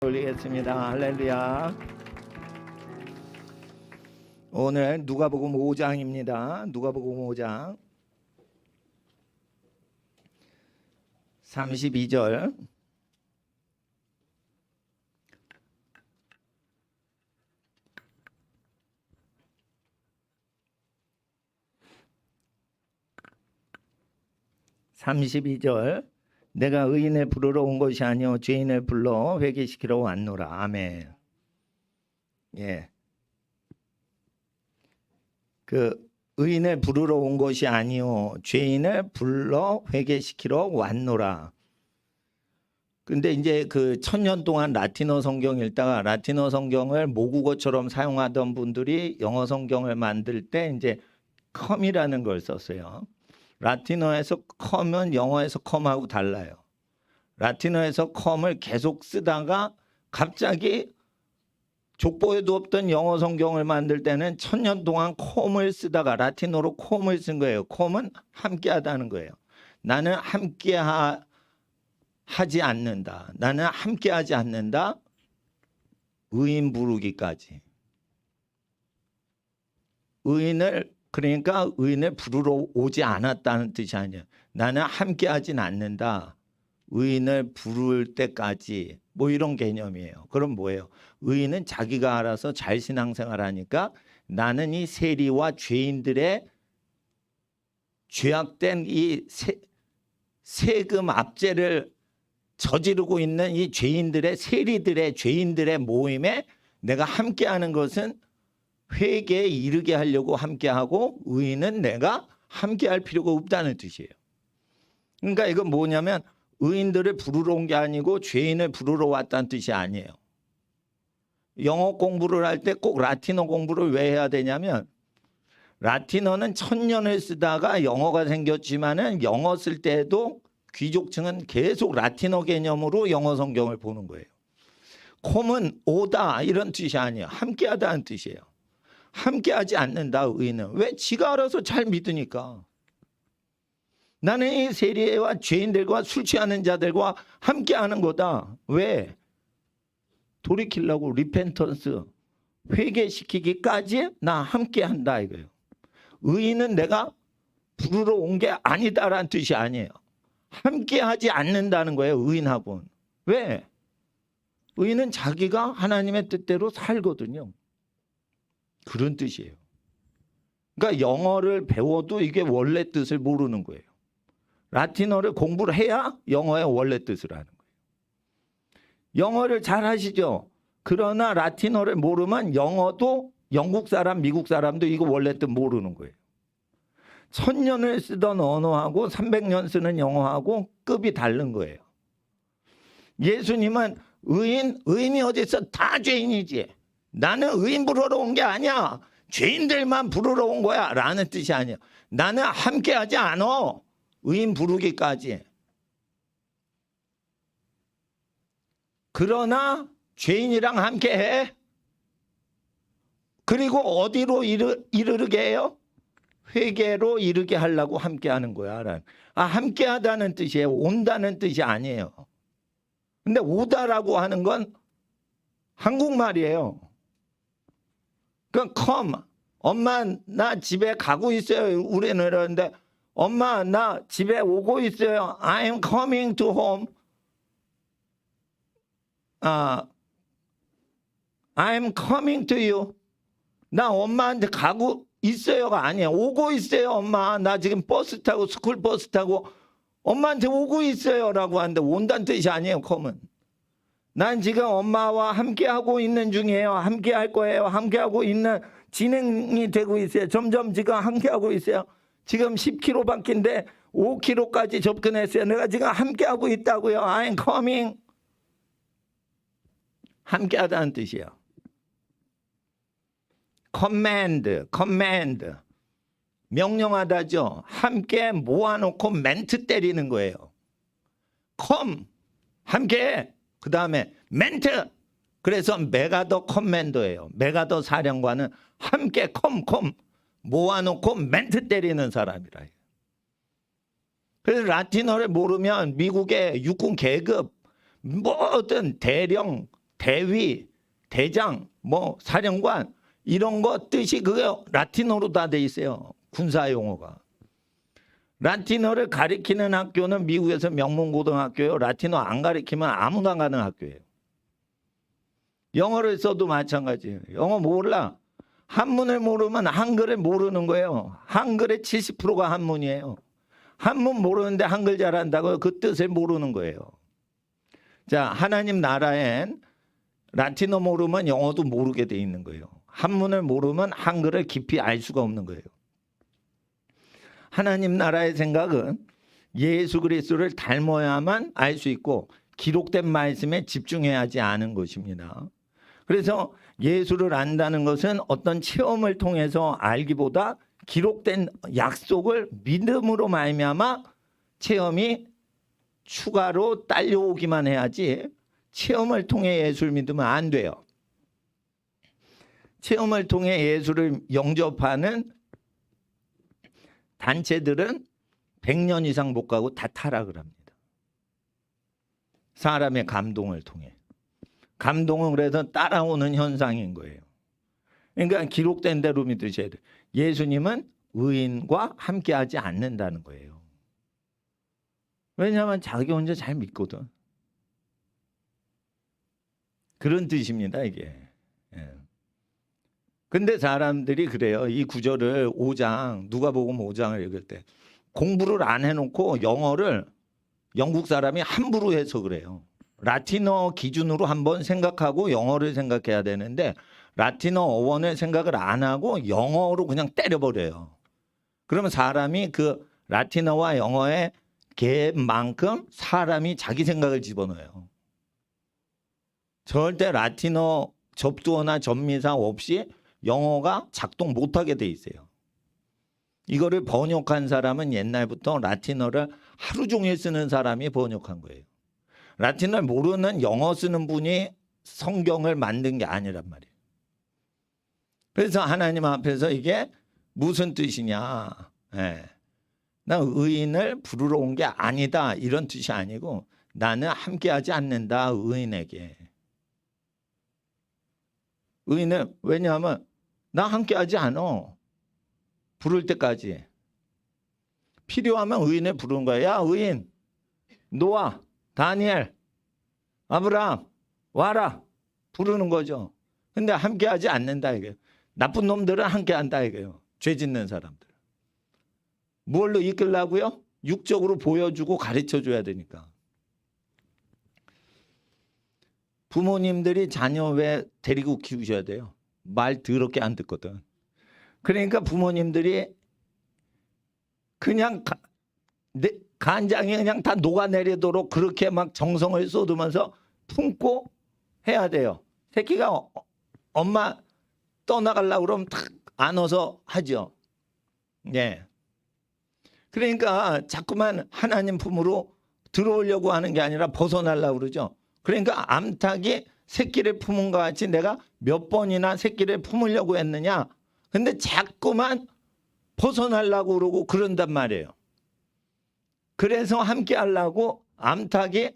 올리겠습니다. 할렐루야. 오늘 누가복음 5장입니다. 누가복음 5장 32절 내가 의인을 부르러 온 것이 아니요 죄인을 불러 회개시키러 왔노라. 아멘. 예. 의인을 부르러 온 것이 아니요 죄인을 불러 회개시키러 왔노라. 근데 이제 1000년 동안 라틴어 성경 읽다가 라틴어 성경을 모국어처럼 사용하던 분들이 영어 성경을 만들 때 이제 come이라는 걸 썼어요. 라틴어에서 come은 영어에서 come하고 달라요. 라틴어에서 come을 계속 쓰다가 갑자기 족보에도 없던 영어 성경을 만들 때는 1000년 동안 come을 쓰다가 라틴어로 come을 쓴 거예요. come은 함께하다는 거예요. 나는 함께하지 않는다. 나는 함께하지 않는다. 의인 부르기까지. 그러니까 의인을 부르러 오지 않았다는 뜻이 아니에요. 나는 함께하진 않는다. 의인을 부를 때까지 뭐 이런 개념이에요. 그럼 뭐예요? 의인은 자기가 알아서 잘 신앙생활하니까 나는 이 세리와 죄인들의 죄악된 이 세금 압제를 저지르고 있는 이 죄인들의 세리들의 죄인들의 모임에 내가 함께하는 것은 회개에 이르게 하려고 함께하고 의인은 내가 함께할 필요가 없다는 뜻이에요. 그러니까 이건 뭐냐면 의인들을 부르러 온 게 아니고 죄인을 부르러 왔다는 뜻이 아니에요. 영어 공부를 할 때 꼭 라틴어 공부를 왜 해야 되냐면 라틴어는 1000년을 쓰다가 영어가 생겼지만은 영어 쓸 때도 귀족층은 계속 라틴어 개념으로 영어 성경을 보는 거예요. 콤은 오다 이런 뜻이 아니에요. 함께하다는 뜻이에요. 함께하지 않는다 의인은. 왜? 지가 알아서 잘 믿으니까. 나는 이 세리와 죄인들과 술 취하는 자들과 함께하는 거다. 왜? 돌이키려고 리펜턴스 회개시키기까지 나 함께한다 이거예요. 의인은 내가 부르러 온 게 아니다라는 뜻이 아니에요. 함께하지 않는다는 거예요. 의인하고는. 왜? 의인은 자기가 하나님의 뜻대로 살거든요. 그런 뜻이에요. 그러니까 영어를 배워도 이게 원래 뜻을 모르는 거예요. 라틴어를 공부를 해야 영어의 원래 뜻을 아는 거예요. 영어를 잘 하시죠? 그러나 라틴어를 모르면 영어도 영국 사람, 미국 사람도 이거 원래 뜻 모르는 거예요. 1000년을 쓰던 언어하고 300년 쓰는 영어하고 급이 다른 거예요. 예수님은 의인이 어디 있어? 다 죄인이지. 나는 의인 부르러 온 게 아니야. 죄인들만 부르러 온 거야 라는 뜻이 아니야. 나는 함께하지 않아. 의인 부르기까지. 그러나 죄인이랑 함께해. 그리고 어디로 이르게 해요? 회개로 이르게 하려고 함께하는 거야. 함께하다는 뜻이에요. 온다는 뜻이 아니에요. 근데 오다라고 하는 건 한국말이에요. 그러니까 come. 엄마 나 집에 가고 있어요. 우리는 이러는데 엄마 나 집에 오고 있어요. I'm coming to home. I'm coming to you. 나 엄마한테 가고 있어요가 아니야. 오고 있어요 엄마. 나 지금 버스 타고 스쿨 버스 타고 엄마한테 오고 있어요 라고 하는데 온다는 뜻이 아니에요. come은. 난 지금 엄마와 함께하고 있는 중이에요. 함께할 거예요. 함께하고 있는 진행이 되고 있어요. 점점 지금 함께하고 있어요. 지금 10km 밖인데 5km까지 접근했어요. 내가 지금 함께하고 있다고요. I'm coming. 함께하다는 뜻이에요. command. 명령하다죠. 함께 모아놓고 멘트 때리는 거예요. come. 함께. 그 다음에 멘트. 그래서 메가더 커맨더예요. 메가더 사령관은 함께 come. 모아놓고 멘트 때리는 사람이라. 그래서 라틴어를 모르면 미국의 육군 계급 뭐든 대령 대위, 대장, 뭐 사령관 이런 거 뜻이 그게 라틴어로 다 돼 있어요. 군사 용어가. 라틴어를 가리키는 학교는 미국에서 명문고등학교예요. 라틴어 안 가리키면 아무나 가는 학교예요. 영어를 써도 마찬가지예요. 영어 몰라. 한문을 모르면 한글을 모르는 거예요. 한글의 70%가 한문이에요. 한문 모르는데 한글 잘한다고 그 뜻을 모르는 거예요. 자, 하나님 나라엔 라틴어 모르면 영어도 모르게 돼 있는 거예요. 한문을 모르면 한글을 깊이 알 수가 없는 거예요. 하나님 나라의 생각은 예수 그리스도를 닮아야만 알 수 있고 기록된 말씀에 집중해야 하지 않은 것입니다. 그래서 예수를 안다는 것은 어떤 체험을 통해서 알기보다 기록된 약속을 믿음으로 말미암아 체험이 추가로 딸려오기만 해야지 체험을 통해 예수를 믿으면 안 돼요. 체험을 통해 예수를 영접하는 단체들은 100년 이상 못 가고 다 타락을 합니다. 사람의 감동을 통해. 감동은 그래서 따라오는 현상인 거예요. 그러니까 기록된 대로 믿으셔야 돼요. 예수님은 의인과 함께하지 않는다는 거예요. 왜냐하면 자기 혼자 잘 믿거든. 그런 뜻입니다, 이게. 근데 사람들이 그래요. 이 구절을 5장, 누가복음 5장을 읽을 때 공부를 안 해놓고 영어를 영국 사람이 함부로 해서 그래요. 라틴어 기준으로 한번 생각하고 영어를 생각해야 되는데 라틴어 어원을 생각을 안 하고 영어로 그냥 때려버려요. 그러면 사람이 그 라틴어와 영어의 갭만큼 사람이 자기 생각을 집어넣어요. 절대 라틴어 접두어나 접미사 없이 영어가 작동 못하게 돼 있어요. 이거를 번역한 사람은 옛날부터 라틴어를 하루 종일 쓰는 사람이 번역한 거예요. 라틴어를 모르는 영어 쓰는 분이 성경을 만든 게 아니란 말이에요. 그래서 하나님 앞에서 이게 무슨 뜻이냐. 나 의인을 부르러 온 게 아니다. 이런 뜻이 아니고 나는 함께하지 않는다. 의인에게. 의인은 왜냐하면 나 함께하지 않아. 부를 때까지. 필요하면 의인을 부르는 거야. 야 의인 노아 다니엘 아브라함 와라 부르는 거죠. 근데 함께하지 않는다 이게요. 나쁜 놈들은 함께한다 이게요. 죄 짓는 사람들. 뭘로 이끌라고요? 육적으로 보여주고 가르쳐줘야 되니까. 부모님들이 자녀 왜 데리고 키우셔야 돼요? 말 더럽게 안 듣거든. 그러니까 부모님들이 그냥 간장이 그냥 다 녹아내리도록 그렇게 막 정성을 쏟으면서 품고 해야 돼요. 새끼가 엄마 떠나가려고 그러면 탁 안어서 하죠. 예. 그러니까 자꾸만 하나님 품으로 들어오려고 하는 게 아니라 벗어나려고 그러죠. 그러니까 암탉이 새끼를 품은 것 같이 내가 몇 번이나 새끼를 품으려고 했느냐. 근데 자꾸만 벗어나려고 그러고 그런단 말이에요. 그래서 함께 하려고 암탉이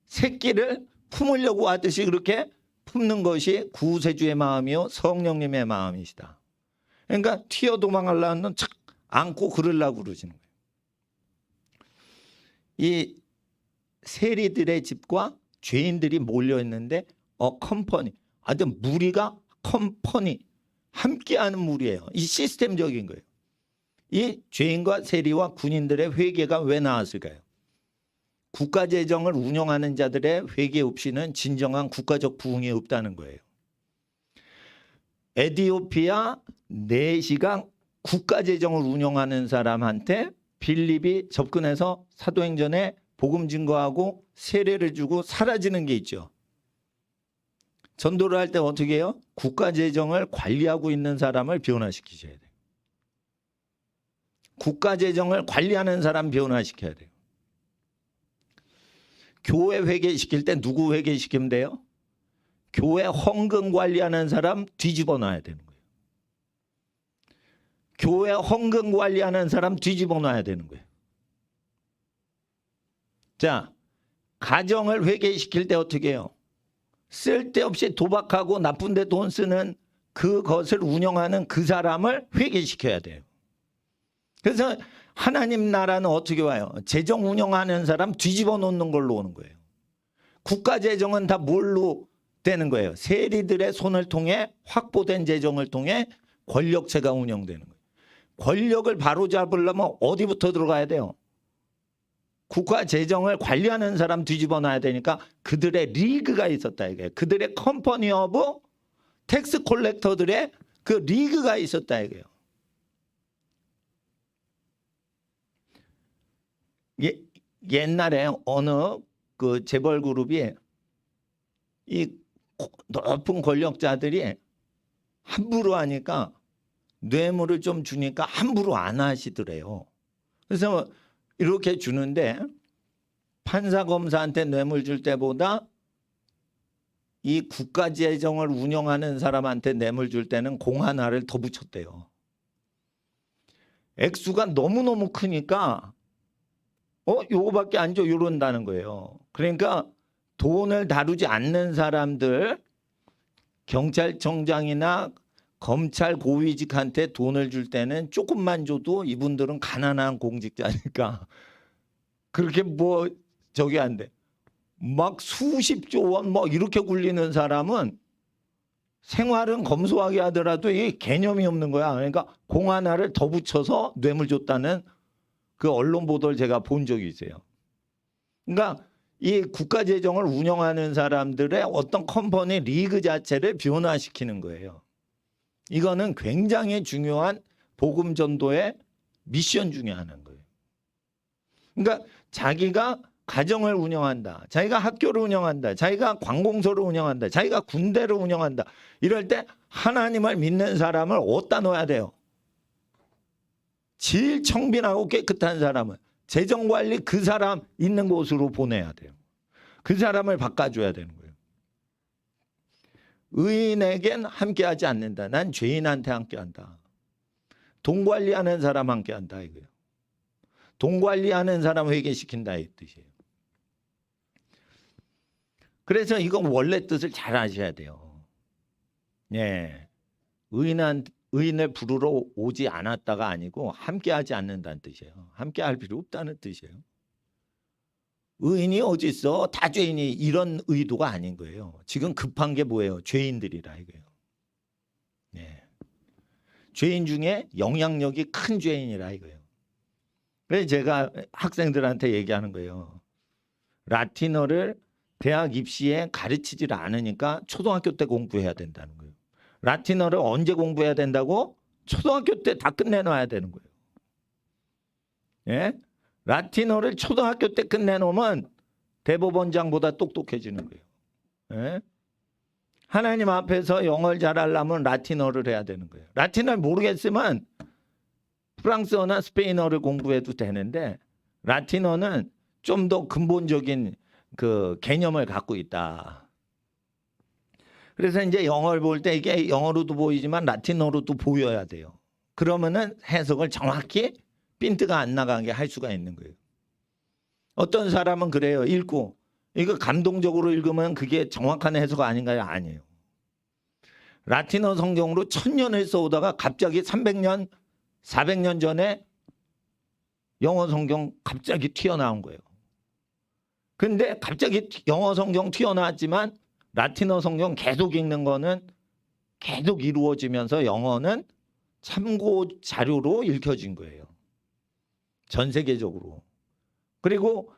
새끼를 품으려고 하듯이 그렇게 품는 것이 구세주의 마음이요 성령님의 마음이시다. 그러니까 튀어 도망가려는 착 안고 그러려고 그러시는 거예요. 이 세리들의 집과 죄인들이 몰려있는데 컴퍼니 아주 무리가 컴퍼니 함께하는 무리예요. 이 시스템적인 거예요. 이 죄인과 세리와 군인들의 회개가 왜 나왔을까요? 국가재정을 운영하는 자들의 회개 없이는 진정한 국가적 부흥이 없다는 거예요. 에티오피아 4시간 국가재정을 운영하는 사람한테 빌립이 접근해서 사도행전에 복음 증거하고 세례를 주고 사라지는 게 있죠. 전도를 할 때 어떻게 해요? 국가재정을 관리하고 있는 사람을 변화시키셔야 돼요. 국가재정을 관리하는 사람 변화시켜야 돼요. 교회 회개시킬 때 누구 회개시키면 돼요? 교회 헌금 관리하는 사람 뒤집어 놔야 되는 거예요. 교회 헌금 관리하는 사람 뒤집어 놔야 되는 거예요. 자, 가정을 회개시킬 때 어떻게 해요? 쓸데없이 도박하고 나쁜 데 돈 쓰는 그것을 운영하는 그 사람을 회개시켜야 돼요. 그래서 하나님 나라는 어떻게 와요? 재정 운영하는 사람 뒤집어 놓는 걸로 오는 거예요. 국가 재정은 다 뭘로 되는 거예요? 세리들의 손을 통해 확보된 재정을 통해 권력체가 운영되는 거예요. 권력을 바로잡으려면 어디부터 들어가야 돼요? 국가 재정을 관리하는 사람 뒤집어 놔야 되니까 그들의 리그가 있었다 이게. 그들의 컴퍼니 오브 텍스 콜렉터들의 그 리그가 있었다 이게요. 옛날에 어느 그 재벌 그룹이 이 높은 권력자들이 함부로 하니까 뇌물을 좀 주니까 함부로 안 하시더래요. 그래서 이렇게 주는데 판사 검사한테 뇌물 줄 때보다 이 국가 재정을 운영하는 사람한테 뇌물 줄 때는 공 하나를 더 붙였대요. 액수가 너무너무 크니까 요거밖에 안 줘 이런다는 거예요. 그러니까 돈을 다루지 않는 사람들, 경찰청장이나 검찰 고위직한테 돈을 줄 때는 조금만 줘도 이분들은 가난한 공직자니까 그렇게 뭐 저기 안 돼. 막 수십조 원 뭐 이렇게 굴리는 사람은 생활은 검소하게 하더라도 이 개념이 없는 거야. 그러니까 공 하나를 더 붙여서 뇌물 줬다는 그 언론 보도를 제가 본 적이 있어요. 그러니까 이 국가 재정을 운영하는 사람들의 어떤 컴퍼니 리그 자체를 변화시키는 거예요. 이거는 굉장히 중요한 복음 전도의 미션 중에 하나인 거예요. 그러니까 자기가 가정을 운영한다. 자기가 학교를 운영한다. 자기가 관공서를 운영한다. 자기가 군대를 운영한다. 이럴 때 하나님을 믿는 사람을 어디다 넣어야 돼요? 제일 청빈하고 깨끗한 사람은 재정관리 그 사람 있는 곳으로 보내야 돼요. 그 사람을 바꿔줘야 되는 거예요. 의인에겐 함께하지 않는다. 난 죄인한테 함께한다. 돈 관리하는 사람 함께한다 이거예요. 돈 관리하는 사람 회개시킨다 이 뜻이에요. 그래서 이건 원래 뜻을 잘 아셔야 돼요. 예, 의인을 부르러 오지 않았다가 아니고 함께하지 않는다는 뜻이에요. 함께할 필요 없다는 뜻이에요. 의인이 어디 있어? 다 죄인이 이런 의도가 아닌 거예요. 지금 급한 게 뭐예요? 죄인들이라 이거예요. 예. 죄인 중에 영향력이 큰 죄인이라 이거예요. 그래서 제가 학생들한테 얘기하는 거예요. 라틴어를 대학 입시에 가르치질 않으니까 초등학교 때 공부해야 된다는 거예요. 라틴어를 언제 공부해야 된다고? 초등학교 때 다 끝내놔야 되는 거예요. 예? 라틴어를 초등학교 때 끝내놓으면 대법원장보다 똑똑해지는 거예요. 예? 하나님 앞에서 영어를 잘하려면 라틴어를 해야 되는 거예요. 라틴어를 모르겠으면 프랑스어나 스페인어를 공부해도 되는데 라틴어는 좀 더 근본적인 그 개념을 갖고 있다. 그래서 이제 영어를 볼 때 이게 영어로도 보이지만 라틴어로도 보여야 돼요. 그러면은 해석을 정확히 핀트가 안 나가게 할 수가 있는 거예요. 어떤 사람은 그래요. 읽고 이거 감동적으로 읽으면 그게 정확한 해석 아닌가요? 아니에요. 라틴어 성경으로 1000년을 써오다가 갑자기 300년, 400년 전에 영어 성경 갑자기 튀어나온 거예요. 근데 갑자기 영어 성경 튀어나왔지만 라틴어 성경 계속 읽는 거는 계속 이루어지면서 영어는 참고 자료로 읽혀진 거예요. 전 세계적으로. 그리고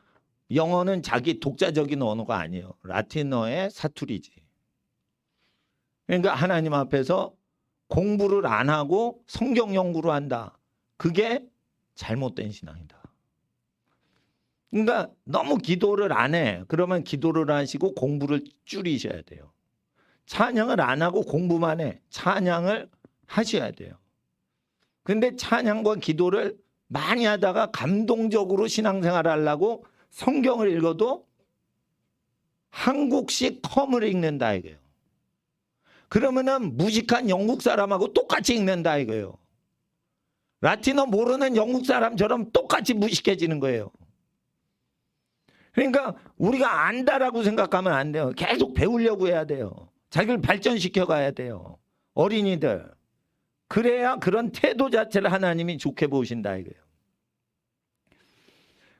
영어는 자기 독자적인 언어가 아니에요. 라틴어의 사투리지. 그러니까 하나님 앞에서 공부를 안 하고 성경 연구를 한다. 그게 잘못된 신앙이다. 그러니까 너무 기도를 안 해. 그러면 기도를 하시고 공부를 줄이셔야 돼요. 찬양을 안 하고 공부만 해. 찬양을 하셔야 돼요. 근데 찬양과 기도를 많이 하다가 감동적으로 신앙생활을 하려고 성경을 읽어도 한국식 컴을 읽는다 이거예요. 그러면은 무식한 영국 사람하고 똑같이 읽는다 이거예요. 라틴어 모르는 영국 사람처럼 똑같이 무식해지는 거예요. 그러니까 우리가 안다라고 생각하면 안 돼요. 계속 배우려고 해야 돼요. 자기를 발전시켜 가야 돼요. 어린이들. 그래야 그런 태도 자체를 하나님이 좋게 보신다 이거예요.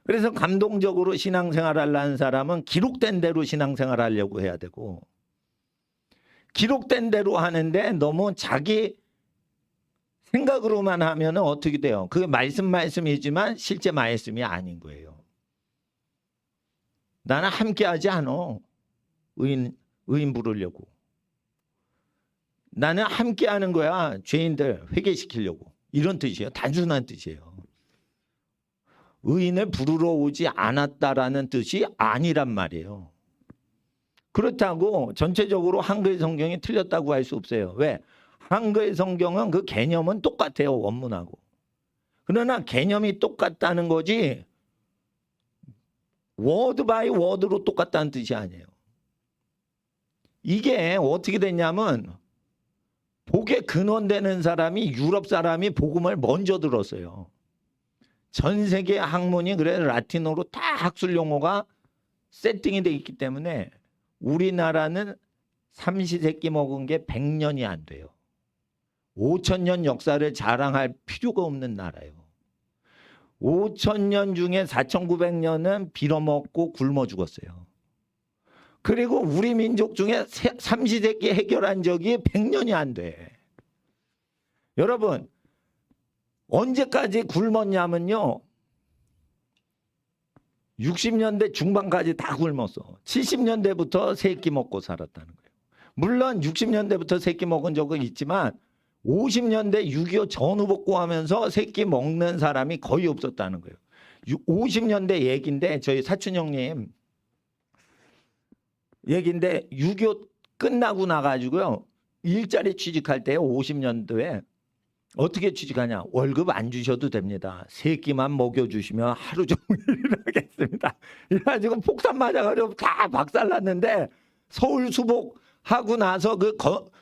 그래서 감동적으로 신앙생활을 하는 사람은 기록된 대로 신앙생활을 하려고 해야 되고, 기록된 대로 하는데 너무 자기 생각으로만 하면 어떻게 돼요? 그게 말씀이지만 실제 말씀이 아닌 거예요. 나는 함께하지 않아. 의인 부르려고. 나는 함께하는 거야. 죄인들 회개시키려고. 이런 뜻이에요. 단순한 뜻이에요. 의인을 부르러 오지 않았다라는 뜻이 아니란 말이에요. 그렇다고 전체적으로 한글 성경이 틀렸다고 할 수 없어요. 왜? 한글 성경은 그 개념은 똑같아요. 원문하고. 그러나 개념이 똑같다는 거지 워드 바이 워드로 똑같다는 뜻이 아니에요. 이게 어떻게 됐냐면 복에 근원되는 사람이 유럽 사람이 복음을 먼저 들었어요. 전 세계 학문이 그래 라틴어로 다 학술 용어가 세팅이 돼 있기 때문에 우리나라는 삼시세끼 먹은 게 100년이 안 돼요. 5,000년 역사를 자랑할 필요가 없는 나라예요. 5,000년 중에 4,900년은 빌어먹고 굶어 죽었어요. 그리고 우리 민족 중에 삼시세끼 해결한 적이 100년이 안 돼. 여러분 언제까지 굶었냐면요. 60년대 중반까지 다 굶었어. 70년대부터 세 끼 먹고 살았다는 거예요. 물론 60년대부터 세 끼 먹은 적은 있지만 50년대 6.25 전후복구하면서 세 끼 먹는 사람이 거의 없었다는 거예요. 50년대 얘기인데 저희 사촌 형님 얘기인데 6.25 끝나고 나가지고요. 일자리 취직할 때 50년도에 어떻게 취직하냐. 월급 안 주셔도 됩니다. 세 끼만 먹여주시면 하루 종일 일하겠습니다. 이래가지고 폭탄 맞아가지고 다 박살났는데 서울 수복하고 나서 그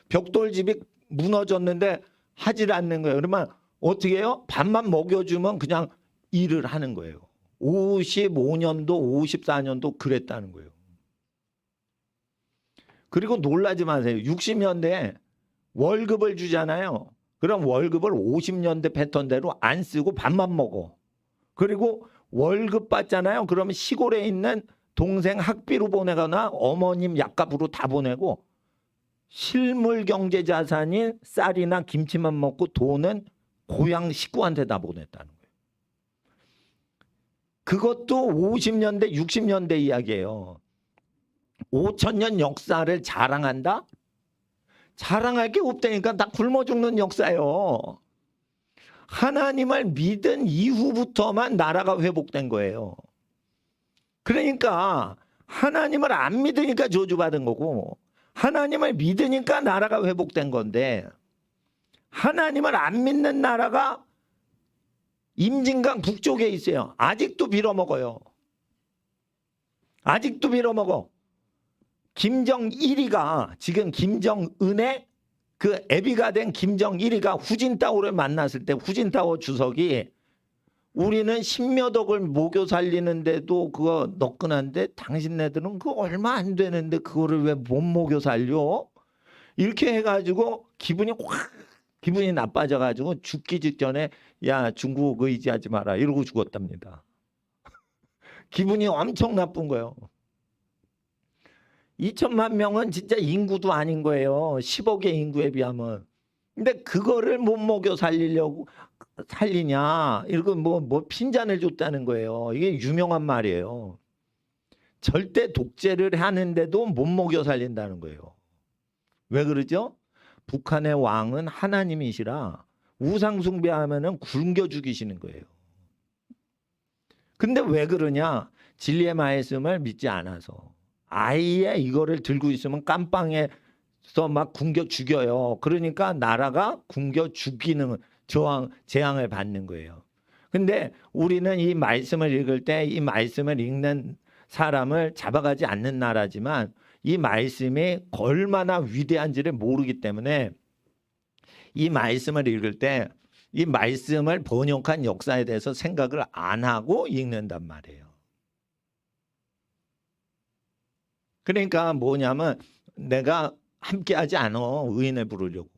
벽돌집이 무너졌는데 하질 않는 거예요. 그러면 어떻게 해요? 밥만 먹여주면 그냥 일을 하는 거예요. 55년도 54년도 그랬다는 거예요. 그리고 놀라지 마세요. 60년대에 월급을 주잖아요. 그럼 월급을 50년대 패턴대로 안 쓰고 밥만 먹어. 그리고 월급 받잖아요. 그러면 시골에 있는 동생 학비로 보내거나 어머님 약값으로 다 보내고 실물 경제 자산인 쌀이나 김치만 먹고 돈은 고향 식구한테 다 보냈다는 거예요. 그것도 50년대 60년대 이야기예요. 5,000년 역사를 자랑한다? 자랑할 게 없다니까. 다 굶어 죽는 역사예요. 하나님을 믿은 이후부터만 나라가 회복된 거예요. 그러니까 하나님을 안 믿으니까 저주받은 거고 하나님을 믿으니까 나라가 회복된 건데 하나님을 안 믿는 나라가 임진강 북쪽에 있어요. 아직도 빌어먹어요. 아직도 빌어먹어. 김정일이가 지금 김정은의 그 애비가 된 김정일이가 후진타오를 만났을 때 후진타오 주석이 우리는 십몇 억을 먹여 살리는데도 그거 너끈한데 당신네들은 그거 얼마 안 되는데 그거를 왜 못 먹여 살려? 이렇게 해가지고 기분이 나빠져가지고 죽기 직전에 야 중국 의지하지 마라 이러고 죽었답니다. 기분이 엄청 나쁜 거예요. 2천만 명은 진짜 인구도 아닌 거예요. 10억의 인구에 비하면. 근데 그거를 못 먹여 살리냐 이러고 뭐 핀잔을 줬다는 거예요. 이게 유명한 말이에요. 절대 독재를 하는데도 못 먹여 살린다는 거예요. 왜 그러죠? 북한의 왕은 하나님이시라 우상 숭배하면은 굶겨 죽이시는 거예요. 근데 왜 그러냐? 진리의 말씀을 믿지 않아서. 아예 이거를 들고 있으면 깜빵에서 막 굶겨 죽여요. 그러니까 나라가 굶겨 죽이는 재앙을 받는 거예요. 근데 우리는 이 말씀을 읽을 때 이 말씀을 읽는 사람을 잡아가지 않는 나라지만 이 말씀이 얼마나 위대한지를 모르기 때문에 이 말씀을 읽을 때 이 말씀을 번역한 역사에 대해서 생각을 안 하고 읽는단 말이에요. 그러니까 뭐냐면 내가 함께하지 않아. 의인을 부르려고.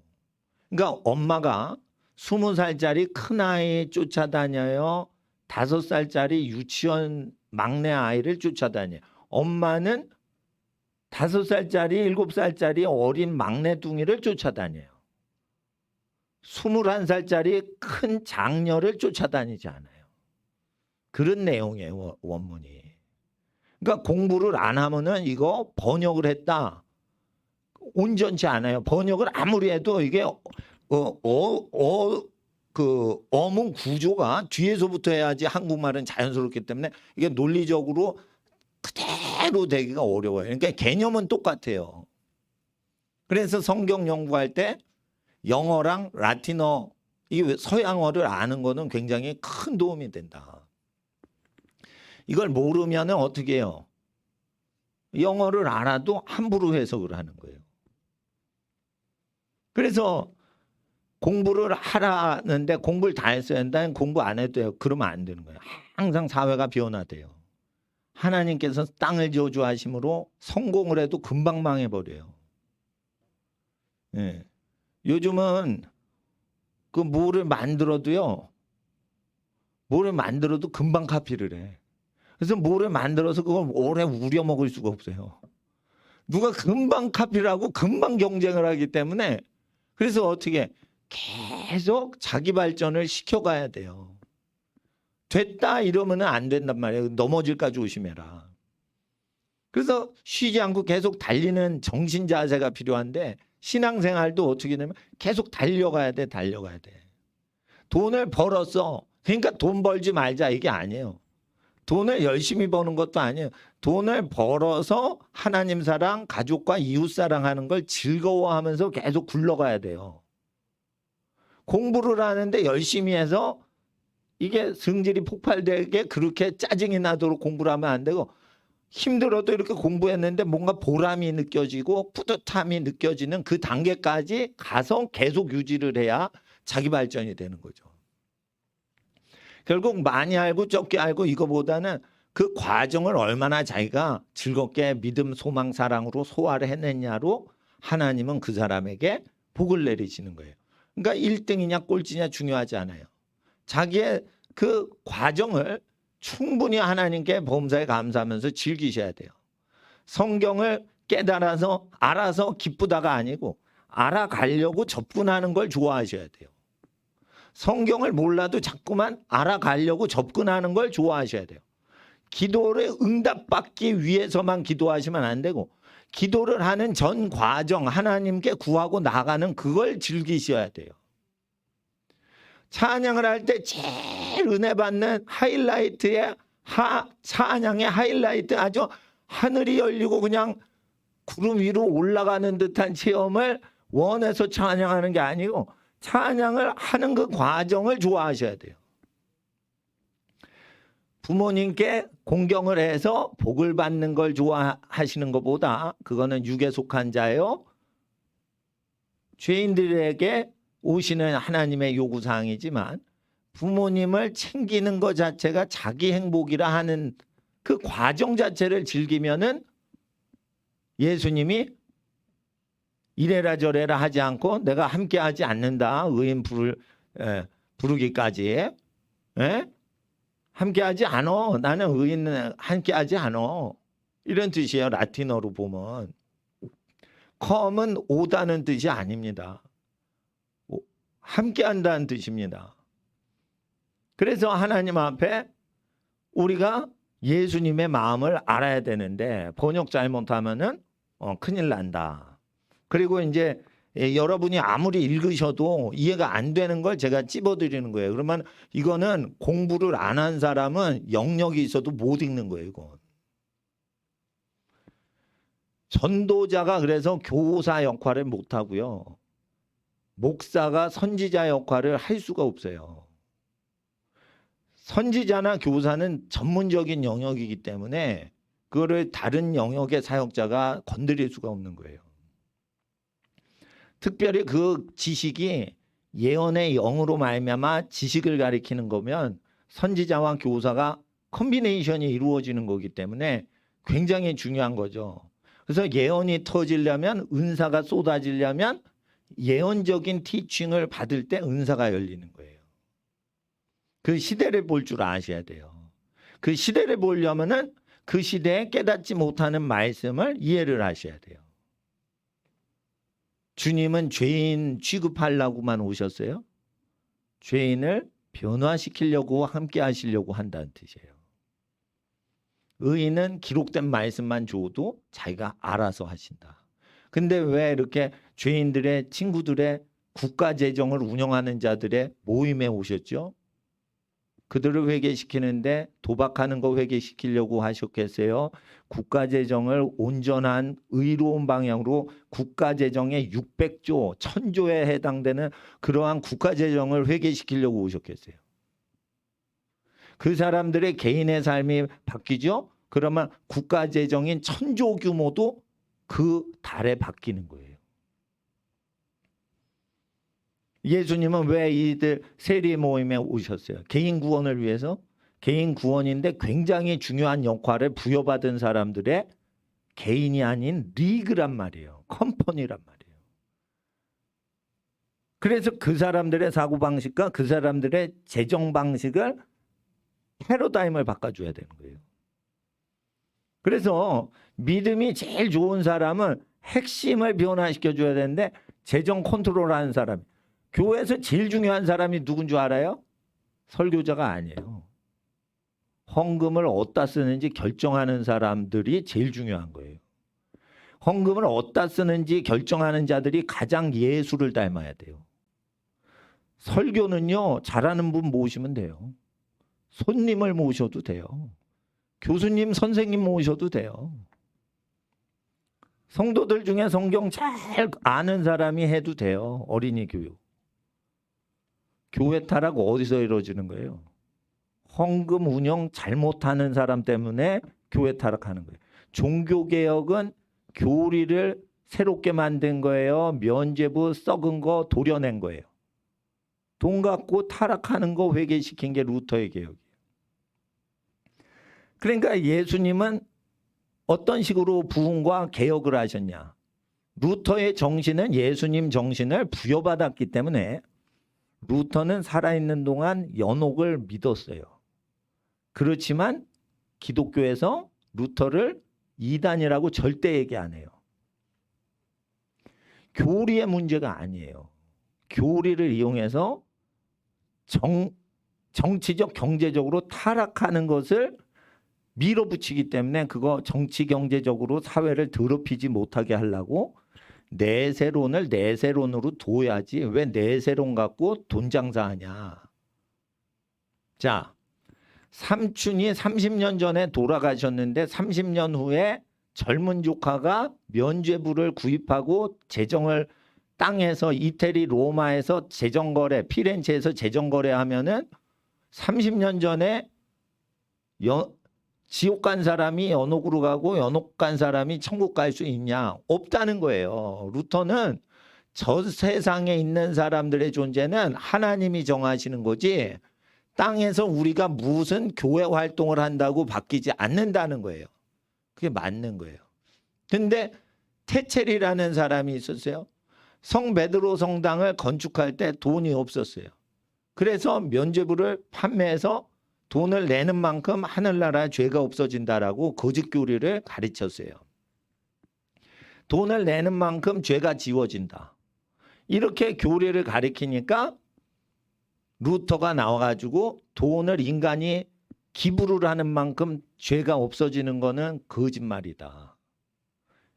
그러니까 엄마가 20살짜리 큰아이 쫓아다녀요. 5살짜리 유치원 막내 아이를 쫓아다녀요. 엄마는 5살짜리 7살짜리 어린 막내둥이를 쫓아다녀요. 21살짜리 큰 장녀를 쫓아다니지 않아요. 그런 내용이에요, 원문이. 그러니까 공부를 안 하면은 이거 번역을 했다. 온전치 않아요. 번역을 아무리 해도 이게 그 어문 구조가 뒤에서부터 해야지 한국말은 자연스럽기 때문에 이게 논리적으로 그대로 되기가 어려워요. 그러니까 개념은 똑같아요. 그래서 성경 연구할 때 영어랑 라틴어, 이 서양어를 아는 거는 굉장히 큰 도움이 된다. 이걸 모르면 어떻게 해요? 영어를 알아도 함부로 해석을 하는 거예요. 그래서 공부를 하라는데 공부를 다 했어야 한다면 공부 안 해도 돼요. 그러면 안 되는 거예요. 항상 사회가 변화돼요. 하나님께서 땅을 저주하심으로 성공을 해도 금방 망해버려요. 예. 요즘은 그 뭐를 만들어도 금방 카피를 해. 그래서 뭐를 만들어서 그걸 오래 우려 먹을 수가 없어요. 누가 금방 카피를 하고 금방 경쟁을 하기 때문에 그래서 어떻게 계속 자기 발전을 시켜가야 돼요. 됐다 이러면 안 된단 말이에요. 넘어질까 조심해라. 그래서 쉬지 않고 계속 달리는 정신 자세가 필요한데 신앙생활도 어떻게 되면 계속 달려가야 돼. 돈을 벌었어. 그러니까 돈 벌지 말자 이게 아니에요. 돈을 열심히 버는 것도 아니에요. 돈을 벌어서 하나님 사랑, 가족과 이웃 사랑하는 걸 즐거워하면서 계속 굴러가야 돼요. 공부를 하는데 열심히 해서 이게 성질이 폭발되게 그렇게 짜증이 나도록 공부를 하면 안 되고 힘들어도 이렇게 공부했는데 뭔가 보람이 느껴지고 뿌듯함이 느껴지는 그 단계까지 가서 계속 유지를 해야 자기 발전이 되는 거죠. 결국 많이 알고 적게 알고 이거보다는 그 과정을 얼마나 자기가 즐겁게 믿음, 소망, 사랑으로 소화를 해냈냐로 하나님은 그 사람에게 복을 내리시는 거예요. 그러니까 1등이냐 꼴찌냐 중요하지 않아요. 자기의 그 과정을 충분히 하나님께 범사에 감사하면서 즐기셔야 돼요. 성경을 깨달아서 알아서 기쁘다가 아니고 알아가려고 접근하는 걸 좋아하셔야 돼요. 성경을 몰라도 자꾸만 알아가려고 접근하는 걸 좋아하셔야 돼요. 기도를 응답받기 위해서만 기도하시면 안 되고 기도를 하는 전 과정 하나님께 구하고 나가는 그걸 즐기셔야 돼요. 찬양을 할 때 제일 은혜 받는 하이라이트의 찬양의 하이라이트 아주 하늘이 열리고 그냥 구름 위로 올라가는 듯한 체험을 원해서 찬양하는 게 아니고 찬양을 하는 그 과정을 좋아하셔야 돼요. 부모님께 공경을 해서 복을 받는 걸 좋아하시는 것보다 그거는 육에 속한 자요. 죄인들에게 오시는 하나님의 요구사항이지만 부모님을 챙기는 것 자체가 자기 행복이라 하는 그 과정 자체를 즐기면은 예수님이 이래라 저래라 하지 않고 내가 함께하지 않는다. 의인 부르기까지. 함께하지 않어. 나는 의인은 함께하지 않어. 이런 뜻이에요. 라틴어로 보면. 컴은 오다는 뜻이 아닙니다. 함께한다는 뜻입니다. 그래서 하나님 앞에 우리가 예수님의 마음을 알아야 되는데 번역 잘못하면은 큰일 난다. 그리고 이제 여러분이 아무리 읽으셔도 이해가 안 되는 걸 제가 찝어드리는 거예요. 그러면 이거는 공부를 안 한 사람은 영역이 있어도 못 읽는 거예요. 이건. 전도자가 그래서 교사 역할을 못 하고요. 목사가 선지자 역할을 할 수가 없어요. 선지자나 교사는 전문적인 영역이기 때문에 그거를 다른 영역의 사역자가 건드릴 수가 없는 거예요. 특별히 그 지식이 예언의 영으로 말미암아 지식을 가리키는 거면 선지자와 교사가 콤비네이션이 이루어지는 거기 때문에 굉장히 중요한 거죠. 그래서 예언이 터지려면, 은사가 쏟아지려면 예언적인 티칭을 받을 때 은사가 열리는 거예요. 그 시대를 볼 줄 아셔야 돼요. 그 시대를 보려면은 그 시대에 깨닫지 못하는 말씀을 이해를 하셔야 돼요. 주님은 죄인 취급하려고만 오셨어요? 죄인을 변화시키려고 함께 하시려고 한다는 뜻이에요. 의인은 기록된 말씀만 줘도 자기가 알아서 하신다. 근데 왜 이렇게 죄인들의 친구들의 국가 재정을 운영하는 자들의 모임에 오셨죠? 그들을 회개시키는데 도박하는 거 회개시키려고 하셨겠어요? 국가 재정을 온전한 의로운 방향으로 국가 재정의 600조, 1000조에 해당되는 그러한 국가 재정을 회개시키려고 오셨겠어요? 그 사람들의 개인의 삶이 바뀌죠? 그러면 국가 재정인 1000조 규모도 그 달에 바뀌는 거예요. 예수님은 왜 이들 세리 모임에 오셨어요? 개인 구원을 위해서? 개인 구원인데 굉장히 중요한 역할을 부여받은 사람들의 개인이 아닌 리그란 말이에요. 컴퍼니란 말이에요. 그래서 그 사람들의 사고방식과 그 사람들의 재정 방식을 패러다임을 바꿔줘야 되는 거예요. 그래서 믿음이 제일 좋은 사람은 핵심을 변화시켜줘야 되는데 재정 컨트롤하는 사람, 교회에서 제일 중요한 사람이 누군 줄 알아요? 설교자가 아니에요. 헌금을 어디다 쓰는지 결정하는 사람들이 제일 중요한 거예요. 헌금을 어디다 쓰는지 결정하는 자들이 가장 예수를 닮아야 돼요. 설교는요, 잘하는 분 모시면 돼요. 손님을 모셔도 돼요. 교수님, 선생님 모셔도 돼요. 성도들 중에 성경 잘 아는 사람이 해도 돼요. 어린이 교육. 교회 타락 어디서 이루어지는 거예요? 헌금 운영 잘못하는 사람 때문에 교회 타락하는 거예요. 종교개혁은 교리를 새롭게 만든 거예요. 면죄부 썩은 거 도려낸 거예요. 돈 갖고 타락하는 거 회개시킨 게 루터의 개혁이에요. 그러니까 예수님은 어떤 식으로 부흥과 개혁을 하셨냐? 루터의 정신은 예수님 정신을 부여받았기 때문에 루터는 살아있는 동안 연옥을 믿었어요. 그렇지만 기독교에서 루터를 이단이라고 절대 얘기 안 해요. 교리의 문제가 아니에요. 교리를 이용해서 정치적 경제적으로 타락하는 것을 밀어붙이기 때문에 그거 정치 경제적으로 사회를 더럽히지 못하게 하려고 내세론을 내세론으로 둬야지 왜 내세론 갖고 돈 장사하냐. 자, 삼촌이 30년 전에 돌아가셨는데 30년 후에 젊은 조카가 면죄부를 구입하고 재정을 땅에서 이태리 로마에서 재정거래, 피렌체에서 재정거래하면은 30년 전에 지옥 간 사람이 연옥으로 가고 연옥 간 사람이 천국 갈 수 있냐? 없다는 거예요. 루터는 저 세상에 있는 사람들의 존재는 하나님이 정하시는 거지 땅에서 우리가 무슨 교회 활동을 한다고 바뀌지 않는다는 거예요. 그게 맞는 거예요. 근데 테첼이라는 사람이 있었어요. 성 베드로 성당을 건축할 때 돈이 없었어요. 그래서 면죄부를 판매해서 돈을 내는 만큼 하늘나라 죄가 없어진다라고 거짓 교리를 가르쳤어요. 돈을 내는 만큼 죄가 지워진다. 이렇게 교리를 가르치니까 루터가 나와가지고 돈을 인간이 기부를 하는 만큼 죄가 없어지는 거는 거짓말이다.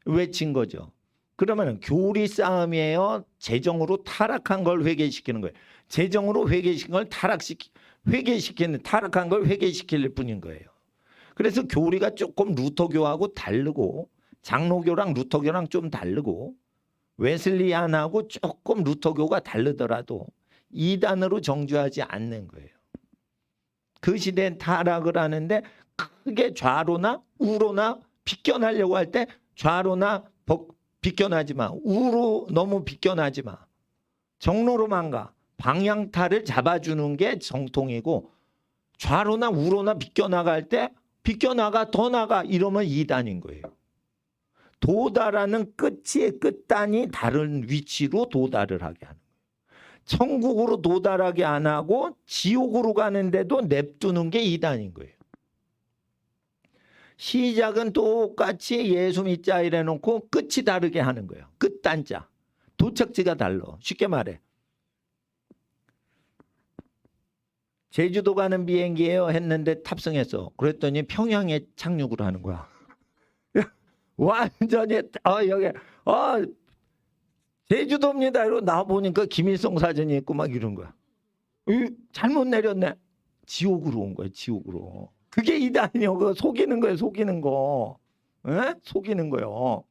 외친 거죠. 그러면 교리 싸움이에요? 재정으로 타락한 걸 회개시키는 거예요. 재정으로 회개시킨 걸 타락한 걸 회개시킬 뿐인 거예요. 그래서 교리가 조금 루터교하고 다르고 장로교랑 루터교랑 좀 다르고 웨슬리안하고 조금 루터교가 다르더라도 이단으로 정죄하지 않는 거예요. 그 시대엔 타락을 하는데 크게 좌로나 우로나 비껴나려고 할 때 좌로나 비껴나지 마. 우로 너무 비껴나지 마. 정로로만 가. 방향타를 잡아주는 게 정통이고 좌로나 우로나 비껴나갈 때 비껴나가 더 나가 이러면 이단인 거예요. 도달하는 끝의 끝단이 다른 위치로 도달을 하게 하는 거예요. 천국으로 도달하게 안 하고 지옥으로 가는데도 냅두는 게 이단인 거예요. 시작은 똑같이 예수 믿자 이래 놓고 끝이 다르게 하는 거예요. 끝단자. 도착지가 달라. 쉽게 말해. 제주도 가는 비행기예요 했는데 탑승했어. 그랬더니 평양에 착륙을 하는 거야. 완전히 여기 제주도입니다. 이러고 나 보니까 김일성 사진이 있고 막 이런 거야. 잘못 내렸네. 지옥으로 온 거야. 지옥으로. 그게 이단이요. 그거 속이는 거예요. 속이는 거. 에? 속이는 거요.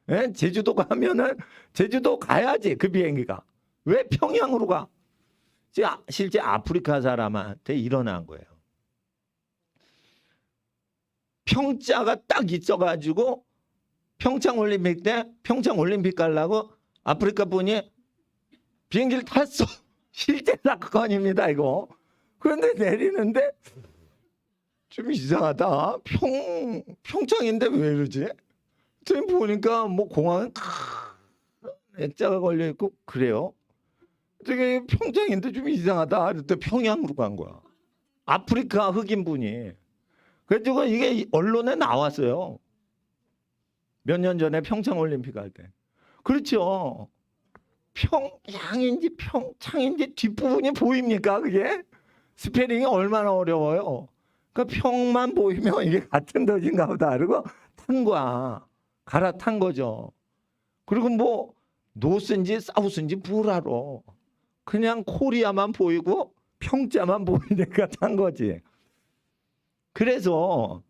에? 제주도 가면은 제주도 가야지 그 비행기가. 왜 평양으로 가? 실제 아프리카 사람한테 일어난 거예요. 평자가 딱 있어가지고 평창올림픽 때 평창올림픽 가려고 아프리카 분이 비행기를 탔어. 실제 사건입니다 이거. 그런데 내리는데 좀 이상하다. 평창인데 왜 이러지? 저희 보니까 뭐 공항에 액자가 걸려 있고 그래요. 되게 평창인데 좀 이상하다. 그때 평양으로 간 거야. 아프리카 흑인 분이. 그래가지고 이게 언론에 나왔어요. 몇 년 전에 평창올림픽 할 때. 그렇죠. 평양인지 평창인지 뒷부분이 보입니까 그게? 스페링이 얼마나 어려워요. 그러니까 평만 보이면 이게 같은 도시인가 보다. 그리고 탄 거야. 갈아탄 거죠. 그리고 뭐 노스인지 사우스인지 뭘 알아. 그냥 코리아만 보이고 평자만 보이니까 탄 거지. 그래서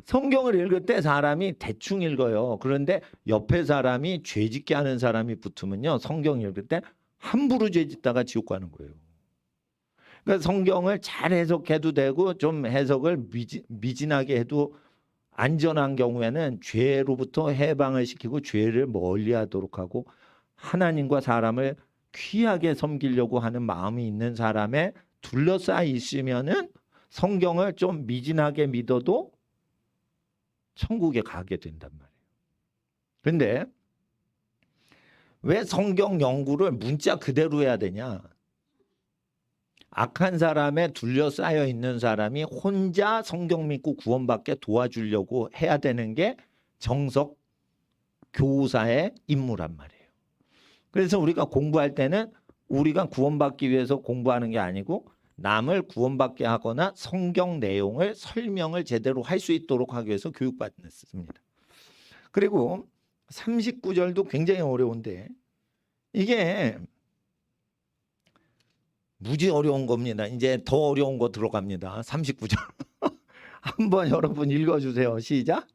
성경을 읽을 때 사람이 대충 읽어요. 그런데 옆에 사람이 죄짓게 하는 사람이 붙으면요. 성경 읽을 때 함부로 죄짓다가 지옥 가는 거예요. 그러니까 성경을 잘 해석해도 되고 좀 해석을 미진하게 해도 안전한 경우에는 죄로부터 해방을 시키고 죄를 멀리하도록 하고 하나님과 사람을 귀하게 섬기려고 하는 마음이 있는 사람에 둘러싸여 있으면은 성경을 좀 미진하게 믿어도 천국에 가게 된단 말이에요. 그런데 왜 성경 연구를 문자 그대로 해야 되냐? 악한 사람에 둘러싸여 있는 사람이 혼자 성경 믿고 구원받게 도와주려고 해야 되는 게 정석 교사의 임무란 말이에요. 그래서 우리가 공부할 때는 우리가 구원받기 위해서 공부하는 게 아니고 남을 구원받게 하거나 성경 내용을 설명을 제대로 할 수 있도록 하기 위해서 교육받습니다. 그리고 39절도 굉장히 어려운데 이게 무지 어려운 겁니다. 이제 더 어려운 거 들어갑니다. 39절. 한번 여러분 읽어주세요. 시작.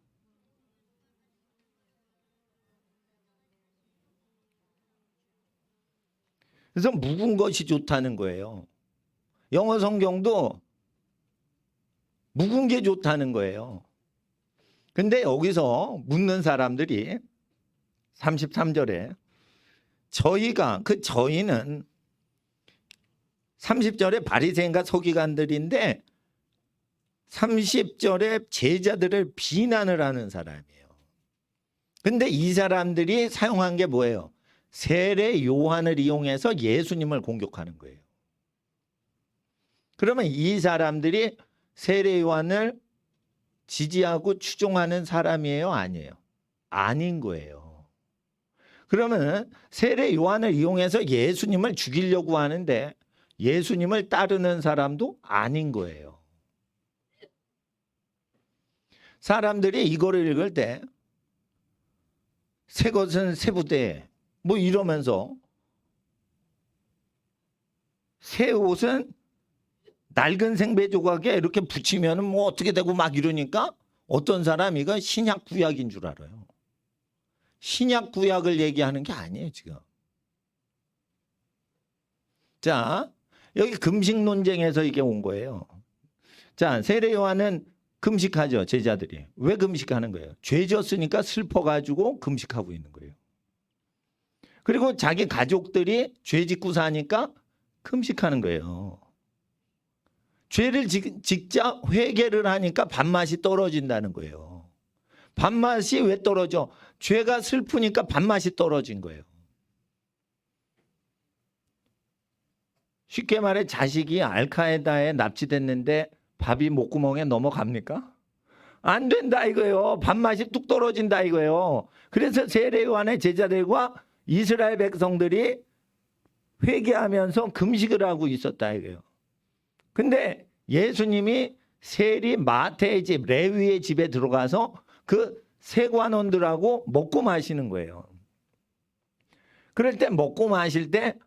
그래서 묵은 것이 좋다는 거예요. 영어 성경도 묵은 게 좋다는 거예요. 근데 여기서 묻는 사람들이 33절에 저희가 그 저희는 30절에 바리새인과 서기관들인데 30절에 제자들을 비난을 하는 사람이에요. 근데 이 사람들이 사용한 게 뭐예요? 세례 요한을 이용해서 예수님을 공격하는 거예요. 그러면 이 사람들이 세례 요한을 지지하고 추종하는 사람이에요? 아니에요? 아닌 거예요. 그러면 세례 요한을 이용해서 예수님을 죽이려고 하는데 예수님을 따르는 사람도 아닌 거예요. 사람들이 이거를 읽을 때 새 것은 새 부대 뭐 이러면서 새 옷은 낡은 생배 조각에 이렇게 붙이면 뭐 어떻게 되고 막 이러니까 어떤 사람이 이거 신약 구약인 줄 알아요. 신약 구약을 얘기하는 게 아니에요 지금. 자 여기 금식 논쟁에서 이게 온 거예요. 자 세례 요한은 금식하죠 제자들이. 왜 금식하는 거예요? 죄 졌으니까 슬퍼가지고 금식하고 있는 거예요. 그리고 자기 가족들이 죄 짓고 사니까 금식하는 거예요. 죄를 짓자 회개를 하니까 밥맛이 떨어진다는 거예요. 밥맛이 왜 떨어져? 죄가 슬프니까 밥맛이 떨어진 거예요. 쉽게 말해 자식이 알카에다에 납치됐는데 밥이 목구멍에 넘어갑니까? 안 된다 이거예요. 밥맛이 뚝 떨어진다 이거예요. 그래서 세례요한의 제자들과 이스라엘 백성들이 회개하면서 금식을 하고 있었다 이거예요. 근데 예수님이 세리 마태의 집, 레위의 집에 들어가서 그 세관원들하고 먹고 마시는 거예요. 그럴 때 먹고 마실 때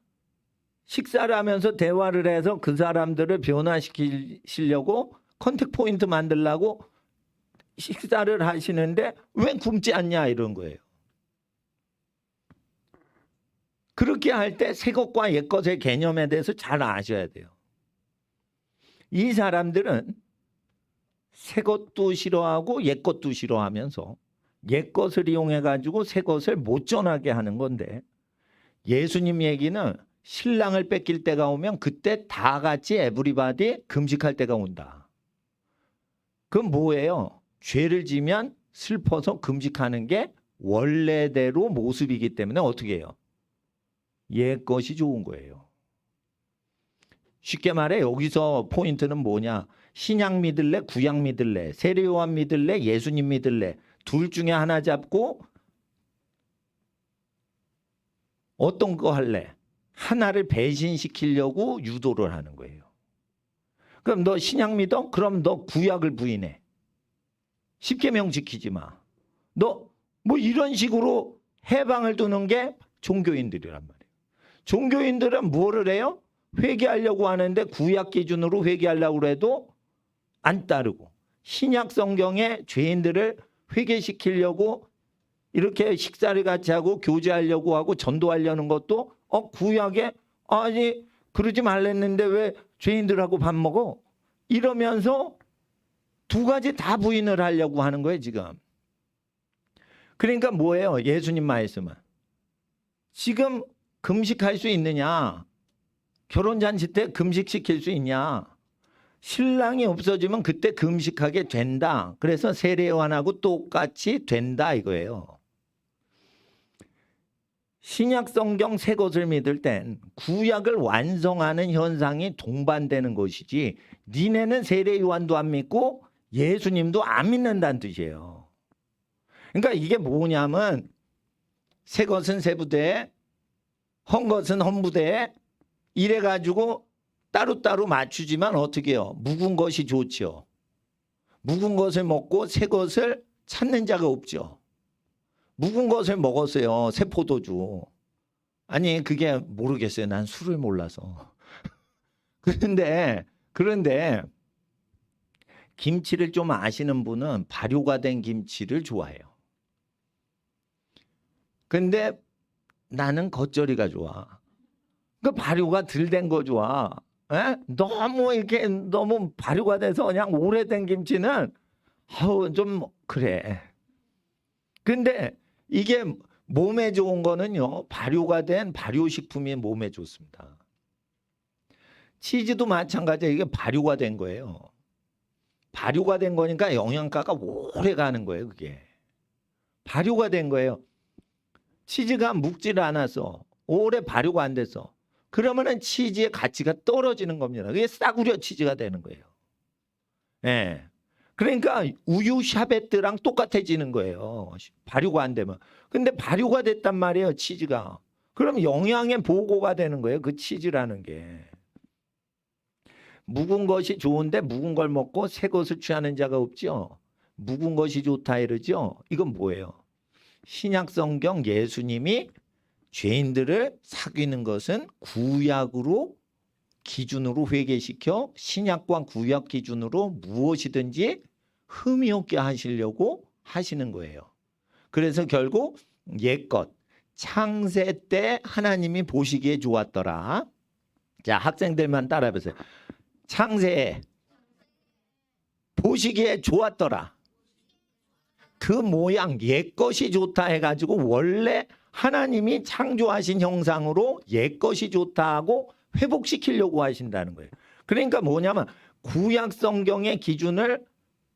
식사를 하면서 대화를 해서 그 사람들을 변화시키려고 컨택 포인트 만들려고 식사를 하시는데 왜 굶지 않냐 이런 거예요. 그렇게 할 때 새 것과 옛 것의 개념에 대해서 잘 아셔야 돼요. 이 사람들은 새 것도 싫어하고 옛 것도 싫어하면서 옛 것을 이용해 가지고 새 것을 못 전하게 하는 건데, 예수님 얘기는 신랑을 뺏길 때가 오면 그때 다 같이 에브리바디 금식할 때가 온다. 그건 뭐예요? 죄를 지면 슬퍼서 금식하는 게 원래대로 모습이기 때문에 어떻게 해요? 옛 것이 좋은 거예요. 쉽게 말해 여기서 포인트는 뭐냐? 신약 믿을래? 구약 믿을래? 세례요한 믿을래? 예수님 믿을래? 둘 중에 하나 잡고 어떤 거 할래? 하나를 배신시키려고 유도를 하는 거예요. 그럼 너 신약 믿어? 그럼 너 구약을 부인해. 십계명 지키지 마. 너 뭐 이런 식으로 해방을 두는 게 종교인들이란 말이에요. 종교인들은 뭐를 해요? 회개하려고 하는데 구약 기준으로 회개하려고 해도 안 따르고, 신약 성경의 죄인들을 회개시키려고 이렇게 식사를 같이 하고 교제하려고 하고 전도하려는 것도 구약에 아니 그러지 말랬는데 왜 죄인들하고 밥 먹어? 이러면서 두 가지 다 부인을 하려고 하는 거예요 지금. 그러니까 뭐예요? 예수님 말씀은 지금 금식할 수 있느냐? 결혼잔치 때 금식시킬 수 있냐? 신랑이 없어지면 그때 금식하게 된다. 그래서 세례요한하고 똑같이 된다 이거예요. 신약 성경 새 것을 믿을 땐 구약을 완성하는 현상이 동반되는 것이지, 니네는 세례요한도 안 믿고 예수님도 안 믿는다는 뜻이에요. 그러니까 이게 뭐냐면 새 것은 새 부대에, 헌 것은 헌 부대에 이래가지고 따로따로 맞추지만 어떻게 해요? 묵은 것이 좋죠. 묵은 것을 먹고 새 것을 찾는 자가 없죠. 묵은 것을 먹었어요. 새 포도주. 아니 그게 모르겠어요. 난 술을 몰라서. 그런데 김치를 좀 아시는 분은 발효가 된 김치를 좋아해요. 근데 나는 겉절이가 좋아. 그 발효가 덜 된 거 좋아. 에? 너무 발효가 돼서 그냥 오래된 김치는 좀 그래. 근데 이게 몸에 좋은 거는요, 발효가 된 발효식품이 몸에 좋습니다. 치즈도 마찬가지예요. 이게 발효가 된 거예요. 발효가 된 거니까 영양가가 오래 가는 거예요. 그게 발효가 된 거예요. 치즈가 묵지를 않아서 오래 발효가 안 돼서 그러면은 치즈의 가치가 떨어지는 겁니다. 그게 싸구려 치즈가 되는 거예요. 예. 그러니까 우유 샤베트랑 똑같아지는 거예요. 발효가 안 되면. 근데 발효가 됐단 말이에요, 치즈가. 그럼 영양의 보고가 되는 거예요, 그 치즈라는 게. 묵은 것이 좋은데 묵은 걸 먹고 새 것을 취하는 자가 없죠. 묵은 것이 좋다 이러죠. 이건 뭐예요? 신약 성경 예수님이 죄인들을 사귀는 것은 구약으로 기준으로 회개시켜 신약과 구약 기준으로 무엇이든지 흠이 없게 하시려고 하시는 거예요. 그래서 결국 옛것 창세 때 하나님이 보시기에 좋았더라. 자, 학생들만 따라해보세요. 창세에 보시기에 좋았더라. 그 모양 옛것이 좋다 해가지고 원래 하나님이 창조하신 형상으로 옛것이 좋다 하고 회복시키려고 하신다는 거예요. 그러니까 뭐냐면 구약 성경의 기준을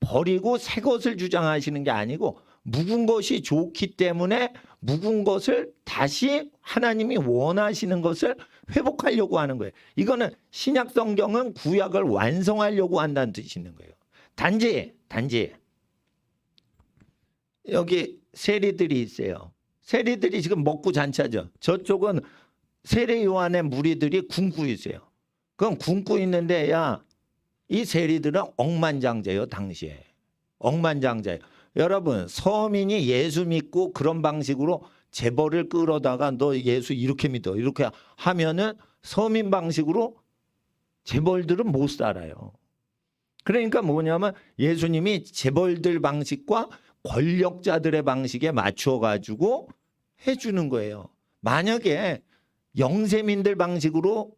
버리고 새 것을 주장하시는 게 아니고 묵은 것이 좋기 때문에 묵은 것을 다시 하나님이 원하시는 것을 회복하려고 하는 거예요. 이거는 신약 성경은 구약을 완성하려고 한다는 뜻이 있는 거예요. 단지 여기 세리들이 있어요. 세리들이 지금 먹고 잔차죠. 저쪽은 세례 요한의 무리들이 굶고 있어요. 그럼 굶고 있는데 이 세리들은 억만장자예요. 당시에 억만장자예요. 여러분, 서민이 예수 믿고 그런 방식으로 재벌을 끌어다가 너 예수 이렇게 믿어 이렇게 하면은 서민 방식으로 재벌들은 못 살아요. 그러니까 뭐냐면 예수님이 재벌들 방식과 권력자들의 방식에 맞춰 가지고 해주는 거예요. 만약에 영세민들 방식으로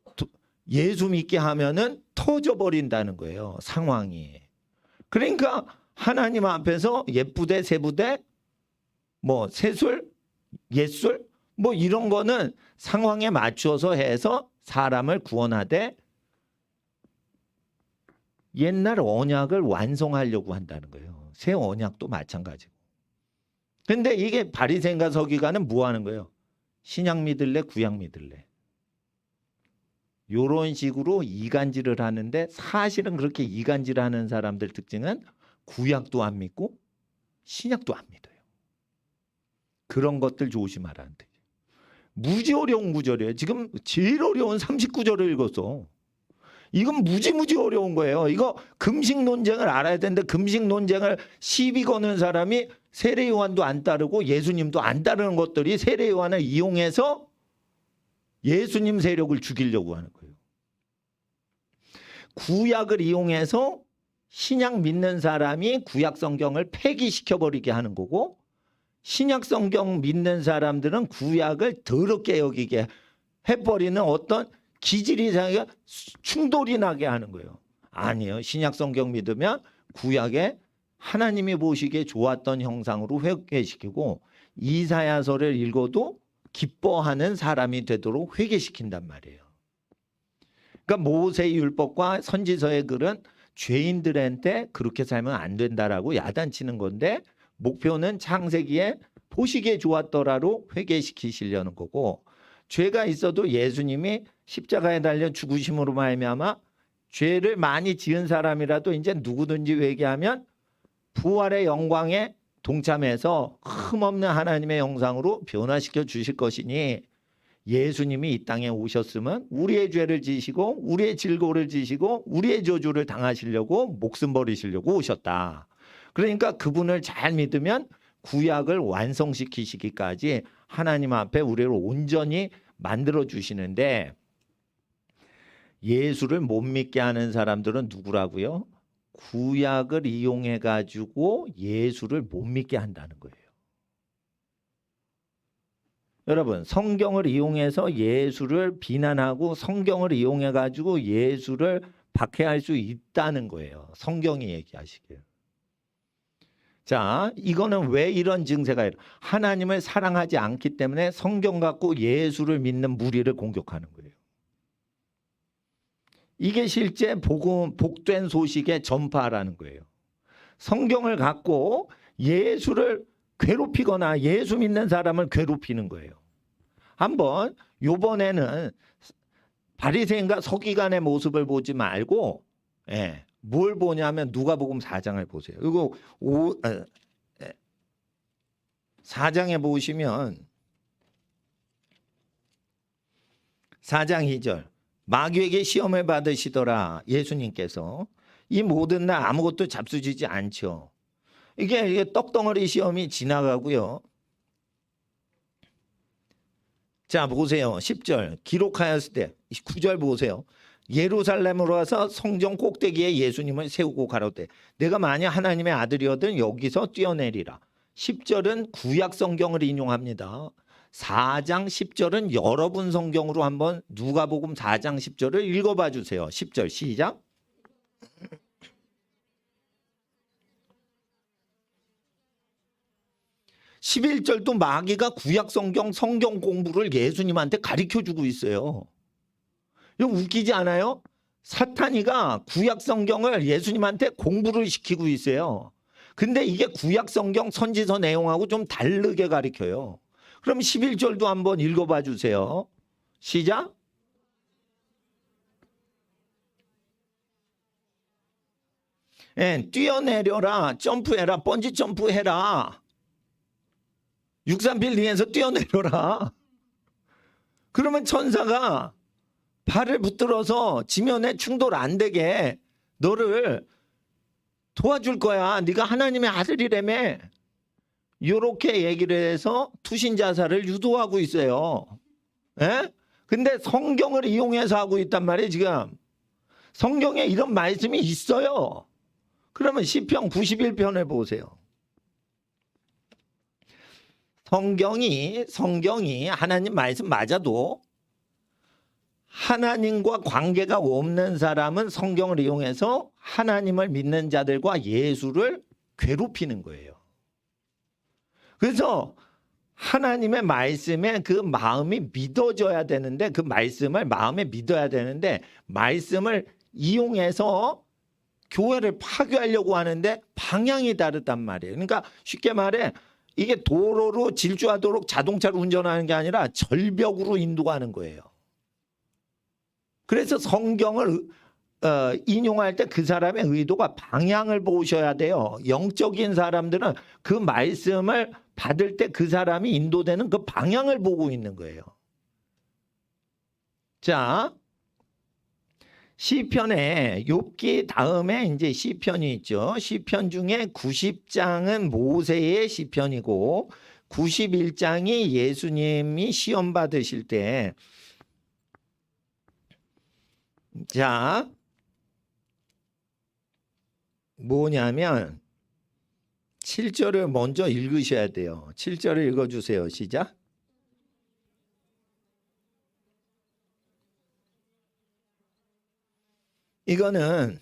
예수 믿게 하면은 터져버린다는 거예요. 상황이. 그러니까 하나님 앞에서 예쁘대 세부대 뭐 세술 예술 뭐 이런 거는 상황에 맞춰서 해서 사람을 구원하되 옛날 언약을 완성하려고 한다는 거예요. 새 언약도 마찬가지고. 근데 이게 바리새인과 서기관은 뭐 하는 거예요? 신약 믿을래 구약 믿을래? 이런 식으로 이간질을 하는데 사실은 그렇게 이간질하는 사람들 특징은 구약도 안 믿고 신약도 안 믿어요. 그런 것들 조심하라는 뜻이에요. 무지 어려운 구절이에요. 지금 제일 어려운 39절을 읽었어. 이건 무지무지 어려운 거예요. 이거 금식 논쟁을 알아야 되는데 금식 논쟁을 시비 거는 사람이 세례 요한도 안 따르고 예수님도 안 따르는 것들이 세례 요한을 이용해서 예수님 세력을 죽이려고 하는 거예요. 구약을 이용해서 신약 믿는 사람이 구약 성경을 폐기시켜버리게 하는 거고 신약 성경 믿는 사람들은 구약을 더럽게 여기게 해버리는 어떤 기질이 충돌이 나게 하는 거예요. 아니에요. 신약 성경 믿으면 구약에 하나님이 보시기에 좋았던 형상으로 회개시키고 이사야서를 읽어도 기뻐하는 사람이 되도록 회개시킨단 말이에요. 그러니까 모세의 율법과 선지서의 글은 죄인들한테 그렇게 살면 안 된다라고 야단치는 건데 목표는 창세기에 보시기에 좋았더라로 회개시키시려는 거고 죄가 있어도 예수님이 십자가에 달려 죽으심으로 말미암아 죄를 많이 지은 사람이라도 이제 누구든지 회개하면 부활의 영광에 동참해서 흠없는 하나님의 형상으로 변화시켜 주실 것이니 예수님이 이 땅에 오셨으면 우리의 죄를 지시고 우리의 질고를 지시고 우리의 저주를 당하시려고 목숨 버리시려고 오셨다. 그러니까 그분을 잘 믿으면 구약을 완성시키시기까지 하나님 앞에 우리를 온전히 만들어 주시는데 예수를 못 믿게 하는 사람들은 누구라고요? 구약을 이용해 가지고 예수를 못 믿게 한다는 거예요. 여러분, 성경을 이용해서 예수를 비난하고 성경을 이용해 가지고 예수를 박해할 수 있다는 거예요. 성경이 얘기하시길. 자, 이거는 왜 이런 증세가 일어나요? 하나님을 사랑하지 않기 때문에 성경 갖고 예수를 믿는 무리를 공격하는 거예요. 이게 실제 복된 소식의 전파라는 거예요. 성경을 갖고 예수를 괴롭히거나 예수 믿는 사람을 괴롭히는 거예요. 한번 이번에는 바리새인과 서기관의 모습을 보지 말고 뭘 보냐면 누가복음 4장을 보세요. 이거 4장에 보시면 4장 2절 마귀에게 시험을 받으시더라. 예수님께서 이 모든 날 아무것도 잡수지지 않죠. 이게 떡덩어리 시험이 지나가고요. 자 보세요. 10절 기록하였을 때 9절 보세요. 예루살렘으로 와서 성전 꼭대기에 예수님을 세우고 가로되 내가 만약 하나님의 아들이거든 여기서 뛰어내리라. 10절은 구약 성경을 인용합니다. 4장 10절은 여러분 성경으로 한번 누가복음 4장 10절을 읽어봐 주세요. 10절 시작. (11절도) 마귀가 구약 성경 공부를 예수님한테 가르쳐주고 있어요. 이거 웃기지 않아요? 사탄이가 구약 성경을 예수님한테 공부를 시키고 있어요. 근데 이게 구약 성경 선지서 내용하고 좀 다르게 가르쳐요. 그럼 11절도 한번 읽어봐 주세요. 시작. 예, 뛰어내려라, 점프해라, 번지 점프해라. 63빌딩에서 뛰어내려라. 그러면 천사가 발을 붙들어서 지면에 충돌 안 되게 너를 도와줄 거야. 네가 하나님의 아들이라며. 이렇게 얘기를 해서 투신 자살을 유도하고 있어요. 예? 근데 성경을 이용해서 하고 있단 말이에요, 지금. 성경에 이런 말씀이 있어요. 그러면 시편 91편을 보세요. 성경이 하나님 말씀 맞아도 하나님과 관계가 없는 사람은 성경을 이용해서 하나님을 믿는 자들과 예수를 괴롭히는 거예요. 그래서 하나님의 말씀에 그 마음이 믿어져야 되는데, 그 말씀을 마음에 믿어야 되는데, 말씀을 이용해서 교회를 파괴하려고 하는데 방향이 다르단 말이에요. 그러니까 쉽게 말해 이게 도로로 질주하도록 자동차를 운전하는 게 아니라 절벽으로 인도하는 거예요. 그래서 성경을 인용할 때 그 사람의 의도가 방향을 보셔야 돼요. 영적인 사람들은 그 말씀을 받을 때 그 사람이 인도되는 그 방향을 보고 있는 거예요. 자, 시편에 욥기 다음에 이제 시편이 있죠. 시편 중에 90장은 모세의 시편이고 91장이 예수님이 시험 받으실 때, 자, 뭐냐면 7절을 먼저 읽으셔야 돼요. 7절을 읽어주세요. 시작. 이거는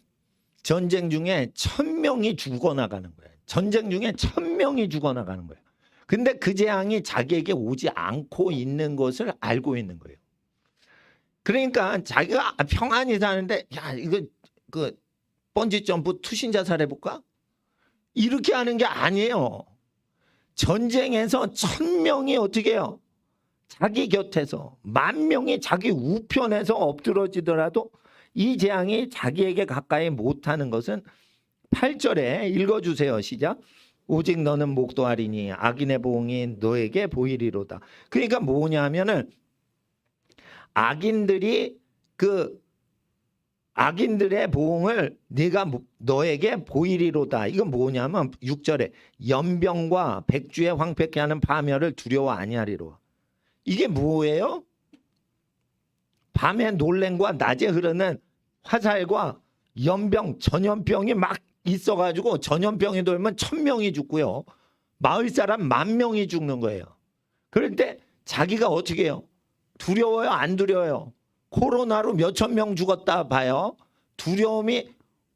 전쟁 중에 1000명이 죽어나가는 거예요. 전쟁 중에 1000명이 죽어나가는 거예요. 근데 그 재앙이 자기에게 오지 않고 있는 것을 알고 있는 거예요. 그러니까 자기가 평안히 사는데, 야, 이거 그 번지 점프 투신 자살 해볼까? 이렇게 하는 게 아니에요. 전쟁에서 1000명이 어떻게 해요? 자기 곁에서, 10,000명이 자기 우편에서 엎드러지더라도 이 재앙이 자기에게 가까이 못하는 것은 8절에 읽어주세요. 시작. 오직 너는 목도하리니 악인의 보응이 너에게 보이리로다. 그러니까 뭐냐면은 악인들이 악인들의 보응을 네가 너에게 보이리로다. 이건 뭐냐면 6절에 연병과 백주의 황폐케 하는 파멸을 두려워 아니하리로. 이게 뭐예요? 밤에 놀랜과 낮에 흐르는 화살과 연병, 전염병이 막 있어가지고 전염병이 돌면 1000명이 죽고요. 마을 사람 10,000명이 죽는 거예요. 그럴 때 자기가 어떻게 해요? 두려워요? 안 두려워요? 코로나로 몇천 명 죽었다 봐요. 두려움이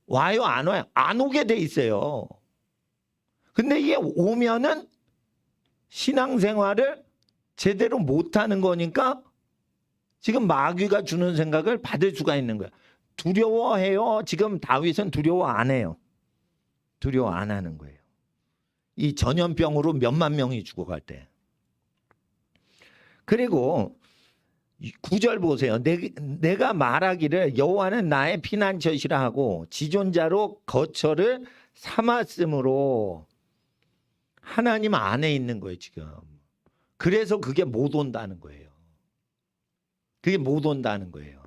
와요? 안 와요? 안 오게 돼 있어요. 근데 이게 오면은 신앙생활을 제대로 못하는 거니까 지금 마귀가 주는 생각을 받을 수가 있는 거예요. 두려워해요? 지금 다윗은 두려워 안 해요. 두려워 안 하는 거예요. 이 전염병으로 몇만 명이 죽어갈 때. 그리고 9절 보세요. 내가 말하기를 여호와는 나의 피난처시라 하고 지존자로 거처를 삼았으므로, 하나님 안에 있는 거예요 지금. 그래서 그게 못 온다는 거예요. 그게 못 온다는 거예요.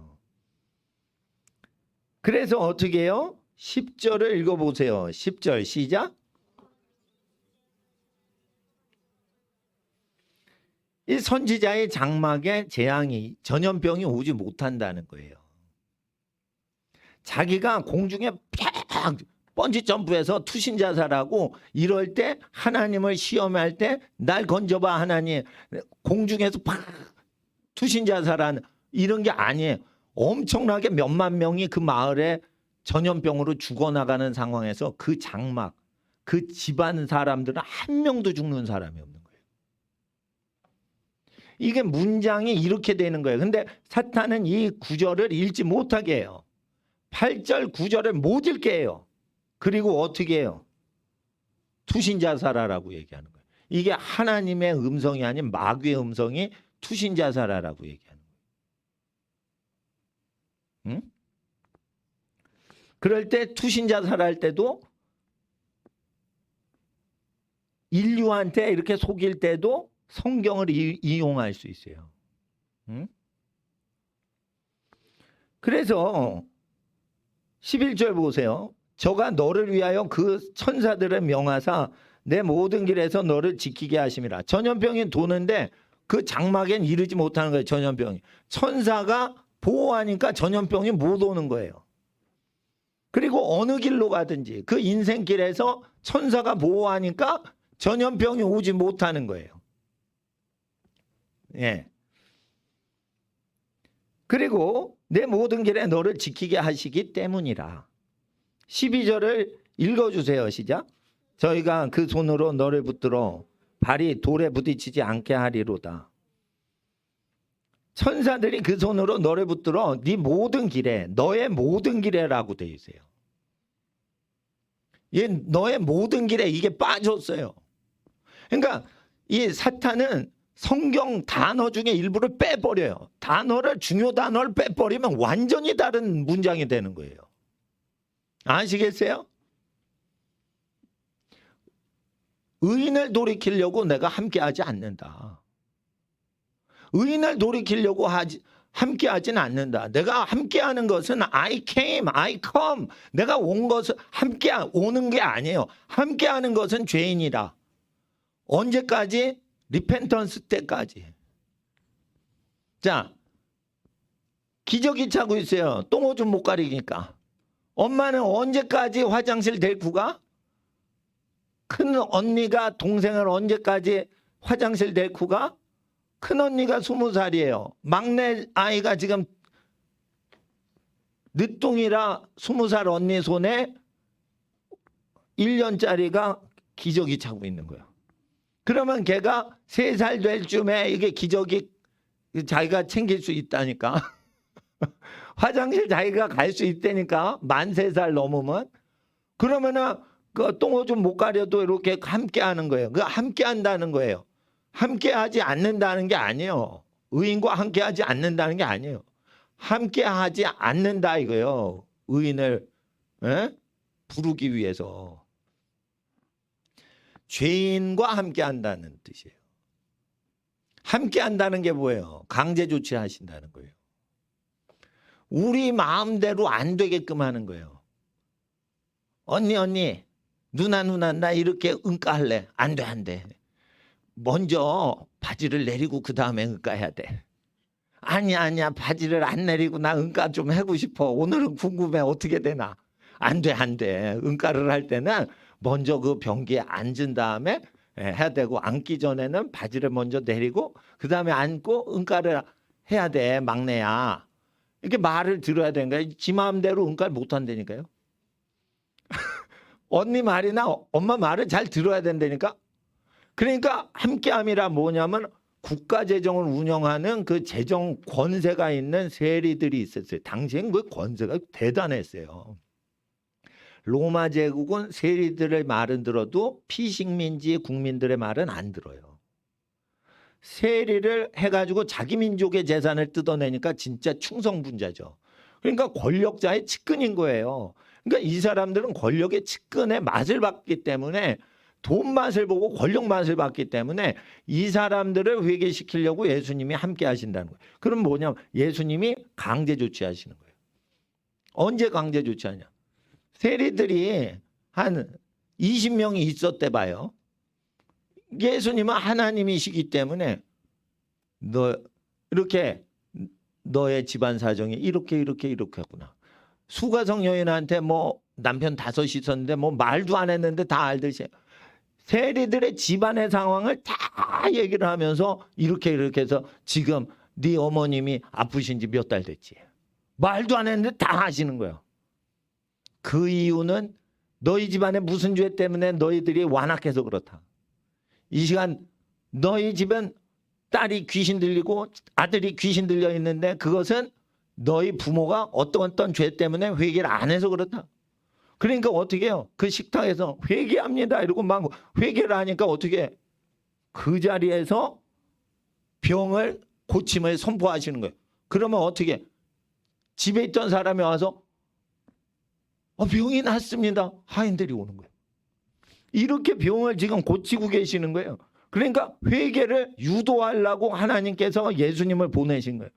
그래서 어떻게 해요? 10절을 읽어보세요. 10절 시작. 이 선지자의 장막에 재앙이, 전염병이 오지 못한다는 거예요. 자기가 공중에 팍 번지 점프해서 투신 자살하고 이럴 때, 하나님을 시험할 때 날 건져봐 하나님, 공중에서 팍 투신 자살하는 이런 게 아니에요. 엄청나게 몇만 명이 그 마을에 전염병으로 죽어나가는 상황에서 그 장막, 그 집안 사람들은 한 명도 죽는 사람이 없는 거예요. 이게 문장이 이렇게 되는 거예요. 근데 사탄은 이 구절을 읽지 못하게 해요. 8절 9절을 못 읽게 해요. 그리고 어떻게 해요? 투신자사라라고 얘기하는 거예요. 이게 하나님의 음성이 아닌 마귀의 음성이 투신자사라라고 얘기하는 거예요. 응? 그럴 때 투신자사라 할 때도 인류한테 이렇게 속일 때도 성경을 이용할 수 있어요. 응? 그래서 11절 보세요. 저가 너를 위하여 그 천사들을 명하사 내 모든 길에서 너를 지키게 하심이라. 전염병이 도는데 그 장막엔 이르지 못하는 거예요. 전염병이. 천사가 보호하니까 전염병이 못 오는 거예요. 그리고 어느 길로 가든지 그 인생길에서 천사가 보호하니까 전염병이 오지 못하는 거예요. 예. 그리고 내 모든 길에 너를 지키게 하시기 때문이라. 12절을 읽어주세요. 시작. 저희가 그 손으로 너를 붙들어 발이 돌에 부딪히지 않게 하리로다. 천사들이 그 손으로 너를 붙들어 네 모든 길에, 너의 모든 길에라고 되어 있어요. 너의 모든 길에 이게 빠졌어요. 그러니까 이 사탄은 성경 단어 중에 일부를 빼버려요. 중요 단어를 빼버리면 완전히 다른 문장이 되는 거예요. 아시겠어요? 의인을 돌이키려고 내가 함께하지 않는다. 의인을 돌이키려고 함께하지는 않는다. 내가 함께하는 것은 I came, I come. 내가 온 것은 함께 오는 게 아니에요. 함께하는 것은 죄인이다. 언제까지? 리펜턴스 때까지. 자, 기저귀 차고 있어요. 똥오줌 못 가리니까. 엄마는 언제까지 화장실 데리고 가? 큰 언니가 동생을 언제까지 화장실 데리고 가? 큰 언니가 20살이에요. 막내 아이가 지금 늦둥이라 20살 언니 손에 1년짜리가 기저귀 차고 있는 거예요. 그러면 걔가 3살 될 쯤에 이게 기저귀 자기가 챙길 수 있다니까. 화장실 자기가 갈 수 있다니까. 만 3살 넘으면. 그러면은 그 똥오줌 못 가려도 이렇게 함께 하는 거예요. 그 함께 한다는 거예요. 함께 하지 않는다는 게 아니에요. 의인과 함께 하지 않는다는 게 아니에요. 함께 하지 않는다 이거예요. 의인을 부르기 위해서. 죄인과 함께 한다는 뜻이에요. 함께 한다는 게 뭐예요? 강제 조치하신다는 거예요. 우리 마음대로 안 되게끔 하는 거예요. 언니 누나 나 이렇게 응가할래. 안 돼. 먼저 바지를 내리고 그 다음에 응가해야 돼. 아니야 바지를 안 내리고 나 응가 좀 하고 싶어. 오늘은 궁금해 어떻게 되나. 안 돼. 응가를 할 때는 먼저 그 변기에 앉은 다음에 해야 되고, 앉기 전에는 바지를 먼저 내리고 그 다음에 앉고 응가를 해야 돼. 막내야. 이렇게 말을 들어야 되는 거야. 지 마음대로 응가를 못 한다니까요. 언니 말이나 엄마 말을 잘 들어야 된다니까. 그러니까 함께함이라 뭐냐면 국가 재정을 운영하는 그 재정 권세가 있는 세리들이 있었어요. 당시엔 그 권세가 대단했어요. 로마 제국은 세리들의 말은 들어도 피식민지 국민들의 말은 안 들어요. 세리를 해가지고 자기 민족의 재산을 뜯어내니까 진짜 충성분자죠. 그러니까 권력자의 측근인 거예요. 그러니까 이 사람들은 권력의 측근의 맛을 봤기 때문에, 돈 맛을 보고 권력 맛을 봤기 때문에 이 사람들을 회개시키려고 예수님이 함께 하신다는 거예요. 그럼 뭐냐면 예수님이 강제 조치하시는 거예요. 언제 강제 조치하냐? 세리들이 한 20명이 있었대 봐요. 예수님은 하나님이시기 때문에 너의 집안 사정이 이렇게 하구나. 수가성 여인한테 뭐 남편 5 있었는데 뭐 말도 안 했는데 다 알듯이 세리들의 집안의 상황을 다 얘기를 하면서 이렇게 해서 지금 네 어머님이 아프신 지 몇 달 됐지. 말도 안 했는데 다 하시는 거예요. 그 이유는 너희 집안에 무슨 죄 때문에 너희들이 완악해서 그렇다. 이 시간 너희 집은 딸이 귀신 들리고 아들이 귀신 들려 있는데 그것은 너희 부모가 어떤 죄 때문에 회개를 안 해서 그렇다. 그러니까 어떻게 해요? 그 식탁에서 회개합니다 이러고 막 회개를 하니까 어떻게 해? 그 자리에서 병을 고침을 선포하시는 거예요. 그러면 어떻게 해? 집에 있던 사람이 와서 병이 났습니다 하인들이 오는 거예요. 이렇게 병을 지금 고치고 계시는 거예요. 그러니까 회개를 유도하려고 하나님께서 예수님을 보내신 거예요.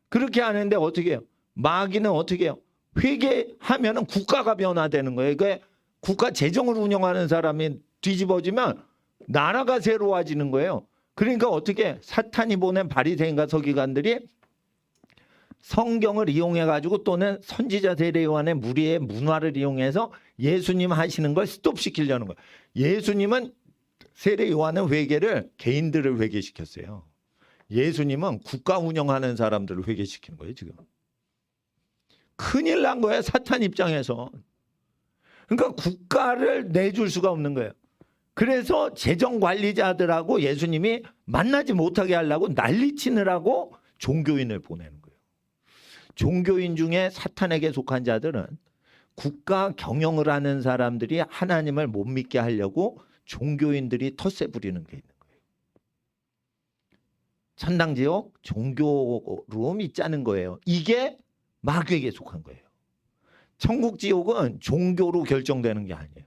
그렇게 하는데 어떻게 해요? 마귀는 어떻게 해요? 회개하면 국가가 변화되는 거예요. 그러니까 국가 재정을 운영하는 사람이 뒤집어지면 나라가 새로워지는 거예요. 그러니까 어떻게 사탄이 보낸 바리새인과 서기관들이 성경을 이용해 가지고 또는 선지자 세례 요한의 무리의 문화를 이용해서 예수님 하시는 걸 스톱시키려는 거예요. 예수님은 세례 요한은 회개를 개인들을 회개시켰어요. 예수님은 국가 운영하는 사람들을 회개시키는 거예요, 지금. 큰일 난 거예요, 사탄 입장에서. 그러니까 국가를 내줄 수가 없는 거예요. 그래서 재정 관리자들하고 예수님이 만나지 못하게 하려고 난리치느라고 종교인을 보내는 거예요. 종교인 중에 사탄에게 속한 자들은 국가 경영을 하는 사람들이 하나님을 못 믿게 하려고 종교인들이 텃세 부리는 게 있는 거예요. 천당지옥 종교로 믿자는 거예요. 이게 마귀에게 속한 거예요. 천국지옥은 종교로 결정되는 게 아니에요.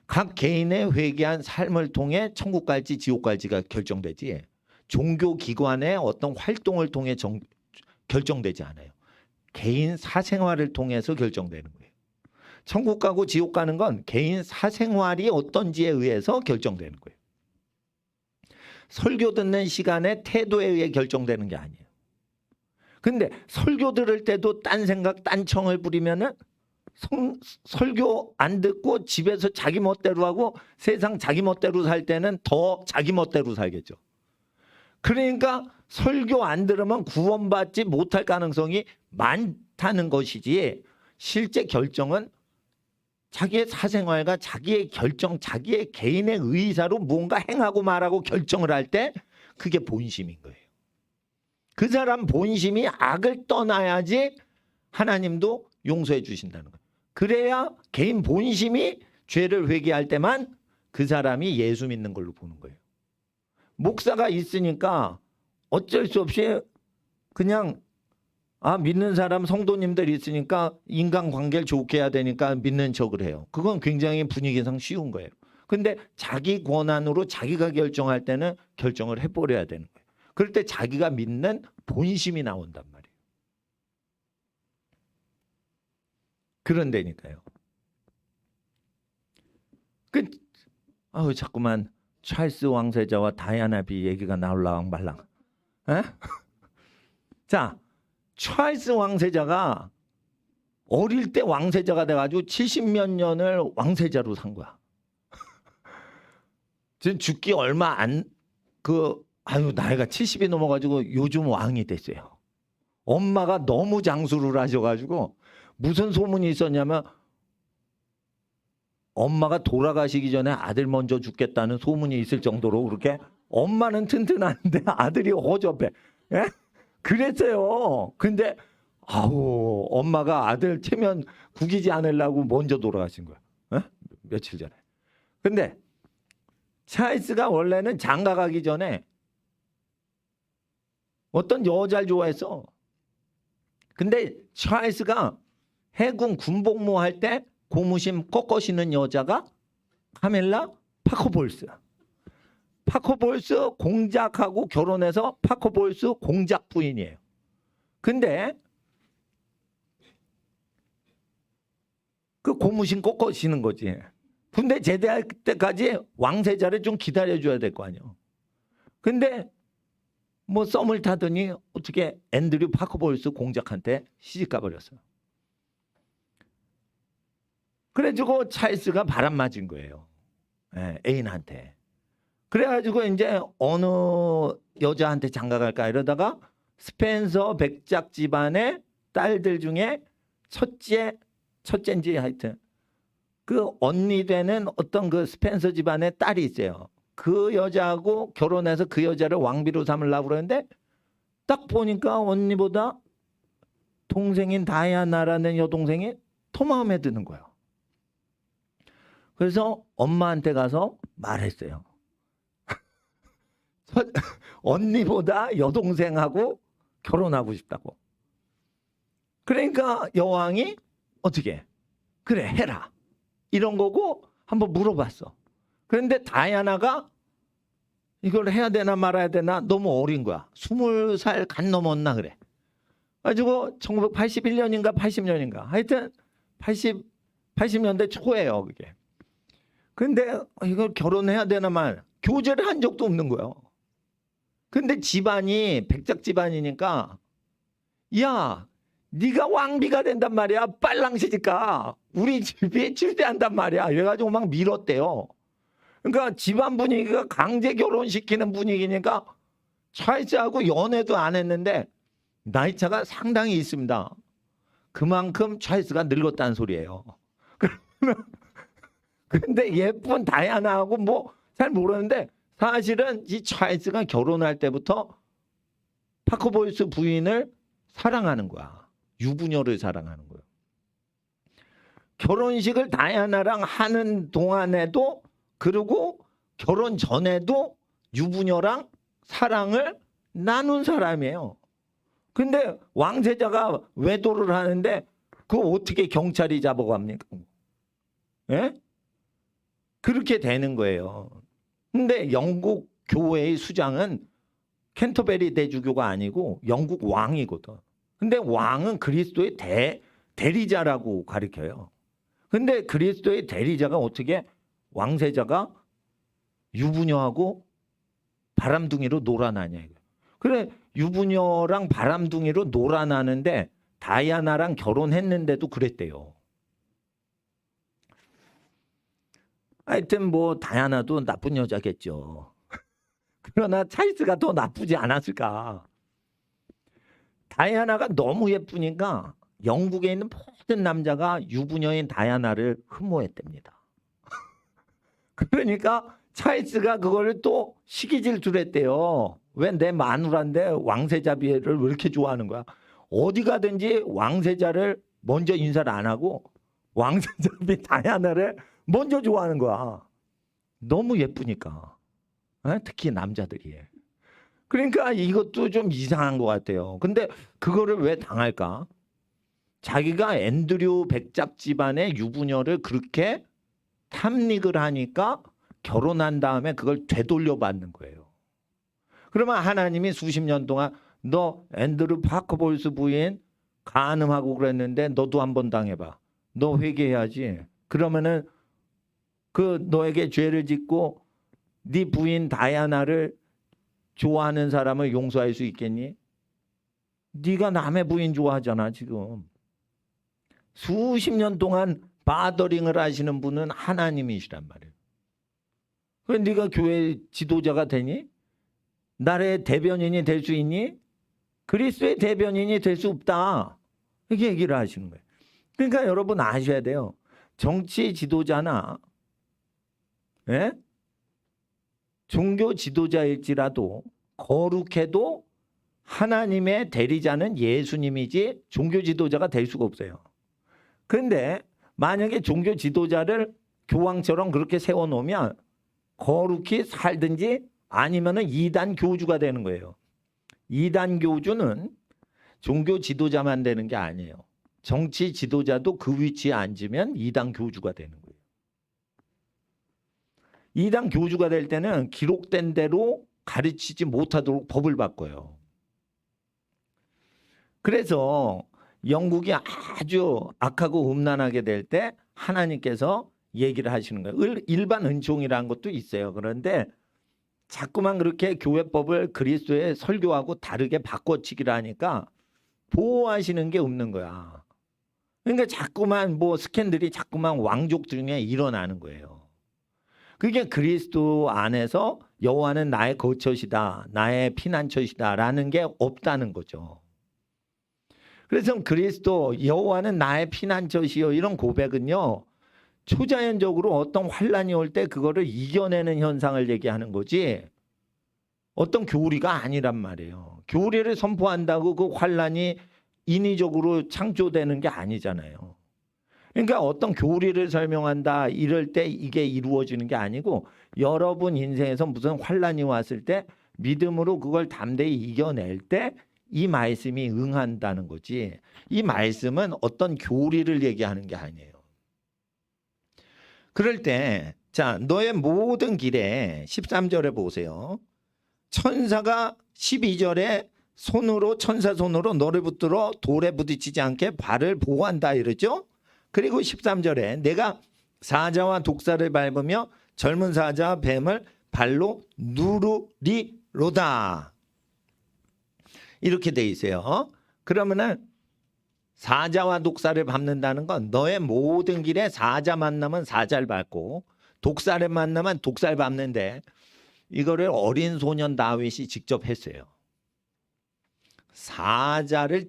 각 개인의 회개한 삶을 통해 천국 갈지 지옥 갈지가 결정되지 종교기관의 어떤 활동을 통해 결정되지 않아요. 개인 사생활을 통해서 결정되는 거예요. 천국 가고 지옥 가는 건 개인 사생활이 어떤지에 의해서 결정되는 거예요. 설교 듣는 시간에 태도에 의해 결정되는 게 아니에요. 근데 설교 들을 때도 딴 생각, 딴 청을 부리면은 설교 안 듣고 집에서 자기 멋대로 하고 세상 자기 멋대로 살 때는 더 자기 멋대로 살겠죠. 그러니까 설교 안 들으면 구원받지 못할 가능성이 많다는 것이지 실제 결정은 자기의 사생활과 자기의 결정, 자기의 개인의 의사로 무언가 행하고 말하고 결정을 할 때 그게 본심인 거예요. 그 사람 본심이 악을 떠나야지 하나님도 용서해 주신다는 거예요. 그래야 개인 본심이 죄를 회개할 때만 그 사람이 예수 믿는 걸로 보는 거예요. 목사가 있으니까 어쩔 수 없이 그냥 믿는 사람 성도님들 있으니까 인간관계를 좋게 해야 되니까 믿는 척을 해요. 그건 굉장히 분위기상 쉬운 거예요. 근데 자기 권한으로 자기가 결정할 때는 결정을 해버려야 되는 거예요. 그럴 때 자기가 믿는 본심이 나온단 말이에요. 그런데니까요. 자꾸만 찰스 왕세자와 다이아나비 얘기가 나올랑 말랑. 자, 찰스 왕세자가 어릴 때 왕세자가 돼가지고 70몇 년을 왕세자로 산 거야. 지금 죽기 얼마 나이가 70이 넘어가지고 요즘 왕이 됐어요. 엄마가 너무 장수를 하셔가지고 무슨 소문이 있었냐면 엄마가 돌아가시기 전에 아들 먼저 죽겠다는 소문이 있을 정도로 그렇게 엄마는 튼튼한데 아들이 허접해. 예? 그랬어요. 근데 엄마가 아들 체면 구기지 않으려고 먼저 돌아가신 거야. 예? 며칠 전에. 근데 찰스가 원래는 장가 가기 전에 어떤 여자를 좋아했어. 근데 찰스가 해군 군복무 할 때 고무신 꺾어 신는 여자가 카밀라 파커볼스. 파커볼스 공작하고 결혼해서 파커볼스 공작 부인이에요. 근데 그 고무신 꺾어 신는 거지. 군대 제대할 때까지 왕세자를 좀 기다려줘야 될 거 아니에요. 근데 뭐 썸을 타더니 어떻게 앤드류 파커볼스 공작한테 시집 가버렸어요. 그래가지고 찰스가 바람 맞은 거예요. 애인한테. 그래가지고 이제 어느 여자한테 장가 갈까 이러다가 스펜서 백작 집안의 딸들 중에 첫째인지 하여튼 그 언니 되는 어떤 그 스펜서 집안의 딸이 있어요. 그 여자하고 결혼해서 그 여자를 왕비로 삼으려고 그러는데 딱 보니까 언니보다 동생인 다이아나라는 여동생이 더 마음에 드는 거예요. 그래서 엄마한테 가서 말했어요. 언니보다 여동생하고 결혼하고 싶다고. 그러니까 여왕이 어떻게 그래 해라 이런 거고 한번 물어봤어. 그런데 다이아나가 이걸 해야 되나 말아야 되나 너무 어린 거야. 20살 간 넘었나 그래. 가지고 1981년인가 80년인가 하여튼 80년대 초예요 그게. 근데 이걸 결혼해야 되나 말 교제를 한 적도 없는 거예요. 근데 집안이 백작 집안이니까 야 네가 왕비가 된단 말이야. 빨랑시니까 우리 집이 출세한단 말이야. 이래가지고 막 밀었대요. 그러니까 집안 분위기가 강제 결혼시키는 분위기니까 찰스하고 연애도 안 했는데 나이차가 상당히 있습니다. 그만큼 찰스가 늙었다는 소리예요. 근데 예쁜 다이아나하고 뭐 잘 모르는데 사실은 이 찰스가 결혼할 때부터 파커보이스 부인을 사랑하는 거야. 유부녀를 사랑하는 거예요. 결혼식을 다이아나랑 하는 동안에도 그리고 결혼 전에도 유부녀랑 사랑을 나눈 사람이에요. 근데 왕세자가 외도를 하는데 그거 어떻게 경찰이 잡아갑니까? 예? 그렇게 되는 거예요. 근데 영국 교회의 수장은 캔터베리 대주교가 아니고 영국 왕이거든. 근데 왕은 그리스도의 대리자라고 가르쳐요. 근데 그리스도의 대리자가 어떻게 왕세자가 유부녀하고 바람둥이로 놀아나냐. 그래 유부녀랑 바람둥이로 놀아나는데 다이아나랑 결혼했는데도 그랬대요. 하여튼 뭐 다이아나도 나쁜 여자겠죠. 그러나 찰스가 더 나쁘지 않았을까. 다이아나가 너무 예쁘니까 영국에 있는 모든 남자가 유부녀인 다이아나를 흠모했답니다. 그러니까 찰스가 그거를 또 시기질투했대요. 왜 내 마누라인데 왕세자비를 왜 이렇게 좋아하는 거야? 어디 가든지 왕세자를 먼저 인사를 안 하고 왕세자비 다이아나를 먼저 좋아하는 거야. 너무 예쁘니까. 특히 남자들이. 그러니까 이것도 좀 이상한 것 같아요. 근데 그거를 왜 당할까? 자기가 앤드류 백작 집안의 유부녀를 그렇게 탐닉을 하니까 결혼한 다음에 그걸 되돌려 받는 거예요. 그러면 하나님이 수십 년 동안 너 앤드류 파커보이스 부인 간음하고 그랬는데 너도 한번 당해봐. 너 회개해야지. 그러면은 그 너에게 죄를 짓고 네 부인 다이아나를 좋아하는 사람을 용서할 수 있겠니? 네가 남의 부인 좋아하잖아 지금. 수십 년 동안 바더링을 하시는 분은 하나님이시란 말이에요. 왜 네가 교회 지도자가 되니? 나라의 대변인이 될 수 있니? 그리스도의 대변인이 될 수 없다. 이렇게 얘기를 하시는 거예요. 그러니까 여러분 아셔야 돼요. 정치 지도자나 종교 지도자일지라도 거룩해도 하나님의 대리자는 예수님이지 종교 지도자가 될 수가 없어요. 그런데 만약에 종교 지도자를 교황처럼 그렇게 세워놓으면 거룩히 살든지 아니면은 이단 교주가 되는 거예요. 이단 교주는 종교 지도자만 되는 게 아니에요. 정치 지도자도 그 위치에 앉으면 이단 교주가 되는 거예요. 이단 교주가 될 때는 기록된 대로 가르치지 못하도록 법을 바꿔요. 그래서 영국이 아주 악하고 음란하게 될 때 하나님께서 얘기를 하시는 거예요. 일반 은총이라는 것도 있어요. 그런데 자꾸만 그렇게 교회법을 그리스도의 설교하고 다르게 바꿔치기를 하니까 보호하시는 게 없는 거야. 그러니까 자꾸만 뭐 스캔들이 자꾸만 왕족 중에 일어나는 거예요. 그게 그리스도 안에서 여호와는 나의 거처시다, 나의 피난처시다라는 게 없다는 거죠. 그래서 그리스도 여호와는 나의 피난처시요 이런 고백은요. 초자연적으로 어떤 환란이 올 때 그거를 이겨내는 현상을 얘기하는 거지 어떤 교리가 아니란 말이에요. 교리를 선포한다고 그 환란이 인위적으로 창조되는 게 아니잖아요. 그러니까 어떤 교리를 설명한다 이럴 때 이게 이루어지는 게 아니고 여러분 인생에서 무슨 환란이 왔을 때 믿음으로 그걸 담대히 이겨낼 때 이 말씀이 응한다는 거지. 이 말씀은 어떤 교리를 얘기하는 게 아니에요. 그럴 때 자, 너의 모든 길에 13절에 보세요. 천사가 12절에 천사 손으로 너를 붙들어 돌에 부딪히지 않게 발을 보호한다 이러죠. 그리고 13절에 내가 사자와 독사를 밟으며 젊은 사자와 뱀을 발로 누르리로다. 이렇게 돼 있어요. 그러면은 사자와 독사를 밟는다는 건 너의 모든 길에 사자 만나면 사자를 밟고 독사를 만나면 독사를 밟는데 이거를 어린 소년 다윗이 직접 했어요. 사자를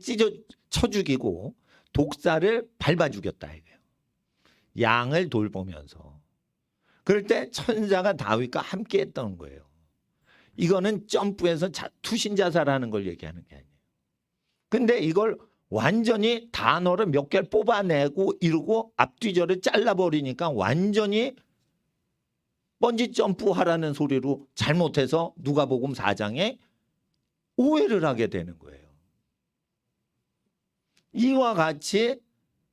쳐 죽이고 독사를 밟아 죽였다 이거예요. 양을 돌보면서. 그럴 때 천사가 다윗과 함께 했던 거예요. 이거는 점프해서 투신자사라는 걸 얘기하는 게 아니에요. 근데 이걸 완전히 단어를 몇 개를 뽑아내고 이러고 앞뒤절을 잘라버리니까 완전히 번지 점프하라는 소리로 잘못해서 누가복음 4장에 오해를 하게 되는 거예요. 이와 같이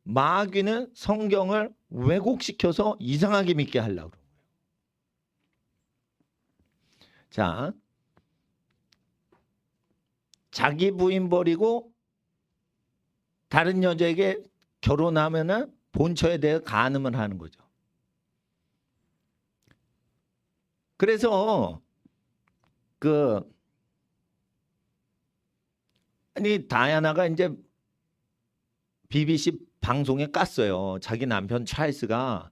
마귀는 성경을 왜곡시켜서 이상하게 믿게 하려고 그래요. 자, 자기 부인 버리고 다른 여자에게 결혼하면은 본처에 대해 간음을 하는 거죠. 그래서 다이아나가 이제 BBC 방송에 깠어요. 자기 남편 찰스가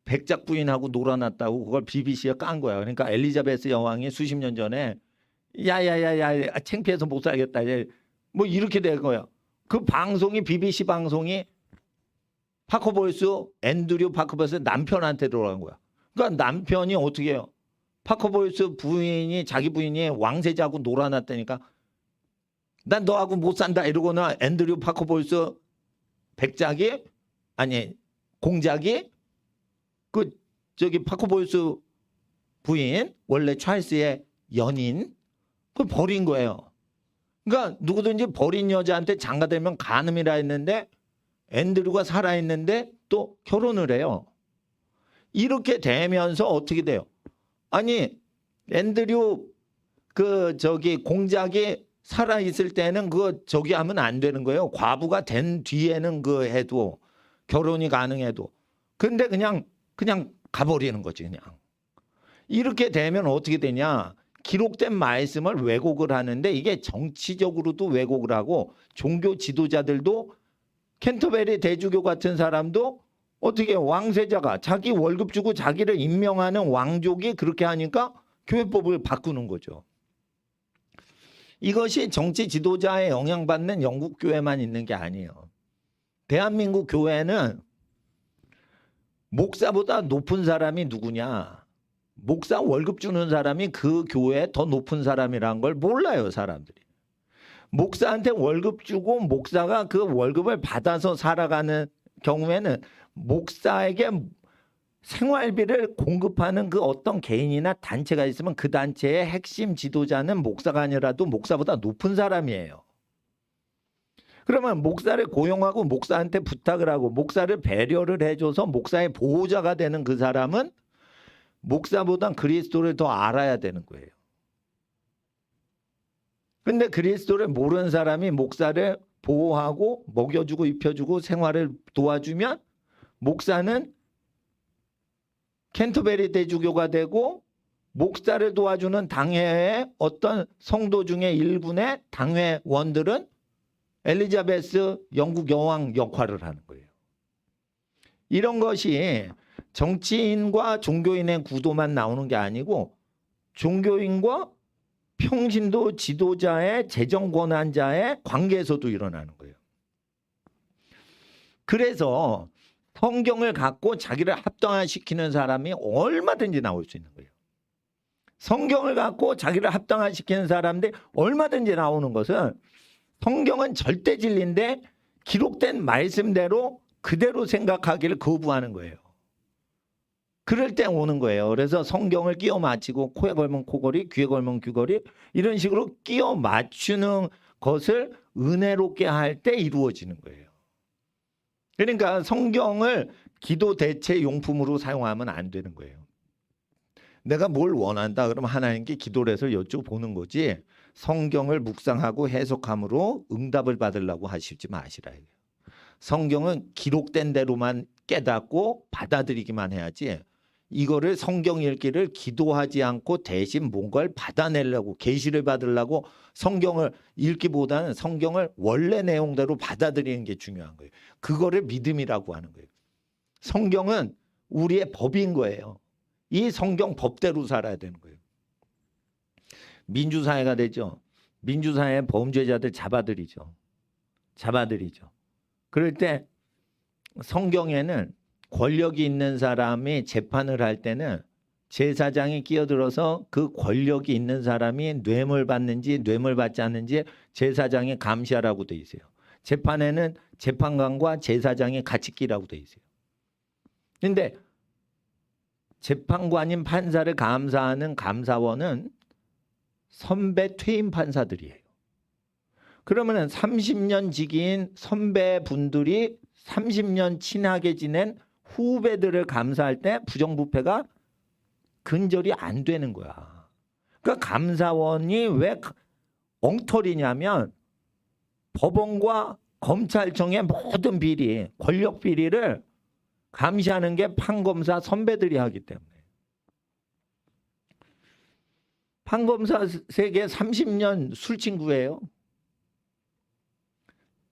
백작 부인하고 놀아놨다고 그걸 BBC에 깐 거야. 그러니까 엘리자베스 여왕이 수십 년 전에 야야야야 창피해서 못 살겠다. 뭐 이렇게 된 거야. 그 방송이 BBC 방송이 파커보이스 앤드류 파커보이스 남편한테 들어간 거야. 그러니까 남편이 어떻게 해요? 파커보이스 부인이 자기 부인이 왕세자하고 놀아놨다니까 난 너하고 못 산다 이러거나 앤드류 파커보이스 공작이 파커보이스 부인 원래 찰스의 연인 그걸 버린 거예요. 그러니까 누구든지 버린 여자한테 장가들면 간음이라 했는데 앤드류가 살아있는데 또 결혼을 해요. 이렇게 되면서 어떻게 돼요? 아니 앤드류 공작이 살아있을 때는 하면 안 되는 거예요. 과부가 된 뒤에는 해도 결혼이 가능해도. 근데 그냥 가버리는 거지 그냥. 이렇게 되면 어떻게 되냐. 기록된 말씀을 왜곡을 하는데 이게 정치적으로도 왜곡을 하고 종교 지도자들도 캔터베리 대주교 같은 사람도 어떻게 왕세자가 자기 월급 주고 자기를 임명하는 왕족이 그렇게 하니까 교회법을 바꾸는 거죠. 이것이 정치 지도자에 영향받는 영국 교회만 있는 게 아니에요. 대한민국 교회는 목사보다 높은 사람이 누구냐. 목사 월급 주는 사람이 그 교회에 더 높은 사람이라는 걸 몰라요, 사람들이. 목사한테 월급 주고 목사가 그 월급을 받아서 살아가는 경우에는 목사에게 생활비를 공급하는 그 어떤 개인이나 단체가 있으면 그 단체의 핵심 지도자는 목사가 아니라도 목사보다 높은 사람이에요. 그러면 목사를 고용하고 목사한테 부탁을 하고 목사를 배려를 해줘서 목사의 보호자가 되는 그 사람은 목사보단 그리스도를 더 알아야 되는 거예요. 근데 그리스도를 모르는 사람이 목사를 보호하고 먹여주고 입혀주고 생활을 도와주면 목사는 캔터베리 대주교가 되고 목사를 도와주는 당회의 어떤 성도 중에 일군의 당회원들은 엘리자베스 영국 여왕 역할을 하는 거예요. 이런 것이 정치인과 종교인의 구도만 나오는 게 아니고 종교인과 평신도 지도자의 재정 권한자의 관계에서도 일어나는 거예요. 그래서 성경을 갖고 자기를 합당화시키는 사람이 얼마든지 나올 수 있는 거예요. 성경을 갖고 자기를 합당화시키는 사람들이 얼마든지 나오는 것은 성경은 절대 진리인데 기록된 말씀대로 그대로 생각하기를 거부하는 거예요. 그럴 때 오는 거예요. 그래서 성경을 끼워 맞추고 코에 걸면 코걸이, 귀에 걸면 귀걸이 이런 식으로 끼워 맞추는 것을 은혜롭게 할 때 이루어지는 거예요. 그러니까 성경을 기도 대체 용품으로 사용하면 안 되는 거예요. 내가 뭘 원한다 그러면 하나님께 기도를 해서 여쭤보는 거지 성경을 묵상하고 해석함으로 응답을 받으려고 하시지 마시라. 성경은 기록된 대로만 깨닫고 받아들이기만 해야지 이거를 성경 읽기를 기도하지 않고 대신 뭔가를 받아내려고 계시를 받으려고 성경을 읽기보다는 성경을 원래 내용대로 받아들이는 게 중요한 거예요. 그거를 믿음이라고 하는 거예요. 성경은 우리의 법인 거예요. 이 성경 법대로 살아야 되는 거예요. 민주사회가 되죠. 민주사회 범죄자들 잡아들이죠. 그럴 때 성경에는 권력이 있는 사람이 재판을 할 때는 제사장이 끼어들어서 그 권력이 있는 사람이 뇌물 받는지 뇌물 받지 않는지 제사장이 감시하라고 돼 있어요. 재판에는 재판관과 제사장이 같이 끼라고 돼 있어요. 그런데 재판관인 판사를 감사하는 감사원은 선배 퇴임 판사들이에요. 그러면 30년 직위인 선배분들이 30년 친하게 지낸 후배들을 감사할 때 부정부패가 근절이 안 되는 거야. 그러니까 감사원이 왜 엉터리냐면 법원과 검찰청의 모든 비리, 권력 비리를 감시하는 게 판검사 선배들이 하기 때문에. 판검사 세계 30년 술친구예요.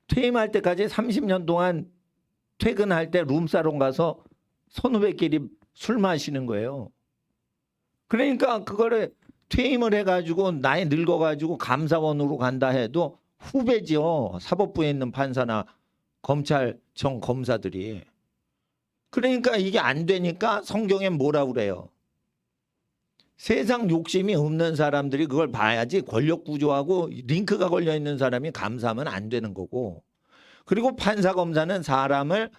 퇴임할 때까지 30년 동안 퇴근할 때 룸사롱 가서 선후배끼리 술 마시는 거예요. 그러니까 그거를 퇴임을 해가지고 나이 늙어가지고 감사원으로 간다 해도 후배죠. 사법부에 있는 판사나 검찰청 검사들이. 그러니까 이게 안 되니까 성경에 뭐라고 그래요? 세상 욕심이 없는 사람들이 그걸 봐야지 권력 구조하고 링크가 걸려 있는 사람이 감사하면 안 되는 거고. 그리고 판사 검사는 사람을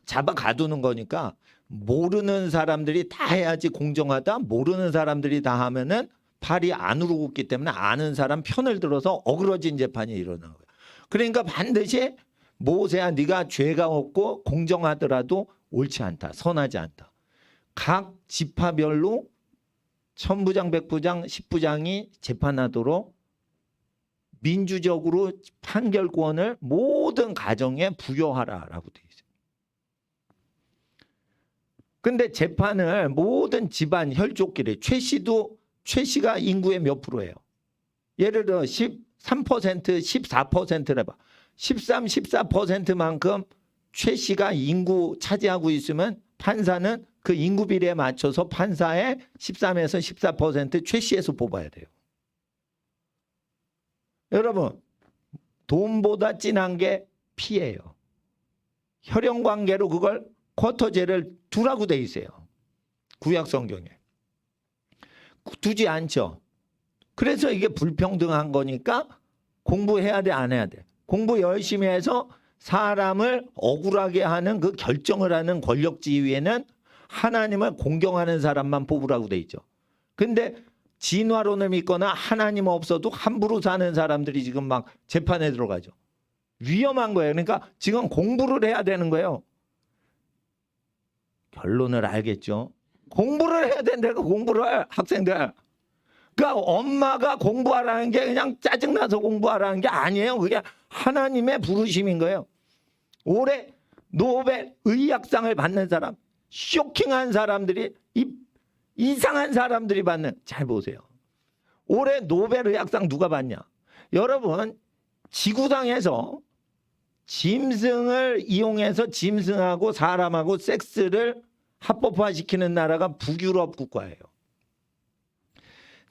잡아 가두는 거니까 모르는 사람들이 다 해야지 공정하다. 모르는 사람들이 다 하면은 팔이 안으로 굽기 때문에 아는 사람 편을 들어서 어그러진 재판이 일어나는 거예요. 그러니까 반드시 모세야 네가 죄가 없고 공정하더라도 옳지 않다. 선하지 않다. 각 지파별로 천부장, 백부장, 십부장이 재판하도록 민주적으로 판결권을 모든 가정에 부여하라라고 되어 있어요. 근데 재판을 모든 집안 혈족끼리 최 씨가 인구의 몇 프로예요? 예를 들어 13%, 14%를 해봐. 13, 14%만큼 최 씨가 인구 차지하고 있으면 판사는 그 인구 비례에 맞춰서 판사의 13에서 14% 최 씨에서 뽑아야 돼요. 여러분, 돈보다 진한 게 피예요. 혈연 관계로 그걸 쿼터제를 두라고 돼 있어요. 구약 성경에. 두지 않죠. 그래서 이게 불평등한 거니까 공부해야 돼, 안 해야 돼? 공부 열심히 해서 사람을 억울하게 하는 그 결정을 하는 권력 지위에는 하나님을 공경하는 사람만 뽑으라고 돼 있죠. 근데 진화론을 믿거나 하나님 없어도 함부로 사는 사람들이 지금 막 재판에 들어가죠. 위험한 거예요. 그러니까 지금 공부를 해야 되는 거예요. 결론을 알겠죠. 공부를 해야 된다고 공부를 학생들. 그러니까 엄마가 공부하라는 게 그냥 짜증나서 공부하라는 게 아니에요. 그게 하나님의 부르심인 거예요. 올해 노벨 의학상을 받는 사람, 쇼킹한 사람들이 이상한 사람들이 받는. 잘 보세요. 올해 노벨 의학상 누가 받냐? 여러분, 지구상에서 짐승을 이용해서 짐승하고 사람하고 섹스를 합법화시키는 나라가 북유럽 국가예요.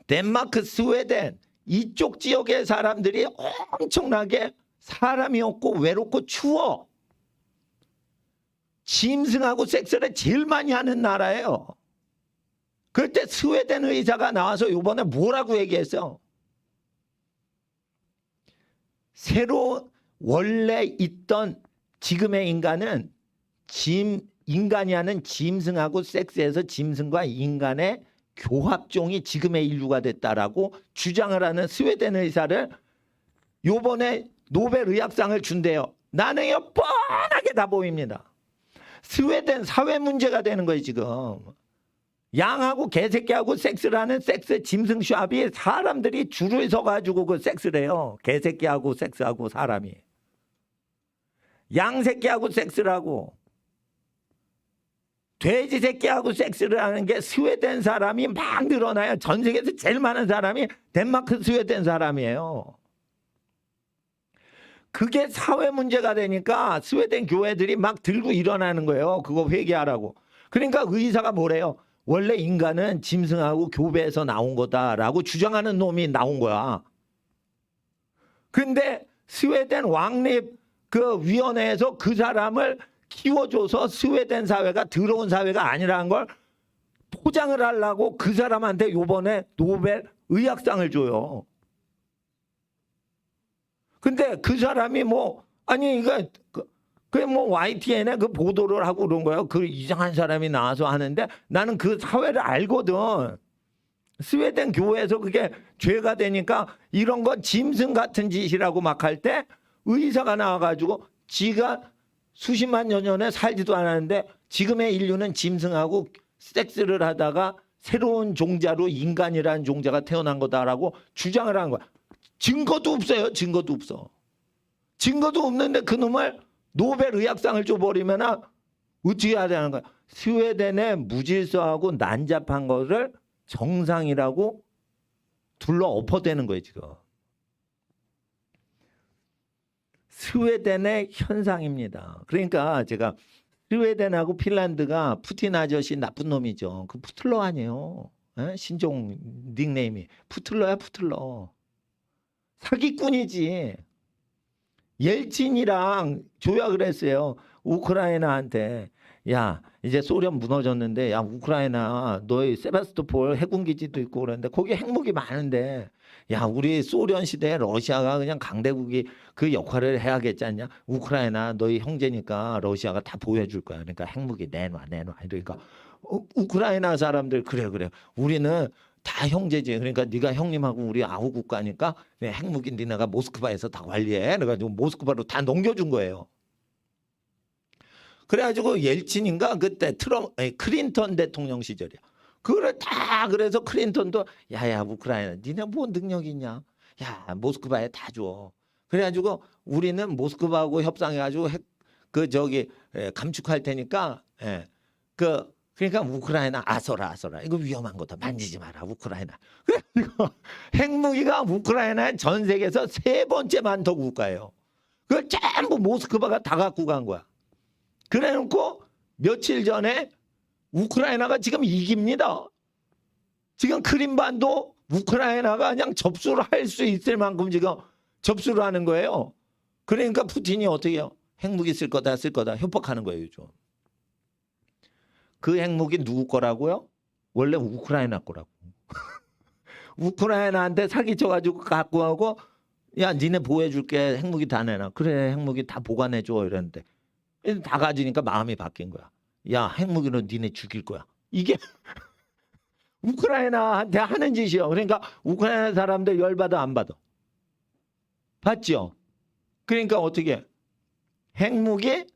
덴마크, 스웨덴 이쪽 지역의 사람들이 엄청나게 사람이 없고 외롭고 추워. 짐승하고 섹스를 제일 많이 하는 나라예요. 그때 스웨덴 의사가 나와서 이번에 뭐라고 얘기했어? 새로 원래 있던 지금의 인간은 인간이 하는 짐승하고 섹스에서 짐승과 인간의 교합종이 지금의 인류가 됐다라고 주장을 하는 스웨덴 의사를 요번에 노벨 의학상을 준대요. 나는 이거 뻔하게 다 보입니다. 스웨덴 사회 문제가 되는 거예요 지금. 양하고 개새끼하고 섹스를 하는 섹스 짐승 샵이 사람들이 줄을 서가지고 그 섹스를 해요. 개새끼하고 섹스하고 사람이. 양새끼하고 섹스를 하고 돼지 새끼하고 섹스를 하는 게 스웨덴 사람이 막 늘어나요. 전 세계에서 제일 많은 사람이 덴마크 스웨덴 사람이에요. 그게 사회 문제가 되니까 스웨덴 교회들이 막 들고 일어나는 거예요. 그거 회개하라고. 그러니까 의사가 뭐래요? 원래 인간은 짐승하고 교배에서 나온 거다라고 주장하는 놈이 나온 거야. 근데 스웨덴 왕립 그 위원회에서 그 사람을 키워줘서 스웨덴 사회가 더러운 사회가 아니라는 걸 포장을 하려고 그 사람한테 요번에 노벨 의학상을 줘요. 근데 그 사람이 뭐 아니 이거 그 뭐 YTN에 그 보도를 하고 그런 거예요. 그 이상한 사람이 나와서 하는데 나는 그 사회를 알거든. 스웨덴 교회에서 그게 죄가 되니까 이런 거 짐승 같은 짓이라고 막 할 때 의사가 나와가지고 지가 수십만 년 전에 살지도 않았는데 지금의 인류는 짐승하고 섹스를 하다가 새로운 종자로 인간이라는 종자가 태어난 거다라고 주장을 한 거야. 증거도 없어요. 증거도 없어. 증거도 없는데 그놈을 노벨 의학상을 줘버리면 어떻게 해야 되는 거야. 스웨덴의 무질서하고 난잡한 거를 정상이라고 둘러 엎어대는 거예요 지금. 스웨덴의 현상입니다. 그러니까 제가 스웨덴하고 핀란드가 푸틴 아저씨 나쁜 놈이죠. 그 푸틀러 아니에요. 에? 신종 닉네임이 푸틀러야 푸틀러. 사기꾼이지. 옐친이랑 조약을 했어요. 우크라이나한테. 야 이제 소련 무너졌는데 야 우크라이나 너희 세바스토폴 해군기지도 있고 그러는데 거기 핵무기 많은데 야 우리 소련 시대에 러시아가 그냥 강대국이 그 역할을 해야겠지 않냐. 우크라이나 너희 형제니까 러시아가 다 보호해줄 거야. 그러니까 핵무기 내놔. 이러니까 우크라이나 사람들 그래 우리는 다 형제지. 그러니까 네가 형님하고 우리 아우 국가니까 핵무기 니네가 모스크바에서 다 관리해. 그래가지고 모스크바로 다 넘겨준 거예요. 그래가지고 옐친인가 그때 클린턴 대통령 시절이야. 그걸 다 그래서 클린턴도 야야 우크라이나 니네 뭐 능력이 있냐. 야 모스크바에 다 줘. 그래가지고 우리는 모스크바하고 협상해가지고 감축할 테니까 그러니까 우크라이나 아서라 이거 위험한 거다. 만지지 마라 우크라이나. 그래서 핵무기가 우크라이나에 전 세계에서 3번째 많던 국가예요. 그걸 전부 모스크바가 다 갖고 간 거야. 그래놓고 며칠 전에 우크라이나가 지금 이깁니다. 지금 크림반도 우크라이나가 그냥 접수를 할 수 있을 만큼 지금 접수를 하는 거예요. 그러니까 푸틴이 어떻게 해요? 핵무기 쓸 거다 협박하는 거예요 요즘. 그 핵무기 누구 거라고요? 원래 우크라이나 거라고. 우크라이나한테 사기쳐가지고 갖고 가고 야 니네 보호해줄게 핵무기 다 내놔. 그래 핵무기 다 보관해줘 이랬는데 다 가지니까 마음이 바뀐 거야. 야 핵무기로 니네 죽일 거야. 이게 우크라이나한테 하는 짓이요. 그러니까 우크라이나 사람들 열받아 안 받아. 봤죠? 그러니까 어떻게 핵무기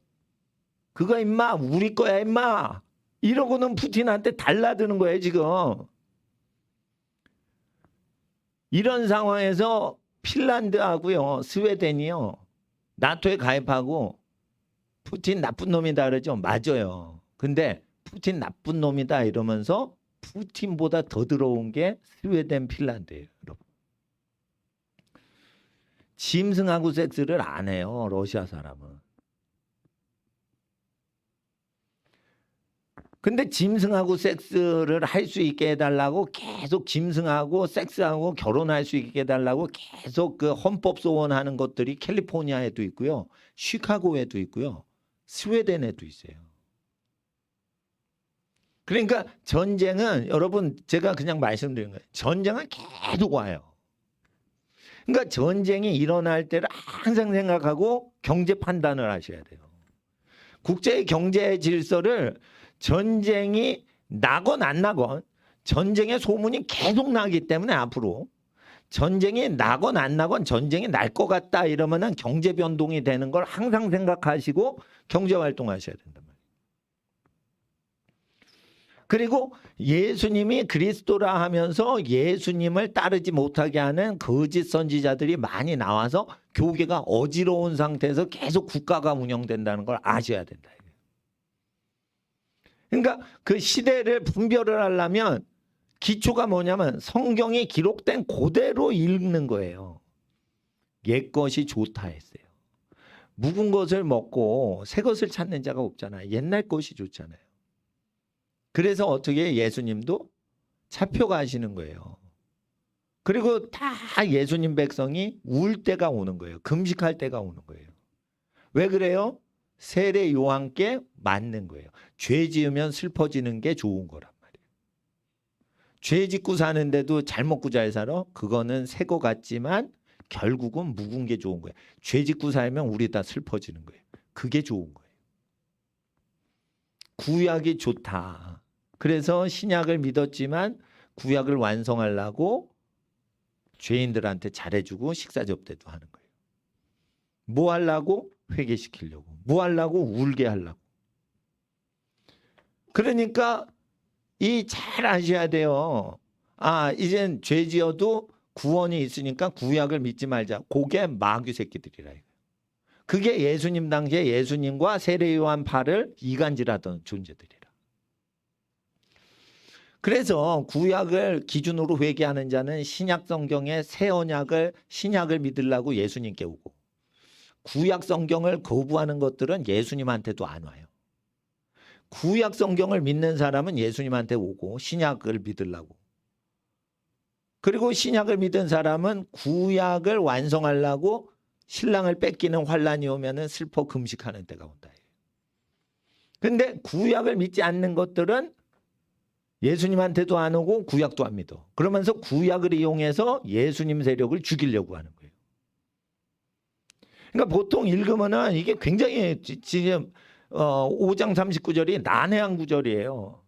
그거 임마 우리 거야 임마 이러고는 푸틴한테 달라드는 거예요 지금. 이런 상황에서 핀란드하고요 스웨덴이요 나토에 가입하고 푸틴 나쁜 놈이다 그러죠. 맞아요. 근데 푸틴 나쁜 놈이다 이러면서 푸틴보다 더 더러운 게 스웨덴 핀란드예요. 여러분. 짐승하고 섹스를 안 해요. 러시아 사람은. 근데 짐승하고 섹스를 할 수 있게 해달라고 계속 짐승하고 섹스하고 결혼할 수 있게 해달라고 계속 그 헌법 소원하는 것들이 캘리포니아에도 있고요. 시카고에도 있고요. 스웨덴에도 있어요. 그러니까 전쟁은 여러분 제가 그냥 말씀드린 거예요. 전쟁은 계속 와요. 그러니까 전쟁이 일어날 때를 항상 생각하고 경제 판단을 하셔야 돼요. 국제 경제 질서를 전쟁이 나건 안 나건 전쟁의 소문이 계속 나기 때문에 앞으로 전쟁이 나건 안 나건 전쟁이 날 것 같다 이러면은 경제 변동이 되는 걸 항상 생각하시고 경제 활동하셔야 된단 말이에요. 그리고 예수님이 그리스도라 하면서 예수님을 따르지 못하게 하는 거짓 선지자들이 많이 나와서 교계가 어지러운 상태에서 계속 국가가 운영된다는 걸 아셔야 된다. 그러니까 그 시대를 분별을 하려면 기초가 뭐냐면 성경이 기록된 그대로 읽는 거예요. 옛 것이 좋다 했어요. 묵은 것을 먹고 새 것을 찾는 자가 없잖아요. 옛날 것이 좋잖아요. 그래서 어떻게 예수님도 잡혀가시는 거예요. 그리고 다 예수님 백성이 울 때가 오는 거예요. 금식할 때가 오는 거예요. 왜 그래요? 세례 요한께 맞는 거예요. 죄 지으면 슬퍼지는 게 좋은 거란 말이에요. 죄 짓고 사는데도 잘 먹고 잘 살아? 그거는 새 거 같지만 결국은 묵은 게 좋은 거예요. 죄 짓고 살면 우리 다 슬퍼지는 거예요. 그게 좋은 거예요. 구약이 좋다. 그래서 신약을 믿었지만 구약을 완성하려고 죄인들한테 잘해주고 식사 접대도 하는 거예요. 뭐 하려고? 회개시키려고. 뭐 하려고? 울게 하려고. 그러니까 이 잘 아셔야 돼요. 아, 이젠 죄 지어도 구원이 있으니까 구약을 믿지 말자. 그게 마귀 새끼들이라 이거예요. 그게 예수님 당시에 예수님과 세례 요한 팔을 이간질하던 존재들이라. 그래서 구약을 기준으로 회개하는 자는 신약 성경의 새 언약을 신약을 믿으려고 예수님께 오고 구약 성경을 거부하는 것들은 예수님한테도 안 와요. 구약 성경을 믿는 사람은 예수님한테 오고 신약을 믿으려고. 그리고 신약을 믿은 사람은 구약을 완성하려고 신랑을 뺏기는 환란이 오면은 슬퍼 금식하는 때가 온다. 근데 구약을 믿지 않는 것들은 예수님한테도 안 오고 구약도 안 믿어. 그러면서 구약을 이용해서 예수님 세력을 죽이려고 하는 거예요. 그러니까 보통 읽으면은 이게 굉장히 지금 5장 39절이 난해한 구절이에요.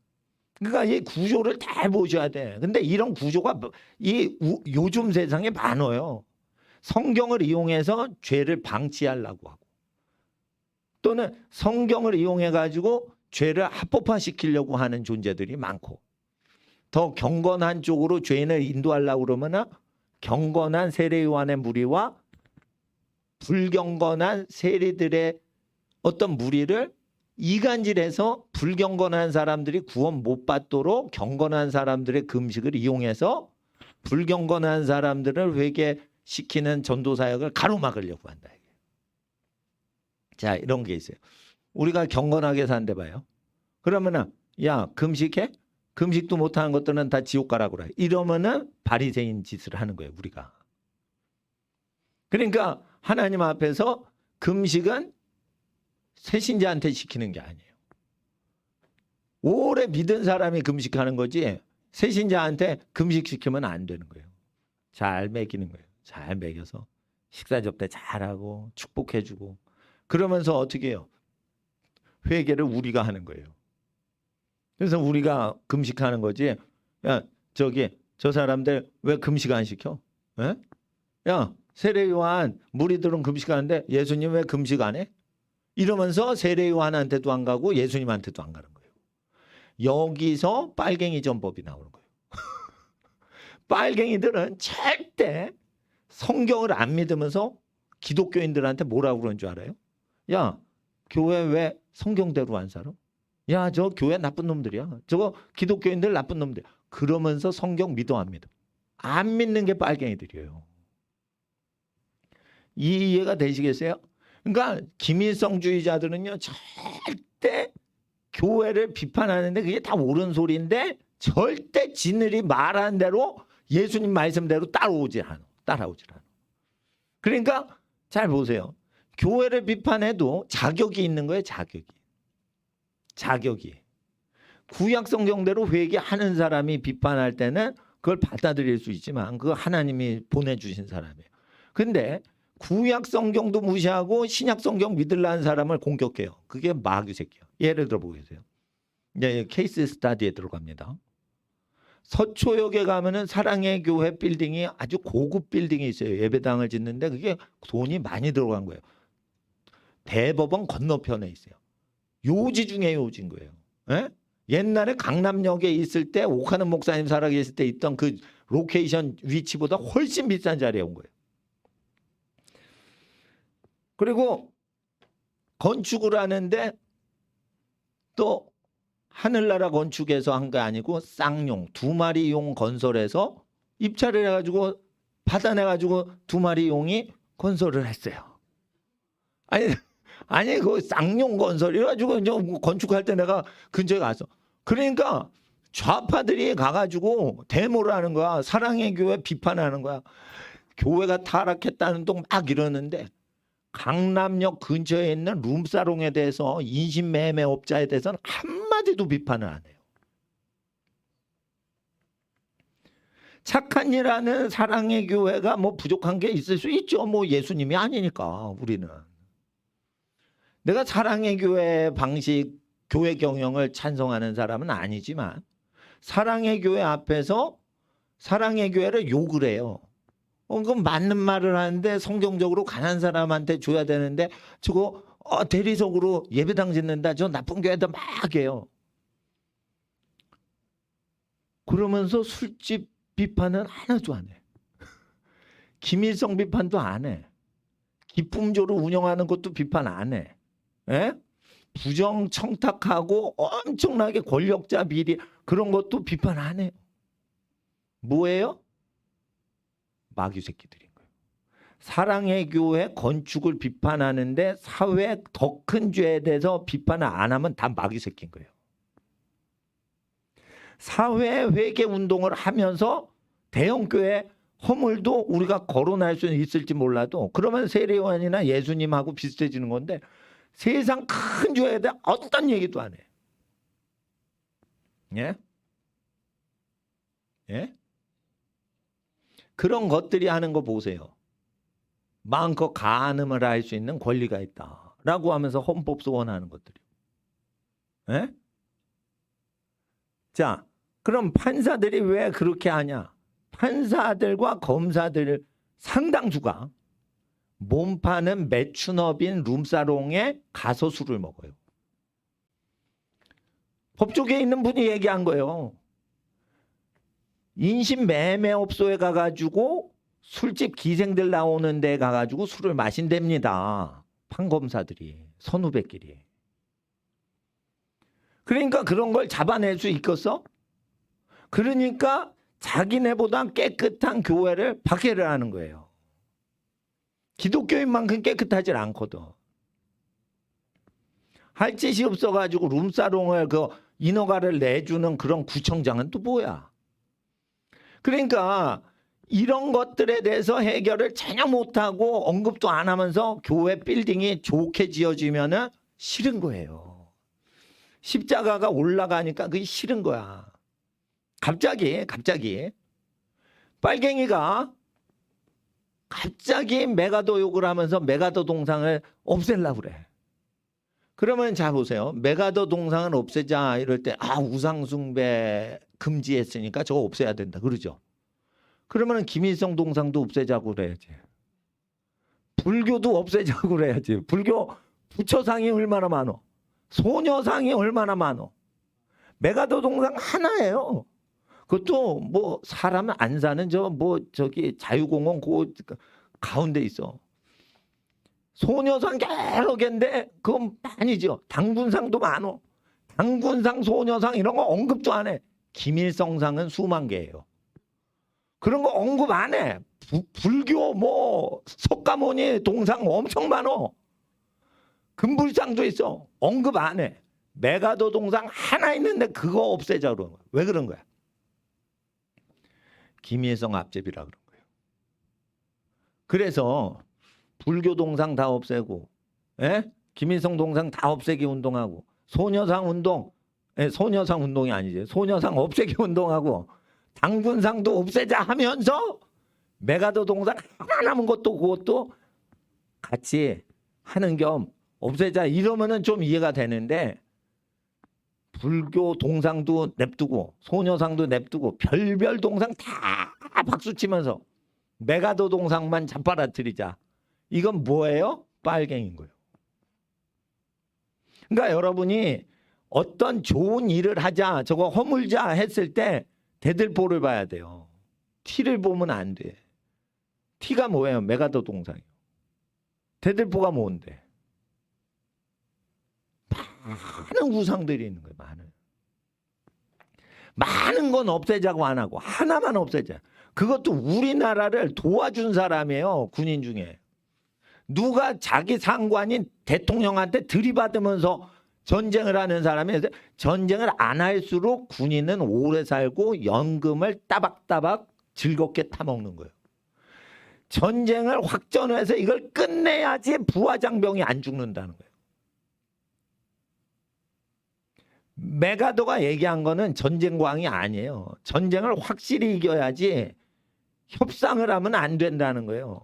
그러니까 이 구조를 잘 보셔야 돼. 근데 이런 구조가 요즘 세상에 많아요. 성경을 이용해서 죄를 방치하려고 하고 또는 성경을 이용해 가지고 죄를 합법화시키려고 하는 존재들이 많고 더 경건한 쪽으로 죄인을 인도하려고 그러면 경건한 세례 요한의 무리와 불경건한 세리들의 어떤 무리를 이간질해서 불경건한 사람들이 구원 못 받도록 경건한 사람들의 금식을 이용해서 불경건한 사람들을 회개시키는 전도 사역을 가로막으려고 한다. 자, 이런 게 있어요. 우리가 경건하게 산데 봐요. 그러면은 야 금식해? 금식도 못하는 것들은 다 지옥 가라고 그래. 이러면은 바리새인 짓을 하는 거예요. 우리가. 그러니까 하나님 앞에서 금식은 새신자한테 시키는 게 아니에요. 오래 믿은 사람이 금식하는 거지 새신자한테 금식시키면 안 되는 거예요. 잘 먹이는 거예요. 잘 먹여서 식사 접대 잘하고 축복해주고 그러면서 어떻게 해요? 회개를 우리가 하는 거예요. 그래서 우리가 금식하는 거지. 야, 저 사람들 왜 금식 안 시켜? 에? 야, 세례 요한 무리들은 금식하는데 예수님 왜 금식 안 해? 이러면서 세례 요한한테도 안 가고 예수님한테도 안 가는 거예요. 여기서 빨갱이 전법이 나오는 거예요. 빨갱이들은 절대 성경을 안 믿으면서 기독교인들한테 뭐라고 그러는 줄 알아요? 야, 교회 왜 성경대로 안 살아? 야, 저 교회 나쁜 놈들이야. 저거 기독교인들 나쁜 놈들. 그러면서 성경 믿어 안 믿어? 안 믿는 게 빨갱이들이에요. 이해가 되시겠어요? 그러니까 김일성주의자들은요 절대 교회를 비판하는데 그게 다 옳은 소리인데 절대 지들이 말하는 대로 예수님 말씀대로 따라오질 않아. 그러니까 잘 보세요. 교회를 비판해도 자격이 있는 거예요. 자격이. 구약 성경대로 회개하는 사람이 비판할 때는 그걸 받아들일 수 있지만 그거 하나님이 보내주신 사람이에요. 근데 구약 성경도 무시하고 신약 성경 믿으려는 사람을 공격해요. 그게 마귀 새끼야. 예를 들어 보세요. 이제 케이스 스터디에 들어갑니다. 서초역에 가면은 사랑의 교회 빌딩이 아주 고급 빌딩이 있어요. 예배당을 짓는데 그게 돈이 많이 들어간 거예요. 대법원 건너편에 있어요. 요지 중에 요지인 거예요. 예? 옛날에 강남역에 있을 때 오카는 목사님 살아계실 때 있던 그 로케이션 위치보다 훨씬 비싼 자리에 온 거예요. 그리고 건축을 하는데 또 하늘나라 건축에서 한 게 아니고 쌍용 2마리 용 건설해서 입찰을 해가지고 받아내가지고 2마리 용이 건설을 했어요. 아니 그 쌍용 건설 이래가지고 이제 건축할 때 내가 근처에 가서 그러니까 좌파들이 가가지고 데모를 하는 거야. 사랑의 교회 비판하는 거야. 교회가 타락했다는 동 막 이러는데 강남역 근처에 있는 룸사롱에 대해서 인신매매업자에 대해서는 한마디도 비판을 안 해요. 착한 일 하는 사랑의 교회가 뭐 부족한 게 있을 수 있죠. 뭐 예수님이 아니니까 우리는. 내가 사랑의 교회 방식, 교회 경영을 찬성하는 사람은 아니지만 사랑의 교회 앞에서 사랑의 교회를 욕을 해요. 그건 맞는 말을 하는데 성경적으로 가난한 사람한테 줘야 되는데 저거 대리석으로 예배당 짓는다. 저 나쁜 교회도 막 해요. 그러면서 술집 비판은 하나도 안 해. 김일성 비판도 안 해. 기쁨조로 운영하는 것도 비판 안 해. 예? 부정 청탁하고 엄청나게 권력자 비리 그런 것도 비판 안 해요. 뭐예요? 마귀 새끼들인 거예요. 사랑의 교회 건축을 비판하는데 사회 더 큰 죄에 대해서 비판을 안 하면 다 마귀 새끼인 거예요. 사회 회개 운동을 하면서 대형교회 허물도 우리가 거론할 수 있을지 몰라도 그러면 세례요한이나 예수님하고 비슷해지는 건데 세상 큰 죄에 대해 어떤 얘기도 안 해. 예? 예? 그런 것들이 하는 거 보세요. 마음껏 간음을 할 수 있는 권리가 있다라고 하면서 헌법 소원하는 것들이. 예? 자, 그럼 판사들이 왜 그렇게 하냐? 판사들과 검사들 상당수가 몸 파는 매춘업인 룸사롱에 가서 술을 먹어요. 법조계에 있는 분이 얘기한 거예요. 인신매매업소에 가가지고 술집 기생들 나오는 데 가가지고 술을 마신답니다. 판검사들이 선후배끼리. 그러니까 그런 걸 잡아낼 수 있겠어? 그러니까 자기네보다 깨끗한 교회를 박해를 하는 거예요. 기독교인만큼 깨끗하지 않거든. 할 짓이 없어가지고 룸사롱을 그 인허가를 내주는 그런 구청장은 또 뭐야? 그러니까 이런 것들에 대해서 해결을 전혀 못하고 언급도 안 하면서 교회 빌딩이 좋게 지어지면은 싫은 거예요. 십자가가 올라가니까 그게 싫은 거야. 갑자기 빨갱이가 갑자기 메가더 욕을 하면서 메가더 동상을 없애려고 그래. 그러면 자 보세요. 메가더 동상을 없애자 이럴 때 우상숭배 금지했으니까 저거 없애야 된다 그러죠. 그러면 김일성 동상도 없애자고 그래야지. 불교도 없애자고 그래야지. 불교 부처상이 얼마나 많어. 소녀상이 얼마나 많어. 메가더 동상 하나예요. 그것도 뭐 사람 안 사는 저기 자유공원 그 가운데 있어. 소녀상 여러 개인데 그건 아니죠. 당군상도 많어. 당군상, 소녀상 이런 거 언급도 안 해. 김일성상은 수만 개예요. 그런 거 언급 안 해. 불교 뭐 석가모니 동상 엄청 많어. 금불상도 있어. 언급 안 해. 메가더 동상 하나 있는데 그거 없애자 그러는 거야. 왜 그런 거야? 김일성 앞제비라 그런 거예요. 그래서 불교 동상 다 없애고, 김일성 동상 다 없애기 운동하고, 소녀상 운동, 소녀상 운동이 아니지, 소녀상 없애기 운동하고, 당군상도 없애자 하면서 메가더 동상 하나 남은 것도 그것도 같이 하는 겸 없애자 이러면은 좀 이해가 되는데 불교 동상도 냅두고 소녀상도 냅두고 별별 동상 다 박수치면서 메가더 동상만 잡아라뜨리자. 이건 뭐예요? 빨갱인 거예요. 그러니까 여러분이 어떤 좋은 일을 하자, 저거 허물자 했을 때 대들보를 봐야 돼요. 티를 보면 안 돼. 티가 뭐예요? 메가더 동상이요. 대들보가 뭔데? 많은 우상들이 있는 거예요. 많은 건 없애자고 안 하고 하나만 없애자. 그것도 우리나라를 도와준 사람이에요. 군인 중에. 누가 자기 상관인 대통령한테 들이받으면서 전쟁을 하는 사람이 전쟁을 안 할수록 군인은 오래 살고 연금을 따박따박 즐겁게 타먹는 거예요. 전쟁을 확전해서 이걸 끝내야지 부하장병이 안 죽는다는 거예요. 메가더가 얘기한 거는 전쟁광이 아니에요. 전쟁을 확실히 이겨야지 협상을 하면 안 된다는 거예요.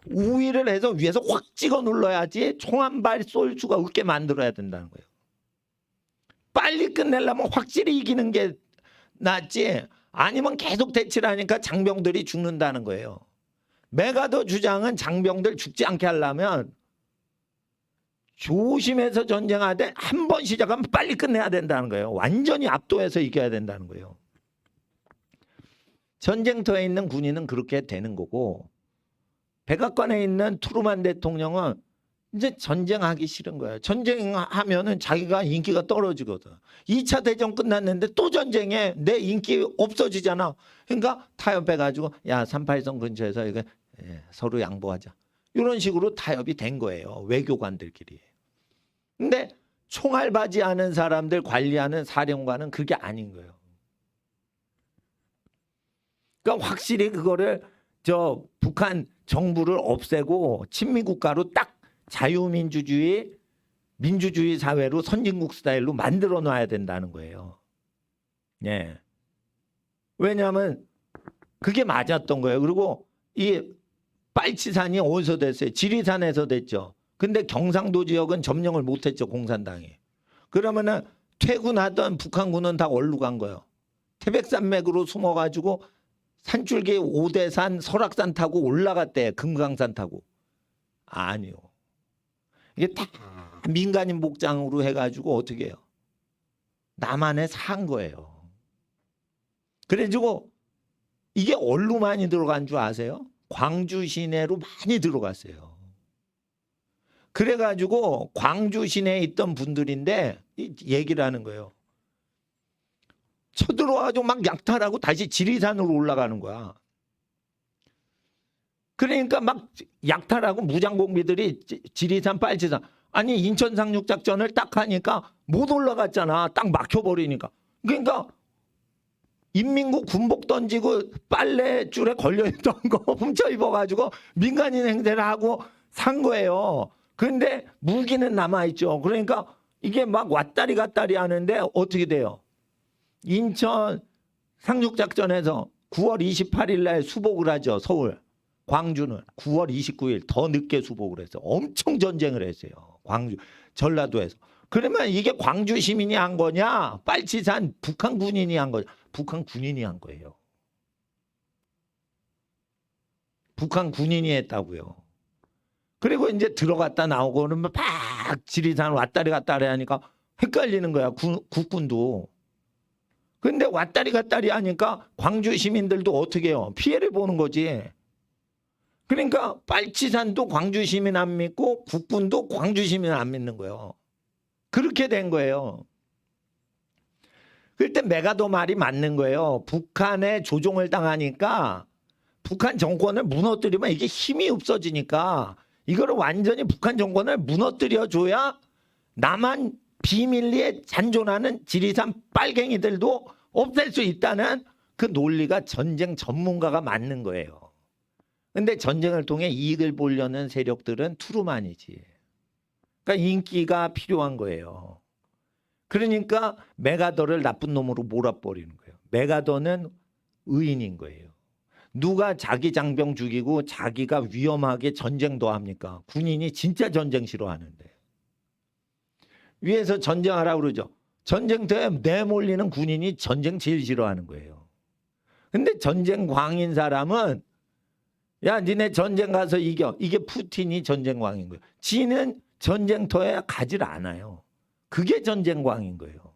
우위를 해서 위에서 확 찍어 눌러야지 총 한 발 쏠 수가 없게 만들어야 된다는 거예요. 빨리 끝내려면 확실히 이기는 게 낫지 아니면 계속 대치를 하니까 장병들이 죽는다는 거예요. 메가더 주장은 장병들 죽지 않게 하려면 조심해서 전쟁하되 한 번 시작하면 빨리 끝내야 된다는 거예요. 완전히 압도해서 이겨야 된다는 거예요. 전쟁터에 있는 군인은 그렇게 되는 거고 백악관에 있는 트루만 대통령은 이제 전쟁하기 싫은 거예요. 전쟁하면은 자기가 인기가 떨어지거든. 2차 대전 끝났는데 또 전쟁에 내 인기 없어지잖아. 그러니까 타협해가지고 야 38선 근처에서 이거 서로 양보하자. 이런 식으로 타협이 된 거예요. 외교관들끼리. 근데 총알바지 하는 사람들 관리하는 사령관은 그게 아닌 거예요. 그러니까 확실히 그거를 저 북한 정부를 없애고 친미국가로 딱 자유민주주의 민주주의 사회로 선진국 스타일로 만들어 놔야 된다는 거예요. 예. 왜냐하면 그게 맞았던 거예요. 그리고 이 빨치산이 어디서 됐어요? 지리산에서 됐죠. 근데 경상도 지역은 점령을 못했죠. 공산당이. 그러면은 퇴군하던 북한군은 다 어디로 간 거예요? 태백산맥으로 숨어가지고 산줄기 오대산 설악산 타고 올라갔대. 금강산 타고. 아니요. 이게 다 민간인 복장으로 해가지고 어떻게 해요? 남한에 산 거예요. 그래가지고 이게 어디로 많이 들어간 줄 아세요? 광주 시내로 많이 들어갔어요. 그래가지고 광주 시내에 있던 분들인데 얘기를 하는 거예요. 쳐들어와가지고 막 약탈하고 다시 지리산으로 올라가는 거야. 그러니까 막 약탈하고 무장공비들이 지리산 빨치산 아니 인천 상륙작전을 딱 하니까 못 올라갔잖아. 딱 막혀버리니까. 그러니까 인민국 군복 던지고 빨래줄에 걸려있던 거 훔쳐 입어가지고 민간인 행세를 하고 산 거예요. 그런데 무기는 남아있죠. 그러니까 이게 막 왔다리 갔다리 하는데 어떻게 돼요? 인천 상륙작전에서 9월 28일 날 수복을 하죠. 서울. 광주는 9월 29일 더 늦게 수복을 했어요. 엄청 전쟁을 했어요. 광주, 전라도에서. 그러면 이게 광주 시민이 한 거냐? 빨치산 북한 군인이 한 거냐? 북한 군인이 한 거예요. 북한 군인이 했다고요. 그리고 이제 들어갔다 나오고 그러면 막 지리산 왔다리 갔다리 하니까 헷갈리는 거야. 국군도. 근데 왔다리 갔다리 하니까 광주 시민들도 어떻게 해요? 피해를 보는 거지. 그러니까 빨치산도 광주 시민 안 믿고 국군도 광주 시민 안 믿는 거예요. 그렇게 된 거예요. 그때 메가더 말이 맞는 거예요. 북한에 조종을 당하니까 북한 정권을 무너뜨리면 이게 힘이 없어지니까 이거를 완전히 북한 정권을 무너뜨려줘야 남한 비밀리에 잔존하는 지리산 빨갱이들도 없앨 수 있다는 그 논리가 전쟁 전문가가 맞는 거예요. 근데 전쟁을 통해 이익을 보려는 세력들은 트루만이지. 그러니까 인기가 필요한 거예요. 그러니까 메가더를 나쁜 놈으로 몰아버리는 거예요. 메가더는 의인인 거예요. 누가 자기 장병 죽이고 자기가 위험하게 전쟁도 합니까? 군인이 진짜 전쟁 싫어하는데. 위에서 전쟁하라고 그러죠. 전쟁터에 내몰리는 군인이 전쟁 제일 싫어하는 거예요. 근데 전쟁 광인 사람은 야 니네 전쟁 가서 이겨. 이게 푸틴이 전쟁 광인 거예요. 지는 전쟁터에 가질 않아요. 그게 전쟁 광인 거예요.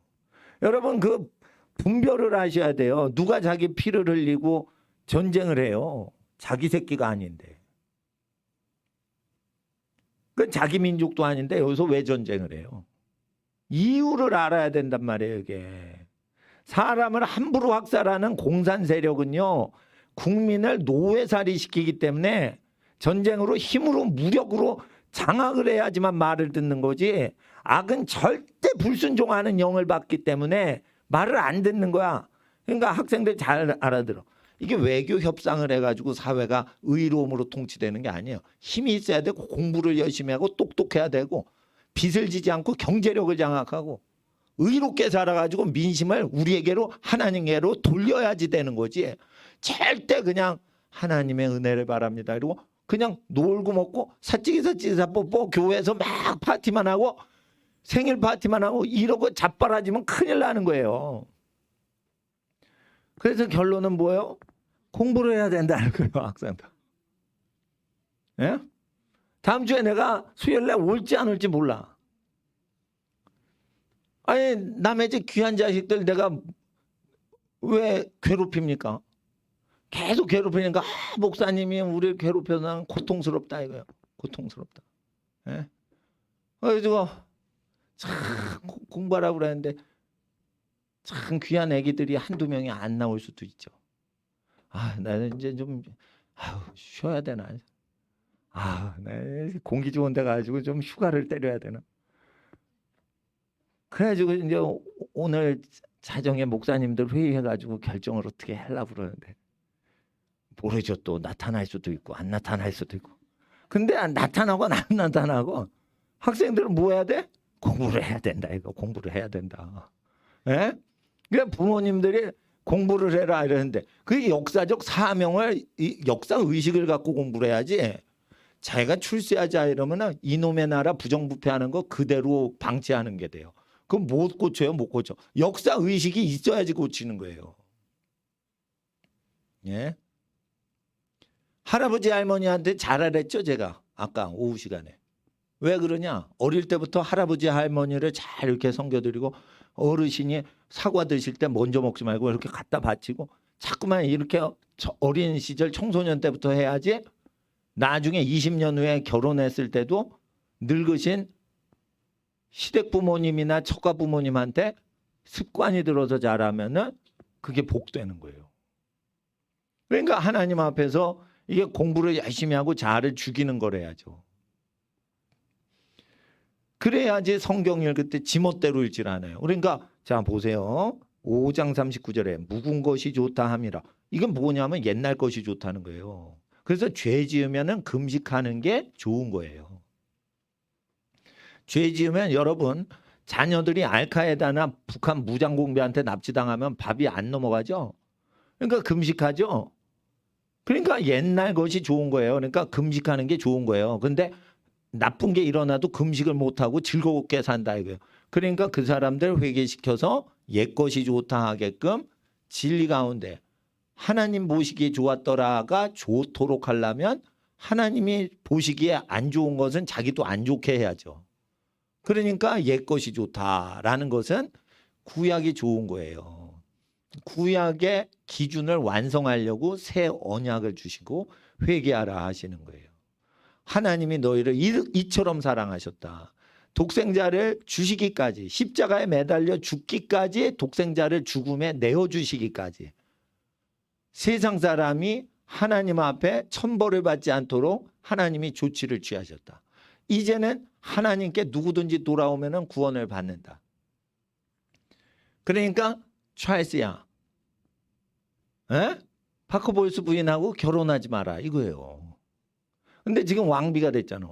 여러분 그 분별을 하셔야 돼요. 누가 자기 피를 흘리고 전쟁을 해요. 자기 새끼가 아닌데. 그 자기 민족도 아닌데 여기서 왜 전쟁을 해요? 이유를 알아야 된단 말이에요. 이게. 사람을 함부로 학살하는 공산 세력은요. 국민을 노예살이 시키기 때문에 전쟁으로 힘으로 무력으로 장악을 해야지만 말을 듣는 거지. 악은 절대 불순종하는 영을 받기 때문에 말을 안 듣는 거야. 그러니까 학생들 잘 알아들어. 이게 외교 협상을 해가지고 사회가 의로움으로 통치되는 게 아니에요. 힘이 있어야 되고 공부를 열심히 하고 똑똑해야 되고 빚을 지지 않고 경제력을 장악하고 의롭게 살아가지고 민심을 우리에게로 하나님께로 돌려야지 되는 거지. 절대 그냥 하나님의 은혜를 바랍니다. 그리고 그냥 놀고 먹고 사찌기 사뽀뽀 교회에서 막 파티만 하고 생일 파티만 하고 이러고 자빠라지면 큰일 나는 거예요. 그래서 결론은 뭐예요? 공부를 해야 된다는 거예요. 학생들. 예? 다음 주에 내가 수요일날 올지 안 올지 몰라. 아니 남의 집 귀한 자식들 내가 왜 괴롭힙니까? 계속 괴롭히니까 목사님이 우리를 괴롭혀서 고통스럽다 이거예요. 고통스럽다. 예? 그래가지고 참 공부하라고 그랬는데 참 귀한 애기들이 한두 명이 안 나올 수도 있죠. 아 나는 이제 좀 쉬어야 되나. 나 공기 좋은 데 가지고 좀 휴가를 때려야 되나. 그래가지고 이제 오늘 자정에 목사님들 회의해가지고 결정을 어떻게 하려고 그러는데 모르죠. 또 나타날 수도 있고 안 나타날 수도 있고. 근데 나타나고 안 나타나고 학생들은 뭐 해야 돼? 공부를 해야 된다. 이거 공부를 해야 된다. 예? 그러니까 부모님들이 공부를 해라 이러는데 그 역사적 사명을 역사 의식을 갖고 공부를 해야지. 자기가 출세하자 이러면은 이놈의 나라 부정부패하는 거 그대로 방치하는 게 돼요. 그럼 못 고쳐요, 못 고쳐. 역사 의식이 있어야지 고치는 거예요. 예? 할아버지 할머니한테 잘하랬죠, 제가 아까 오후 시간에. 왜 그러냐? 어릴 때부터 할아버지 할머니를 잘 이렇게 섬겨드리고 어르신이 사과 드실 때 먼저 먹지 말고 이렇게 갖다 바치고 자꾸만 이렇게 어린 시절 청소년 때부터 해야지. 나중에 20년 후에 결혼했을 때도 늙으신 시댁 부모님이나 처가 부모님한테 습관이 들어서 자라면은 그게 복되는 거예요. 그러니까 하나님 앞에서 이게 공부를 열심히 하고 자아를 죽이는 거래야죠. 그래야지 성경 읽을 때 지멋대로 읽질 않아요. 그러니까 자 보세요. 5장 39절에 묵은 것이 좋다 함이라. 이건 뭐냐면 옛날 것이 좋다는 거예요. 그래서 죄 지으면은 금식하는 게 좋은 거예요. 죄 지으면 여러분 자녀들이 알카에다나 북한 무장공비한테 납치당하면 밥이 안 넘어가죠. 그러니까 금식하죠. 그러니까 옛날 것이 좋은 거예요. 그러니까 금식하는 게 좋은 거예요. 근데 나쁜 게 일어나도 금식을 못하고 즐겁게 산다 이거예요. 그러니까 그 사람들 회개시켜서 옛 것이 좋다 하게끔 진리 가운데 하나님 보시기에 좋았더라가 좋도록 하려면 하나님이 보시기에 안 좋은 것은 자기도 안 좋게 해야죠. 그러니까 옛 것이 좋다라는 것은 구약이 좋은 거예요. 구약의 기준을 완성하려고 새 언약을 주시고 회개하라 하시는 거예요. 하나님이 너희를 이처럼 사랑하셨다. 독생자를 주시기까지 십자가에 매달려 죽기까지 독생자를 죽음에 내어주시기까지 세상 사람이 하나님 앞에 천벌을 받지 않도록 하나님이 조치를 취하셨다. 이제는 하나님께 누구든지 돌아오면 구원을 받는다. 그러니까 찰스야, 파커보이스 부인하고 결혼하지 마라 이거예요. 근데 지금 왕비가 됐잖아.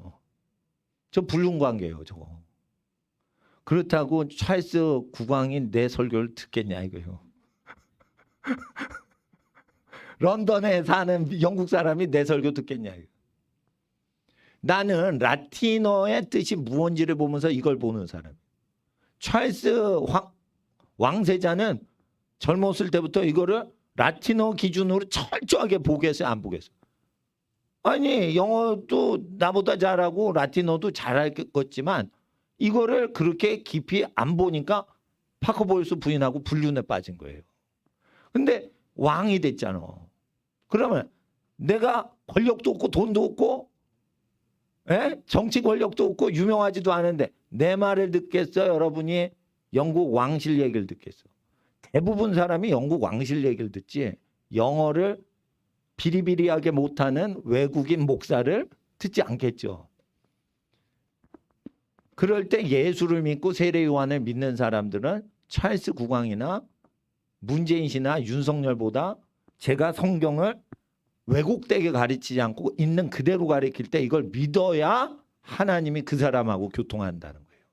저 불륜관계예요 저거. 그렇다고 찰스 국왕이 내 설교를 듣겠냐 이거예요. 런던에 사는 영국 사람이 내 설교 듣겠냐. 나는 라틴어의 뜻이 무언지를 보면서 이걸 보는 사람. 찰스 왕세자는 젊었을 때부터 이거를 라틴어 기준으로 철저하게 보겠어요, 안 보겠어요? 아니, 영어도 나보다 잘하고 라틴어도 잘하겠지만 이거를 그렇게 깊이 안 보니까 파커 보일스 부인하고 불륜에 빠진 거예요. 근데 왕이 됐잖아. 그러면 내가 권력도 없고 돈도 없고 정치 권력도 없고 유명하지도 않은데 내 말을 듣겠어? 여러분이 영국 왕실 얘기를 듣겠어? 대부분 사람이 영국 왕실 얘기를 듣지 영어를 비리비리하게 못하는 외국인 목사를 듣지 않겠죠. 그럴 때 예수를 믿고 세례 요한을 믿는 사람들은 찰스 국왕이나 문재인 씨나 윤석열보다 제가 성경을 왜곡되게 가르치지 않고 있는 그대로 가르칠 때 이걸 믿어야 하나님이 그 사람하고 교통한다는 거예요.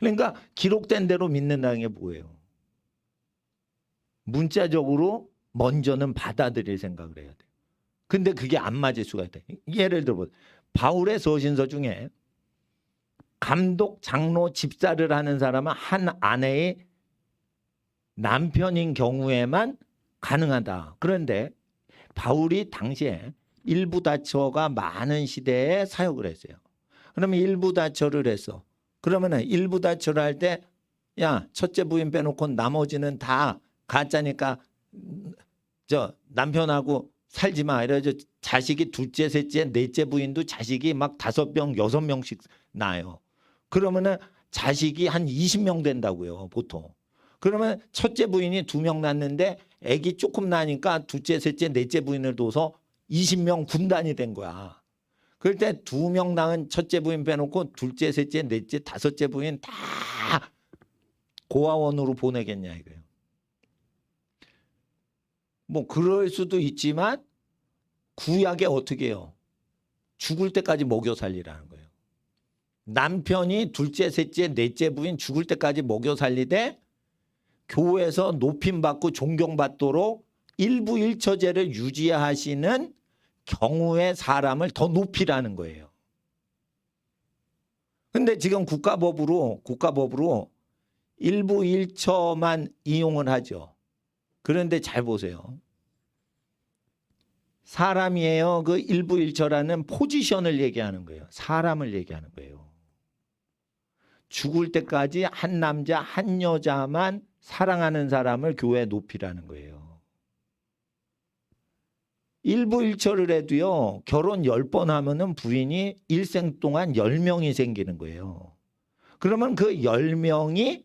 그러니까 기록된 대로 믿는다는 게 뭐예요? 문자적으로 먼저는 받아들일 생각을 해야 돼요. 근데 그게 안 맞을 수가 있다. 예를 들어 바울의 서신서 중에 감독, 장로, 집사를 하는 사람은 한 아내의 남편인 경우에만 가능하다. 그런데 바울이 당시에 일부다처가 많은 시대에 사역을 했어요. 그러면 일부다처를 했어. 그러면은 일부다처를 할 때 야, 첫째 부인 빼놓고 나머지는 다 가짜니까 저 남편하고 살지 마. 이래서 자식이 둘째, 셋째, 넷째 부인도 자식이 막 5명, 6명씩 낳아요. 그러면은 자식이 한 20명 된다고요, 보통. 그러면 첫째 부인이 2명 낳는데 아기 조금 나니까 둘째, 셋째, 넷째 부인을 둬서 20명 군단이 된 거야. 그럴 때 2명 낳은 첫째 부인 빼놓고 둘째, 셋째, 넷째, 5째 부인 다 고아원으로 보내겠냐 이거예요. 뭐 그럴 수도 있지만 구약에 어떻게 해요? 죽을 때까지 먹여 살리라는 거예요. 남편이 둘째, 셋째, 넷째 부인 죽을 때까지 먹여 살리되 교회에서 높임받고 존경받도록 일부일처제를 유지하시는 경우의 사람을 더 높이라는 거예요. 근데 지금 국가법으로 일부일처만 이용을 하죠. 그런데 잘 보세요. 사람이에요. 그 일부일처라는 포지션을 얘기하는 거예요. 사람을 얘기하는 거예요. 죽을 때까지 한 남자 한 여자만 사랑하는 사람을 교회에 높이라는 거예요. 일부일처를 해도요. 결혼 10번 하면은 부인이 일생 동안 10명이 생기는 거예요. 그러면 그 10명이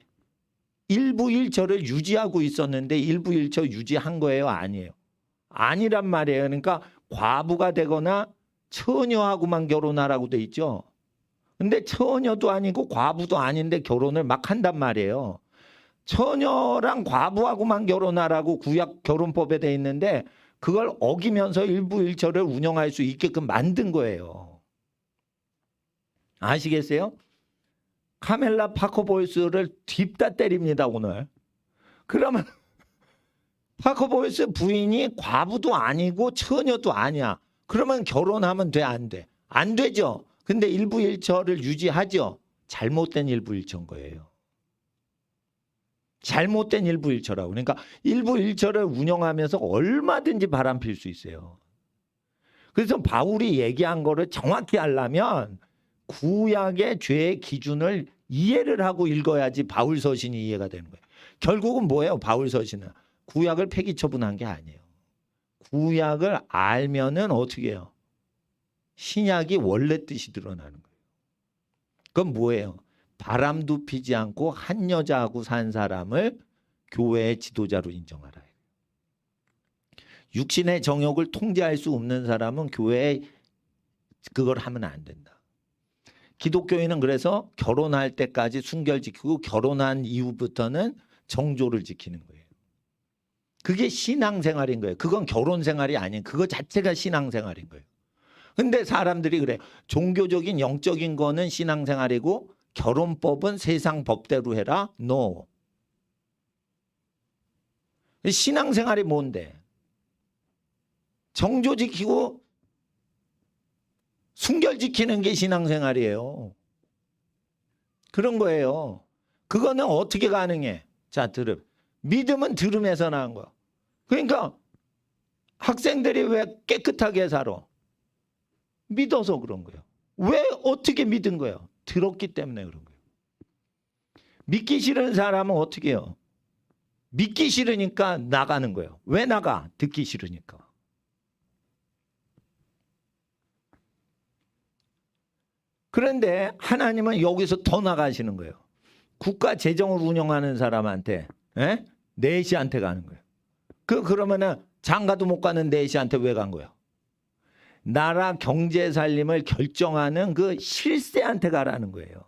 일부일처를 유지하고 있었는데 일부일처 유지한 거예요? 아니에요? 아니란 말이에요. 그러니까 과부가 되거나 처녀하고만 결혼하라고 돼 있죠. 근데 처녀도 아니고 과부도 아닌데 결혼을 막 한단 말이에요. 처녀랑 과부하고만 결혼하라고 구약 결혼법에 돼 있는데 그걸 어기면서 일부일처를 운영할 수 있게끔 만든 거예요. 아시겠어요? 카멜라 파커 보이스를 딥다 때립니다 오늘. 그러면 파커 보이스 부인이 과부도 아니고 처녀도 아니야. 그러면 결혼하면 돼, 안 돼? 안 되죠. 근데 일부일처를 유지하죠. 잘못된 일부일처인 거예요. 잘못된 일부일처라고. 그러니까 일부일처를 운영하면서 얼마든지 바람필 수 있어요. 그래서 바울이 얘기한 거를 정확히 하려면 구약의 죄의 기준을 이해를 하고 읽어야지 바울 서신이 이해가 되는 거예요. 결국은 뭐예요? 바울 서신은 구약을 폐기 처분한 게 아니에요. 구약을 알면은 어떻게 해요? 신약이 원래 뜻이 드러나는 거예요. 그건 뭐예요? 바람도 피지 않고 한 여자하고 산 사람을 교회의 지도자로 인정하라. 육신의 정욕을 통제할 수 없는 사람은 교회에 그걸 하면 안 된다. 기독교인은 그래서 결혼할 때까지 순결 지키고 결혼한 이후부터는 정조를 지키는 거예요. 그게 신앙생활인 거예요. 그건 결혼생활이 아닌 그거 자체가 신앙생활인 거예요. 근데 사람들이 그래. 종교적인 영적인 거는 신앙생활이고 결혼법은 세상 법대로 해라. No. 신앙생활이 뭔데? 정조 지키고 순결 지키는 게 신앙생활이에요. 그런 거예요. 그거는 어떻게 가능해? 자, 들음. 믿음은 들음에서 나온 거야. 그러니까 학생들이 왜 깨끗하게 살아? 믿어서 그런 거예요. 왜 어떻게 믿은 거예요? 들었기 때문에 그런 거예요. 믿기 싫은 사람은 어떻게 해요? 믿기 싫으니까 나가는 거예요. 왜 나가? 듣기 싫으니까. 그런데 하나님은 여기서 더 나가시는 거예요. 국가 재정을 운영하는 사람한테, 내시한테 가는 거예요. 그러면은 장가도 못 가는 내시한테 왜 간 거예요? 나라 경제 살림을 결정하는 그 실세한테 가라는 거예요.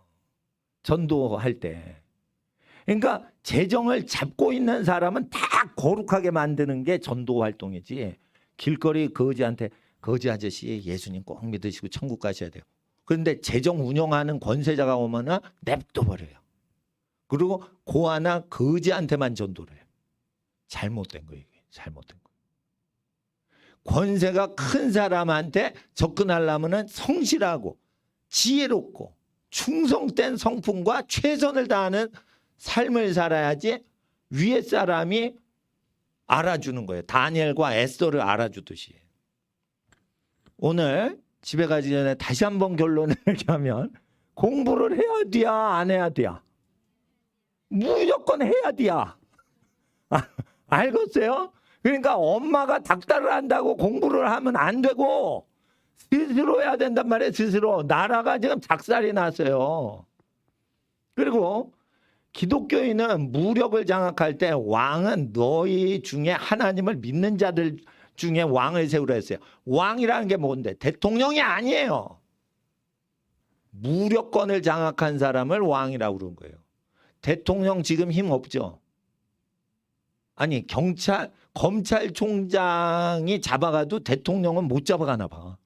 전도할 때. 그러니까 재정을 잡고 있는 사람은 다 거룩하게 만드는 게 전도 활동이지. 길거리 거지한테 거지 아저씨 예수님 꼭 믿으시고 천국 가셔야 돼요. 그런데 재정 운영하는 권세자가 오면은 냅둬 버려요. 그리고 고아나 거지한테만 전도를 해요. 잘못된 거예요. 이게. 잘못된 거예요. 권세가 큰 사람한테 접근하려면은 성실하고 지혜롭고 충성된 성품과 최선을 다하는 삶을 살아야지 위에 사람이 알아주는 거예요. 다니엘과 에스더를 알아주듯이. 오늘 집에 가기 전에 다시 한번 결론을 얘기하면 공부를 해야 돼야 안 해야 돼야? 무조건 해야 돼야. 알겠어요? 그러니까 엄마가 닥달을 한다고 공부를 하면 안 되고 스스로 해야 된단 말이에요. 스스로. 나라가 지금 작살이 났어요. 그리고 기독교인은 무력을 장악할 때 왕은 너희 중에 하나님을 믿는 자들 중에 왕을 세우라 했어요. 왕이라는 게 뭔데? 대통령이 아니에요. 무력권을 장악한 사람을 왕이라고 그러는 거예요. 대통령 지금 힘 없죠? 아니 검찰총장이 잡아가도 대통령은 못 잡아가나 봐.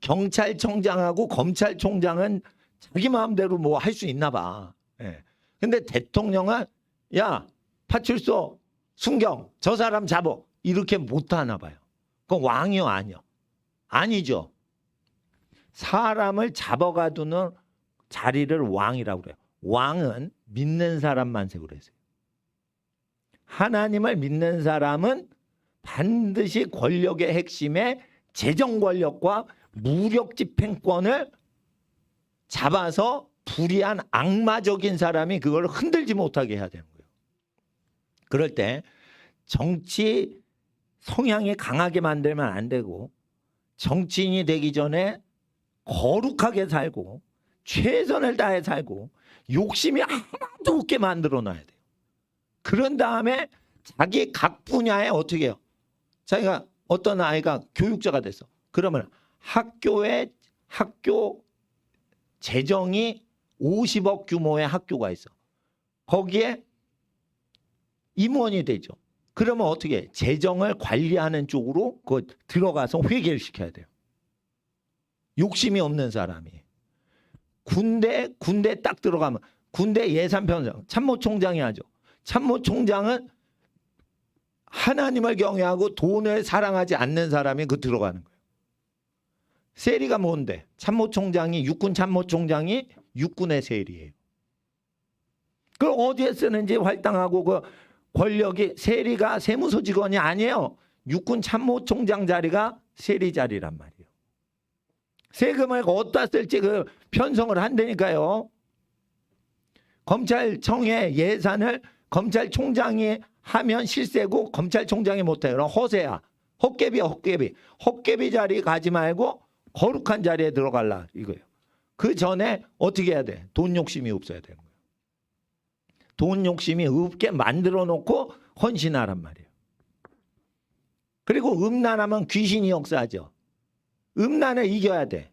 경찰청장하고 검찰총장은 자기 마음대로 뭐 할 수 있나 봐. 예. 근데 대통령은 야 파출소 순경 저 사람 잡어 이렇게 못 하나 봐요. 그건 왕이요 아니요? 아니죠. 사람을 잡아가두는 자리를 왕이라고 그래요. 왕은 믿는 사람만 세우라 했어요. 하나님을 믿는 사람은 반드시 권력의 핵심에 재정 권력과 무력 집행권을 잡아서 불의한 악마적인 사람이 그걸 흔들지 못하게 해야 되는 거예요. 그럴 때 정치 성향이 강하게 만들면 안 되고 정치인이 되기 전에 거룩하게 살고 최선을 다해 살고 욕심이 하나도 없게 만들어 놔야 돼요. 그런 다음에 자기 각 분야에 어떻게 해요? 자기가 어떤 아이가 교육자가 됐어. 그러면 학교 재정이 50억 규모의 학교가 있어. 거기에 임원이 되죠. 그러면 어떻게 해? 재정을 관리하는 쪽으로 들어가서 회계를 시켜야 돼요. 욕심이 없는 사람이. 군대 딱 들어가면 군대 예산편성 참모총장이 하죠. 참모총장은 하나님을 경외하고 돈을 사랑하지 않는 사람이 들어가는 거예요. 세리가 뭔데? 참모총장이 육군 참모총장이 육군의 세리예요. 그걸 어디에 쓰는지 활당하고 그 권력이 세리가 세무서 직원이 아니에요. 육군 참모총장 자리가 세리 자리란 말이에요. 세금을 어디다 쓸지 그 편성을 한다니까요. 검찰청의 예산을 검찰총장이 하면 실세고 검찰총장이 못해요. 그럼 허세야. 헛개비 자리 가지 말고 거룩한 자리에 들어갈라 이거예요. 그 전에 어떻게 해야 돼? 돈 욕심이 없어야 되는 거예요. 돈 욕심이 없게 만들어 놓고 헌신하란 말이에요. 그리고 음란하면 귀신이 역사하죠. 음란을 이겨야 돼.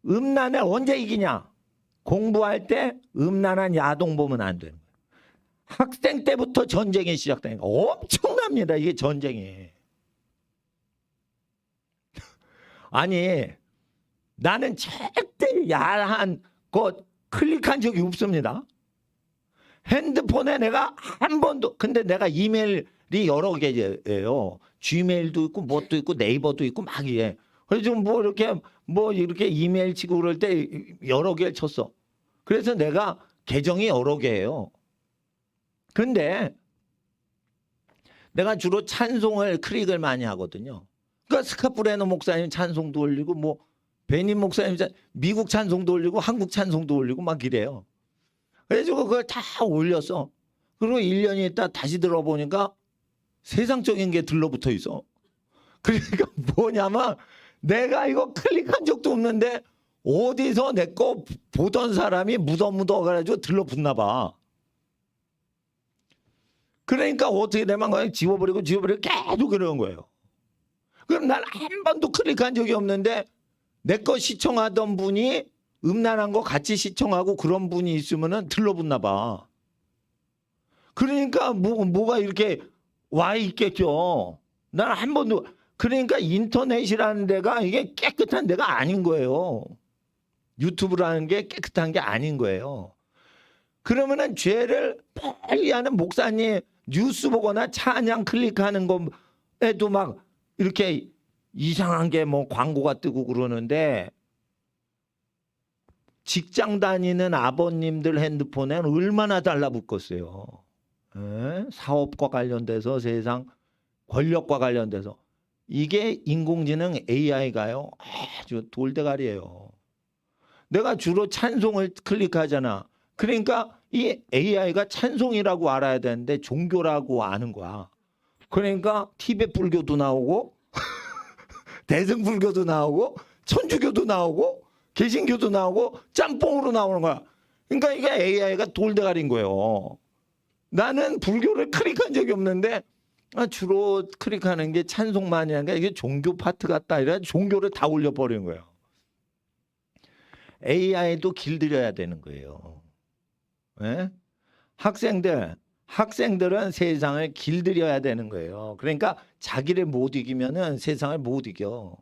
음란을 언제 이기냐? 공부할 때 음란한 야동 보면 안 되는 거예요. 학생 때부터 전쟁이 시작되니까 엄청납니다. 이게 전쟁이. 아니 나는 절대 야한 거 클릭한 적이 없습니다. 핸드폰에 내가 한 번도 근데 내가 이메일이 여러 개예요. 지메일도 있고 뭣도 있고 네이버도 있고 막 이래. 그래서 뭐 이렇게 이메일 치고 그럴 때 여러 개를 쳤어. 그래서 내가 계정이 여러 개예요. 근데 내가 주로 찬송을 클릭을 많이 하거든요. 그러니까 스카프레노 목사님 찬송도 올리고 뭐 베님 목사님 미국 찬송도 올리고 한국 찬송도 올리고 막 이래요. 그래서 그걸 다 올렸어. 그리고 1년이 있다 다시 들어보니까 세상적인 게 들러붙어 있어. 그러니까 뭐냐면 내가 이거 클릭한 적도 없는데 어디서 내 거 보던 사람이 묻어가지고 들러붙나 봐. 그러니까 어떻게 되면 거야? 지워버리고 계속 그러는 거예요. 그럼 난 한 번도 클릭한 적이 없는데 내 거 시청하던 분이 음란한 거 같이 시청하고 그런 분이 있으면은 들러붙나 봐. 그러니까 뭐가 이렇게 와 있겠죠. 난 한 번도. 그러니까 인터넷이라는 데가 이게 깨끗한 데가 아닌 거예요. 유튜브라는 게 깨끗한 게 아닌 거예요. 그러면은 죄를 빨리 하는 목사님 뉴스 보거나 찬양 클릭하는 거에도 막 이렇게 이상한 게 뭐 광고가 뜨고 그러는데 직장 다니는 아버님들 핸드폰에는 얼마나 달라붙겠어요. 사업과 관련돼서 세상 권력과 관련돼서 이게 인공지능 AI가요 아주 돌대가리예요. 내가 주로 찬송을 클릭하잖아. 그러니까 이 AI가 찬송이라고 알아야 되는데 종교라고 아는 거야. 그러니까 티베트 불교도 나오고 대승불교도 나오고 천주교도 나오고 개신교도 나오고 짬뽕으로 나오는 거야. 그러니까 이게 AI가 돌대가리인 거예요. 나는 불교를 클릭한 적이 없는데 주로 클릭하는 게 찬송만이 아니라 이게 종교 파트 같다. 이래 종교를 다 올려버리는 거예요. AI도 길들여야 되는 거예요. 네? 학생들은 세상을 길들여야 되는 거예요. 그러니까 자기를 못 이기면은 세상을 못 이겨.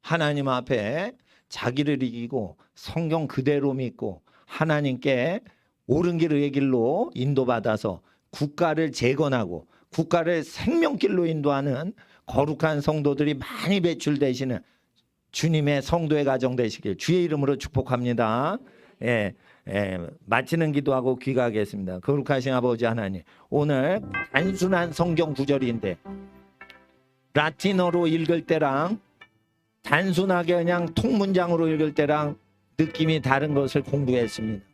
하나님 앞에 자기를 이기고 성경 그대로 믿고 하나님께 옳은 길의 길로 인도받아서 국가를 재건하고 국가를 생명길로 인도하는 거룩한 성도들이 많이 배출되시는 주님의 성도의 가정 되시길 주의 이름으로 축복합니다. 마치는 기도하고 귀가하겠습니다. 거룩하신 아버지 하나님, 오늘 단순한 성경 구절인데 라틴어로 읽을 때랑 단순하게 그냥 통문장으로 읽을 때랑 느낌이 다른 것을 공부했습니다.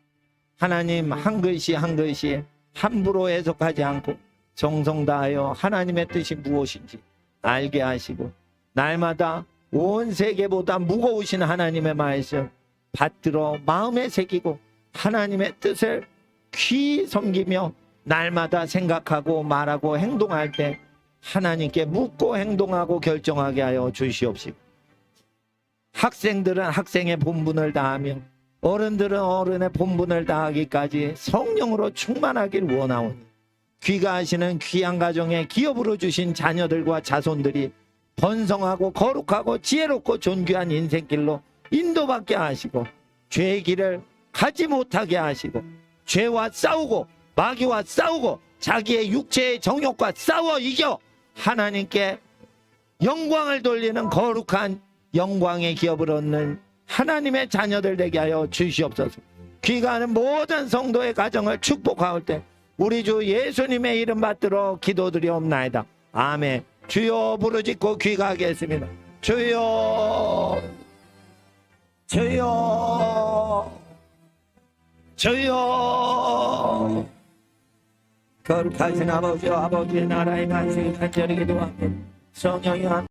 하나님 한 글씨 한 글씨 함부로 해석하지 않고 정성 다하여 하나님의 뜻이 무엇인지 알게 하시고 날마다 온 세계보다 무거우신 하나님의 말씀 받들어 마음에 새기고 하나님의 뜻을 귀히 섬기며 날마다 생각하고 말하고 행동할 때 하나님께 묻고 행동하고 결정하게 하여 주시옵시고 학생들은 학생의 본분을 다하며 어른들은 어른의 본분을 다하기까지 성령으로 충만하길 원하오니 귀가하시는 귀한 가정에 기업으로 주신 자녀들과 자손들이 번성하고 거룩하고 지혜롭고 존귀한 인생길로 인도받게 하시고 죄의 길을 가지 못하게 하시고 죄와 싸우고 마귀와 싸우고 자기의 육체의 정욕과 싸워 이겨 하나님께 영광을 돌리는 거룩한 영광의 기업을 얻는 하나님의 자녀들 되게 하여 주시옵소서. 귀가하는 모든 성도의 가정을 축복하올 때 우리 주 예수님의 이름 받들어 기도드리옵나이다. 아멘. 주여 부르짖고 귀가하겠습니다. 주여 주여 주여. 거룩하신 아버지여 아버지의 나라의 간증을 간절히 기도합니다. 성령이